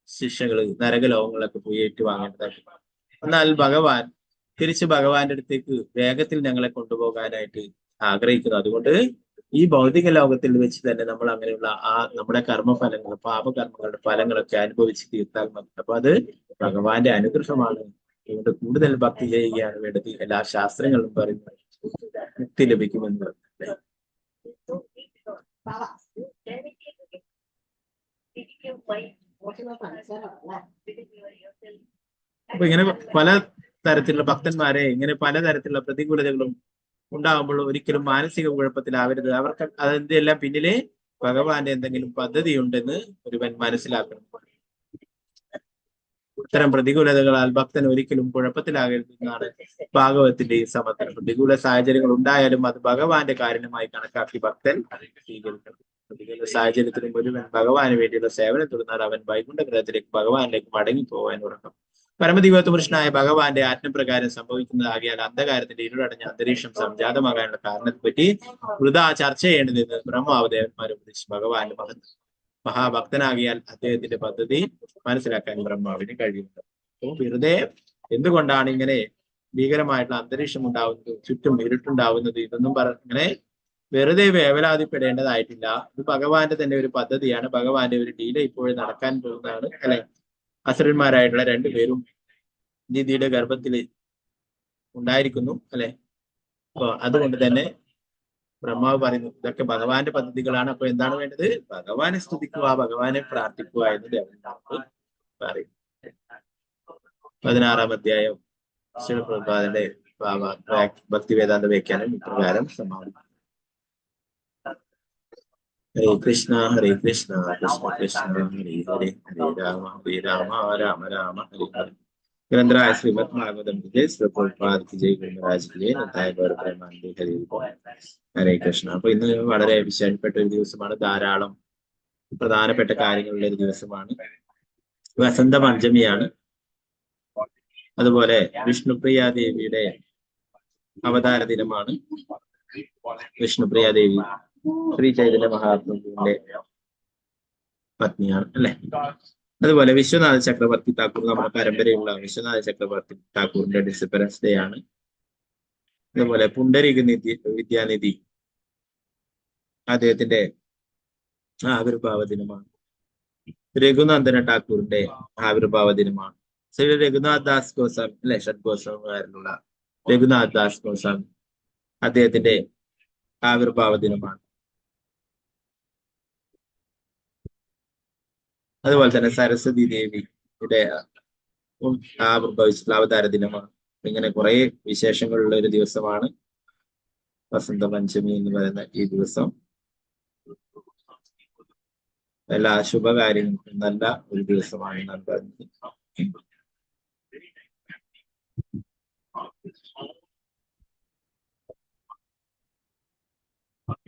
ശിക്ഷകള് നരകലോകങ്ങളൊക്കെ പോയി ഏറ്റുവാങ്ങേണ്ടതായിട്ട്. എന്നാൽ ഭഗവാൻ തിരിച്ച് ഭഗവാന്റെ അടുത്തേക്ക് വേഗത്തിൽ ഞങ്ങളെ കൊണ്ടുപോകാനായിട്ട് ആഗ്രഹിക്കുന്നു. അതുകൊണ്ട് ഈ ഭൗതിക ലോകത്തിൽ വെച്ച് തന്നെ നമ്മൾ അങ്ങനെയുള്ള നമ്മുടെ കർമ്മഫലങ്ങൾ, പാപകർമ്മങ്ങളുടെ ഫലങ്ങളൊക്കെ അനുഭവിച്ച് തീർത്താൽ മതി. അപ്പൊ അത് ഭഗവാന്റെ അനുഗ്രഹമാണ്. അതുകൊണ്ട് കൂടുതൽ ഭക്തി ചെയ്യുകയാണ് വേണ്ടത്. എല്ലാ ശാസ്ത്രങ്ങളും പറയുന്നത് മുക്തി ലഭിക്കുമെന്ന് പറഞ്ഞു. അപ്പൊ ഇങ്ങനെ പല തരത്തിലുള്ള ഭക്തന്മാരെ ഇങ്ങനെ പലതരത്തിലുള്ള പ്രതികൂലതകളും ഉണ്ടാകുമ്പോൾ ഒരിക്കലും മാനസിക കുഴപ്പത്തിലാവരുത്. അവർക്ക് അതിന്റെ എല്ലാം പിന്നിലെ ഭഗവാന്റെ എന്തെങ്കിലും പദ്ധതി ഉണ്ടെന്ന് ഒരുവൻ മനസ്സിലാക്കണം. ഇത്തരം പ്രതികൂലതകളാൽ ഭക്തൻ ഒരിക്കലും കുഴപ്പത്തിലാകരുതെന്നാണ് ഭാഗവതത്തിന്റെ ഈ സമർത്ഥനം. പ്രതികൂല സാഹചര്യങ്ങൾ ഉണ്ടായാലും അത് ഭഗവാന്റെ കാരണമായി കണക്കാക്കി ഭക്തൻ സ്വീകരിക്കണം. പ്രതികൂല സാഹചര്യത്തിലും ഒരുവൻ ഭഗവാന് വേണ്ടിയുള്ള സേവനം തുടർന്നാൽ അവൻ വൈകുണ്ഠ ഗ്രഹത്തിലേക്ക് ഭഗവാനിലേക്ക് മടങ്ങി പോകാൻ ഉറങ്ങും. പരമദിവ്യപുരുഷനായ ഭഗവാന്റെ ആജ്ഞപ്രകാരം സംഭവിക്കുന്നതാകിയാൽ അന്ധകാരത്തിന്റെ ഇരുളടഞ്ഞ അന്തരീക്ഷം സംജാതമാകാനുള്ള കാരണത്തെ പറ്റി വൃഥാ ചർച്ച ചെയ്യേണ്ടതെന്ന് ബ്രഹ്മാവദേവന്മാരെ ഉപദേശിച്ചു. ഭഗവാന്റെ മഹാഭക്തനാകിയാൽ അദ്ദേഹത്തിന്റെ പദ്ധതി മനസ്സിലാക്കാൻ ബ്രഹ്മാവിന് കഴിയുന്നത്. അപ്പോൾ വെറുതെ എന്തുകൊണ്ടാണ് ഇങ്ങനെ ഭീകരമായിട്ടുള്ള അന്തരീക്ഷം ഉണ്ടാവുന്നത്, ചുറ്റും ഇരുട്ടുണ്ടാവുന്നത്, ഇതൊന്നും ഇങ്ങനെ വെറുതെ വേവലാതിപ്പെടേണ്ടതായിട്ടില്ല. ഇത് ഭഗവാന്റെ തന്നെ ഒരു പദ്ധതിയാണ്. ഭഗവാന്റെ ഒരു ലീല ഇപ്പോഴും നടക്കാൻ പോകുന്നതാണ്. അല്ലെ, അസുരന്മാരായിട്ടുള്ള രണ്ടുപേരും ദിതിയുടെ ഗർഭത്തിൽ ഉണ്ടായിരിക്കുന്നു. അല്ലെ, അപ്പൊ അതുകൊണ്ട് തന്നെ ബ്രഹ്മാവ് പറയുന്നു ഇതൊക്കെ ഭഗവാന്റെ പദ്ധതികളാണ്. അപ്പൊ എന്താണ് വേണ്ടത്? ഭഗവാനെ സ്തുതിക്കുക, ഭഗവാനെ പ്രാർത്ഥിക്കുക എന്ന് ദേവന്മാർക്ക് പറയും. 16-ാം അധ്യായം ശിവപ്രഭാതന്റെ ഭക്തി വേദാന്ത വ്യാഖ്യാനം ഇപ്രകാരം സമാപിക്കും. ഹരേ കൃഷ്ണ ഹരേ കൃഷ്ണ കൃഷ്ണ കൃഷ്ണ ഹരേ ഹരേ ഹരേ രാമ രാമ രാമ ഹരേ ഹരേ. ഗ്രന്ഥരായ ശ്രീമദ് ഭാഗവതം ജയ ശ്രീപ്രഭുപാദ് ജയ് ഗുരുമരാജ് ജയ് നത്തായ ഗൗരവമാനന്ദ ഹരേ ഹരേ കൃഷ്ണ. അപ്പൊ ഇന്ന് വളരെ വിശേഷപ്പെട്ട ഒരു ദിവസമാണ്. ധാരാളം പ്രധാനപ്പെട്ട കാര്യങ്ങളുള്ള ഒരു ദിവസമാണ്. വസന്ത പഞ്ചമിയാണ്. അതുപോലെ വിഷ്ണുപ്രിയ ദേവിയുടെ അവതാര ദിനമാണ്. വിഷ്ണുപ്രിയ ദേവി ശ്രീ ചൈതന്യ മഹാപ്രഭുവിന്റെ പത്നിയാണ്. അല്ലെ, അതുപോലെ വിശ്വനാഥ ചക്രവർത്തി താക്കൂർ, നമ്മുടെ പരമ്പരയുള്ള വിശ്വനാഥ ചക്രവർത്തി താക്കൂറിന്റെ ഡിസപ്പറൻസ് ഡേ ആണ്. അതുപോലെ പുണ്ടരീക വിദ്യാനിധി അദ്ദേഹത്തിന്റെ ആവിർഭാവ ദിനമാണ്. രഘുനന്ദന ടാക്കൂറിന്റെ ആവിർഭാവ ദിനമാണ്. ശ്രീ രഘുനാഥ് ദാസ് ഗോസ്വാമി, അല്ലെ, ഷഡ് ഗോസ്വാമികാരനുള്ള രഘുനാഥ് ദാസ് ഗോസ്വാമി, അദ്ദേഹത്തിന്റെ ആവിർഭാവ ദിനമാണ്. അതുപോലെ തന്നെ സരസ്വതി ദേവിയുടെ ആവിർഭവിച്ചിട്ടുള്ള അവതാര ദിനമാണ്. ഇങ്ങനെ കുറെ വിശേഷങ്ങളുള്ള ഒരു ദിവസമാണ് വസന്ത പഞ്ചമി എന്ന് പറയുന്ന ഈ ദിവസം. എല്ലാ ശുഭകാര്യങ്ങൾക്കും നല്ല ഒരു ദിവസമാണ് ഞാൻ പറഞ്ഞത്.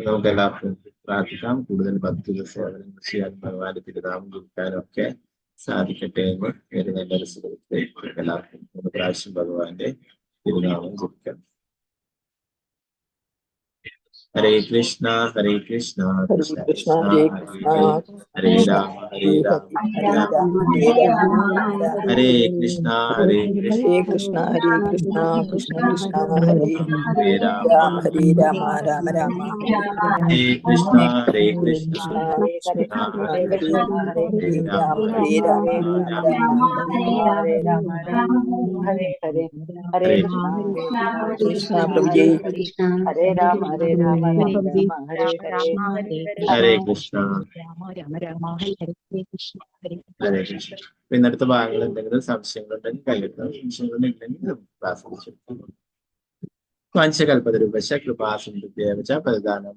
നമുക്ക് എല്ലാവർക്കും പ്രാർത്ഥിക്കാം. കൂടുതൽ ഭക്തി സേവനങ്ങൾ ചെയ്യാൻ ഭഗവാന്റെ തിരുനാമം ജപിക്കാനും ഒക്കെ സാധിക്കട്ടെ എന്ന് ഒരു നല്ലൊരു സുഹൃത്തെ എല്ലാവർക്കും 3 പ്രാവശ്യം ഭഗവാന്റെ തിരുനാമം ജപിക്കാം. ഹരേ കൃഷ്ണ ഹരേ കൃഷ്ണ കൃഷ്ണ കൃഷ്ണ ഹരേ ഹരേ ഹരേ രാമ രാമ ഹരേ കൃഷ്ണ ഹരേ കൃഷ്ണ ഹരേ കൃഷ്ണ കൃഷ്ണ കൃഷ്ണ ഹരേ രാമ രാമ രാമ ഹരേ കൃഷ്ണ ഹരേ കൃഷ്ണ ഹരേ രാമ ഹരേ ഹരേ കൃഷ്ണ പ്രഭുജി ഹരേ രാമ ഹരേ കൃഷ്ണ ഹരേ കൃഷ്ണ. ഇന്നത്തെ ഭാഗങ്ങൾ എന്തെങ്കിലും സംശയങ്ങളുണ്ടെങ്കിൽ കൈയെടുക്കാം. സംശയങ്ങളുണ്ടെങ്കിൽ വാഞ്ചകൽപതരൂപശ കൃപാസിന്ധുഭ്യേവച പരദാനം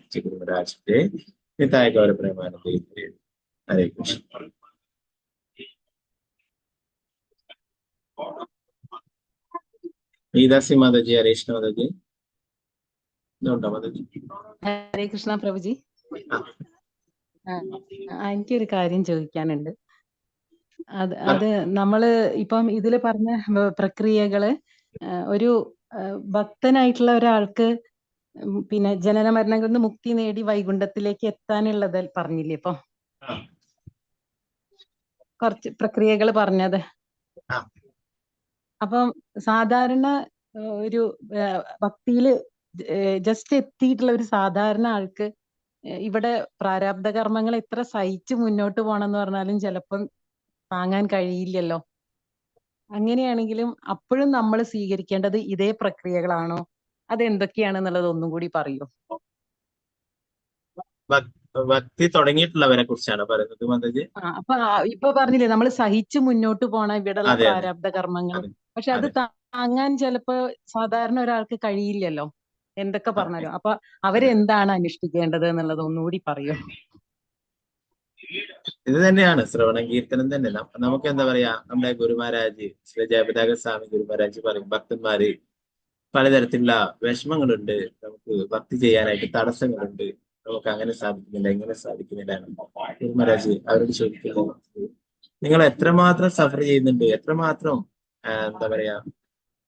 വൈഷ്ണവൈഷ്ണവരാജ് നിതായ ഗൗരപ്രേമാനന്ദ ഹരേ കൃഷ്ണ. ഗീതാസി മാതാജി, ഹരേഷ്ണ മാതാജി, ഇതുണ്ടോ മാതാജി? ഹരേ കൃഷ്ണ പ്രഭുജി. എനിക്കൊരു കാര്യം ചോദിക്കാനുണ്ട്. അത് നമ്മള് ഇപ്പം ഇതില് പറഞ്ഞ പ്രക്രിയകള് ഒരു ഭക്തനായിട്ടുള്ള ഒരാൾക്ക് പിന്നെ ജനന മരണങ്ങളിൽ നിന്ന് മുക്തി നേടി വൈകുണ്ഠത്തിലേക്ക് എത്താനുള്ളത് പറഞ്ഞില്ലേ ഇപ്പം കുറച്ച് പ്രക്രിയകൾ പറഞ്ഞത്. അപ്പം സാധാരണ ഒരു ഭക്തിയില് ജസ്റ്റ് എത്തിയിട്ടുള്ള ഒരു സാധാരണ ആൾക്ക് ഇവിടെ പ്രാരാബ്ധ കർമ്മങ്ങൾ എത്ര സഹിച്ച് മുന്നോട്ട് പോകണമെന്ന് പറഞ്ഞാലും ചിലപ്പം താങ്ങാൻ കഴിയില്ലല്ലോ. അങ്ങനെയാണെങ്കിലും അപ്പോഴും നമ്മൾ സ്വീകരിക്കേണ്ടത് ഇതേ പ്രക്രിയകളാണോ? അത് എന്തൊക്കെയാണെന്നുള്ളത് ഒന്നും കൂടി പറയൂ. ഭക്തി തുടങ്ങിയിട്ടുള്ളവരെ കുറിച്ചാണ് പറയുന്നത് മാതാജി. അപ്പൊ ഇപ്പൊ പറഞ്ഞില്ലേ നമ്മൾ സഹിച്ചു മുന്നോട്ട് പോണ ഇവിടെയുള്ള പ്രാരാബ്ധ കർമ്മങ്ങൾ. പക്ഷെ അത് താങ്ങാൻ ചിലപ്പോ സാധാരണ ഒരാൾക്ക് കഴിയില്ലല്ലോ എന്തൊക്കെ പറഞ്ഞാലും. അപ്പൊ അവരെന്താണ് അനുഷ്ഠിക്കേണ്ടത് എന്നുള്ളത് ഒന്നുകൂടി പറയൂ. ഇത് തന്നെയാണ് ശ്രവണം കീർത്തനം തന്നെ. നമുക്ക് എന്താ പറയാ, നമ്മുടെ ഗുരുമഹാരാജ് ശ്രീ ജയപതാക സ്വാമി ഗുരുമഹാരാജ് പറയും ഭക്തന്മാര് പലതരത്തിലുള്ള വിഷമങ്ങളുണ്ട്, നമുക്ക് ഭക്തി ചെയ്യാനായിട്ട് തടസ്സങ്ങളുണ്ട്, നമുക്ക് അങ്ങനെ സാധിക്കുന്നില്ല, എങ്ങനെ സാധിക്കുന്നില്ല. മഹാരാജ് അവരോട് ചോദിക്കുന്നത്, നിങ്ങൾ എത്രമാത്രം സഫർ ചെയ്യുന്നുണ്ട്, എത്രമാത്രം എന്താ പറയാ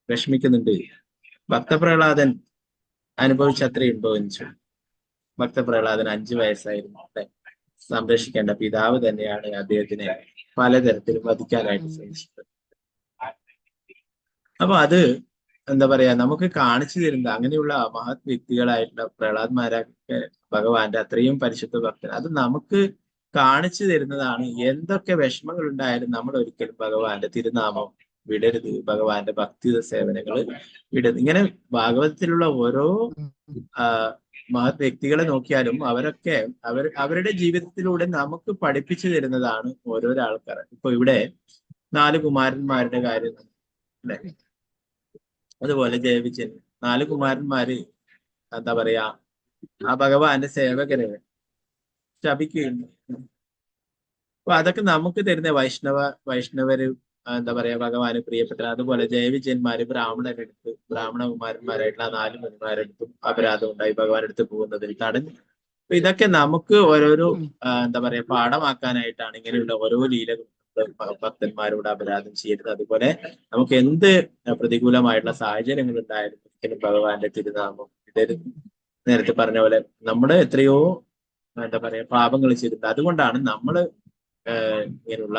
വിഷമിക്കുന്നുണ്ട്. ഭക്തപ്രഹ്ലാദൻ അനുഭവിച്ച അത്രയുണ്ടോ എന്ന് ചോദിച്ചു. ഭക്തപ്രഹ്ലാദൻ 5 വയസ്സായിരുന്നു. സംരക്ഷിക്കേണ്ട പിതാവ് തന്നെയാണ് അദ്ദേഹത്തിനെ പലതരത്തിലും വധിക്കാനായിട്ട് ശ്രമിച്ചത്. അപ്പൊ അത് എന്താ പറയാ നമുക്ക് കാണിച്ചു തരുന്നത് അങ്ങനെയുള്ള മഹത് വ്യക്തികളായിട്ടുള്ള പ്രഹ്ലാദന്മാരൊക്കെ ഭഗവാന്റെ അത്രയും പരിശുദ്ധ ഭക്തൻ, അത് നമുക്ക് കാണിച്ചു തരുന്നതാണ്. എന്തൊക്കെ വിഷമങ്ങൾ ഉണ്ടായാലും നമ്മൾ ഒരിക്കലും ഭഗവാന്റെ തിരുനാമം വിടരുത്, ഭഗവാന്റെ ഭക്തി സേവനങ്ങൾ വിടരുത്. ഇങ്ങനെ ഭാഗവതത്തിലുള്ള ഓരോ മഹത് വ്യക്തികളെ നോക്കിയാലും അവരൊക്കെ അവരുടെ ജീവിതത്തിലൂടെ നമുക്ക് പഠിപ്പിച്ചു തരുന്നതാണ് ഓരോരോ ആൾക്കാർ. ഇപ്പൊ ഇവിടെ 4 കുമാരന്മാരുടെ കാര്യം അല്ലെ, അതുപോലെ ജയവിജയൻ 4 കുമാരന്മാര് എന്താ പറയാ ആ ഭഗവാന്റെ സേവകരെ ശപിക്കുകയുണ്ട്. അപ്പൊ അതൊക്കെ നമുക്ക് തരുന്ന വൈഷ്ണവര് എന്താ പറയാ ഭഗവാന് പ്രിയപ്പെട്ട. അതുപോലെ ജയവിജയന്മാര് ബ്രാഹ്മണ കുമാരന്മാരായിട്ടുള്ള 4 മുനിമാരെടുത്തും അപരാധം ഉണ്ടായി ഭഗവാനെടുത്ത് പോകുന്നതിൽ തടഞ്ഞു. അപ്പൊ ഇതൊക്കെ നമുക്ക് ഓരോരോ എന്താ പറയാ പാഠമാക്കാനായിട്ടാണ് ഇങ്ങനെയുള്ള ഓരോ ലീലകളും ഭക്തന്മാരോട് അപരാധം ചെയ്യരുത്. അതുപോലെ നമുക്ക് എന്ത് പ്രതികൂലമായിട്ടുള്ള സാഹചര്യങ്ങൾ ഉണ്ടായാലും ഒരിക്കലും ഭഗവാന്റെ തിരുനാമം ഇടരുത്. നേരത്തെ പറഞ്ഞ പോലെ നമ്മുടെ എത്രയോ എന്താ പറയാ പാപങ്ങൾ ചെയ്തിട്ടുണ്ട്. അതുകൊണ്ടാണ് നമ്മൾ ഇങ്ങനെയുള്ള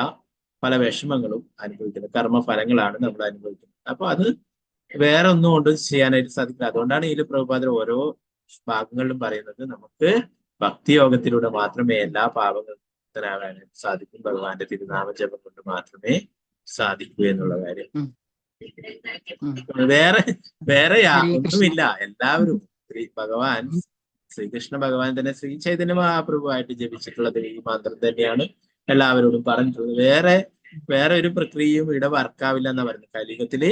പല വിഷമങ്ങളും അനുഭവിക്കുന്നത്. കർമ്മഫലങ്ങളാണ് നമ്മൾ അനുഭവിക്കുന്നത്. അപ്പൊ അത് വേറെ ഒന്നും കൊണ്ട് ചെയ്യാനായിട്ട് സാധിക്കില്ല. അതുകൊണ്ടാണ് ഇതിൽ പ്രഭുപാദർ ഓരോ ഭാഗങ്ങളിലും പറയുന്നത് നമുക്ക് ഭക്തിയോഗത്തിലൂടെ മാത്രമേ എല്ലാ പാപങ്ങളും മുക്തനാകാനായിട്ട് സാധിക്കും, ഭഗവാന്റെ തിരുനാമ ജപം കൊണ്ട് മാത്രമേ സാധിക്കൂ എന്നുള്ള കാര്യം. വേറെ ഒന്നുമില്ല. എല്ലാവരും ഭഗവാൻ ശ്രീകൃഷ്ണ ഭഗവാൻ തന്നെ ശ്രീ ചൈതന്യ മഹാപ്രഭുവായിട്ട് ജപിച്ചിട്ടുള്ളത് ഈ മന്ത്രം തന്നെയാണ് എല്ലാവരോടും പറഞ്ഞിട്ടുള്ളത്. വേറെ ഒരു പ്രക്രിയയും ഇവിടെ വർക്കാവില്ല എന്നാ പറയുന്നത്. കലിയുഗത്തില്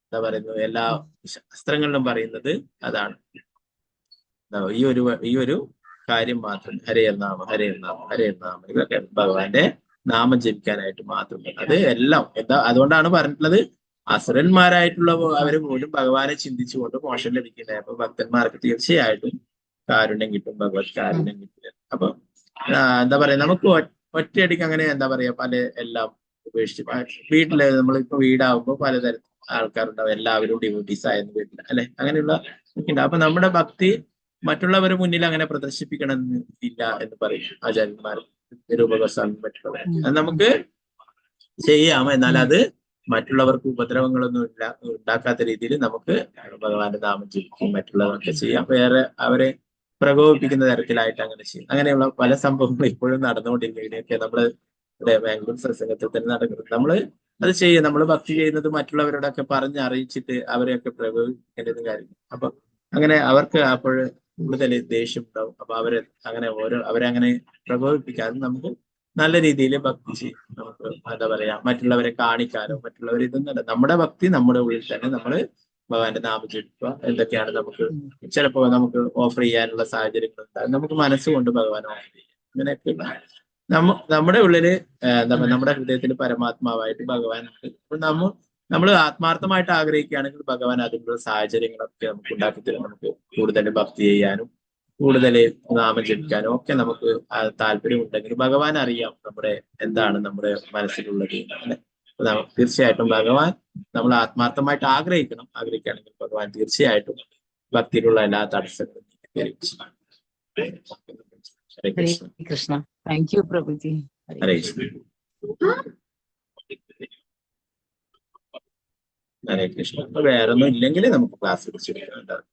എന്താ പറയുന്നത് എല്ലാ ശാസ്ത്രങ്ങളിലും പറയുന്നത് അതാണ്. ഈ ഒരു കാര്യം മാത്രം ഹരേർനാമം ഹരേർനാമം ഹരേർനാമം ഇതൊക്കെ ഭഗവാന്റെ നാമം ജപിക്കാനായിട്ട് മാത്രം. അത് എല്ലാം അതുകൊണ്ടാണ് പറഞ്ഞിട്ടുള്ളത് അസുരന്മാരായിട്ടുള്ള അവര് പോലും ഭഗവാനെ ചിന്തിച്ചുകൊണ്ട് മോക്ഷം ലഭിക്കുന്നത്. അപ്പൊ ഭക്തന്മാർക്ക് തീർച്ചയായിട്ടും കാരുണ്യം കിട്ടും, ഭഗവത് കാരുണ്യം കിട്ടില്ല. അപ്പൊ എന്താ പറയാ നമുക്ക് ഒറ്റയടിക്ക് അങ്ങനെ എന്താ പറയാ എല്ലാം ഉപേക്ഷിച്ച് വീട്ടില് നമ്മളിപ്പോ വീടാവുമ്പോ പലതരത്തിൽ ആൾക്കാരുണ്ടാവും, എല്ലാവരും ഡിവോട്ടീസ് ആയെന്ന് വീട്ടിൽ അല്ലെ, അങ്ങനെയുള്ള ഉണ്ട്. അപ്പൊ നമ്മുടെ ഭക്തി മറ്റുള്ളവരുടെ മുന്നിൽ അങ്ങനെ പ്രദർശിപ്പിക്കണം ഇല്ല എന്ന് പറയും ആചാര്യന്മാർ, രൂപഗോസ്വാമി മറ്റുള്ളവർ. അത് നമുക്ക് ചെയ്യാം, എന്നാൽ അത് മറ്റുള്ളവർക്ക് ഉപദ്രവങ്ങളൊന്നും ഉണ്ടാക്കാത്ത രീതിയിൽ നമുക്ക് ഭഗവാന്റെ നാമം ജപിക്കും മറ്റുള്ളവർക്ക് ചെയ്യാം. വേറെ അവരെ പ്രകോപിപ്പിക്കുന്ന തരത്തിലായിട്ട് അങ്ങനെ ചെയ്യും. അങ്ങനെയുള്ള പല സംഭവങ്ങളും ഇപ്പോഴും നടന്നുകൊണ്ടിരിക്കുന്നതിനൊക്കെ നമ്മള് ബാംഗ്ലൂർ സത്സംഗത്തിൽ തന്നെ നടക്കുന്നത്. നമ്മള് അത് ചെയ്യും. നമ്മൾ ഭക്തി ചെയ്യുന്നത് മറ്റുള്ളവരോടൊക്കെ പറഞ്ഞ് അറിയിച്ചിട്ട് അവരെയൊക്കെ പ്രകോപിപ്പിക്കേണ്ടത് കാര്യം. അപ്പൊ അങ്ങനെ അവർക്ക് അപ്പോൾ കൂടുതൽ ദേഷ്യം ഉണ്ടാവും. അപ്പൊ അവരെ അങ്ങനെ പ്രകോപിപ്പിക്കാതെ നമുക്ക് നല്ല രീതിയിൽ ഭക്തി ചെയ്യും. നമുക്ക് എന്താ പറയാ മറ്റുള്ളവരെ കാണിക്കാനോ മറ്റുള്ളവർ ഇതൊന്നും നമ്മുടെ ഭക്തി നമ്മുടെ ഉള്ളിൽ തന്നെ നമ്മള് ഭഗവാന്റെ നാമം ജപിക്കുക. എന്തൊക്കെയാണ് നമുക്ക് ചിലപ്പോ നമുക്ക് ഓഫർ ചെയ്യാനുള്ള സാഹചര്യങ്ങൾ ഉണ്ടാകും. നമുക്ക് മനസ്സുകൊണ്ട് ഭഗവാൻ ഓഫർ ചെയ്യാം. അങ്ങനെയൊക്കെ നമ്മുടെ ഉള്ളില് നമ്മുടെ ഹൃദയത്തിൽ പരമാത്മാവായിട്ട് ഭഗവാൻ ഉണ്ട്. അപ്പൊ നമ്മൾ ആത്മാർത്ഥമായിട്ട് ആഗ്രഹിക്കുകയാണെങ്കിൽ ഭഗവാൻ അതിനുള്ള സാഹചര്യങ്ങളൊക്കെ നമുക്ക് ഉണ്ടാക്കി തരും. നമുക്ക് കൂടുതൽ ഭക്തി ചെയ്യാനും കൂടുതൽ നാമം ജപിക്കാനും ഒക്കെ നമുക്ക് താല്പര്യമുണ്ടെങ്കിൽ ഭഗവാൻ അറിയാം എന്താണ് നമ്മുടെ മനസ്സിലുള്ളത്. തീർച്ചയായിട്ടും ഭഗവാൻ നമ്മൾ ആത്മാർത്ഥമായിട്ട് ആഗ്രഹിക്കുകയാണെങ്കിൽ ഭഗവാൻ തീർച്ചയായിട്ടും ഭക്തിയിലുള്ള എല്ലാ തടസ്സങ്ങളും ഹരേ കൃഷ്ണ. Thank you പ്രഭുജി. ഹരേ കൃഷ്ണ. ഹരേ കൃഷ്ണ. അപ്പൊ വേറൊന്നും ഇല്ലെങ്കിൽ നമുക്ക് ക്ലാസ് പിടിച്ചെടുക്കാം.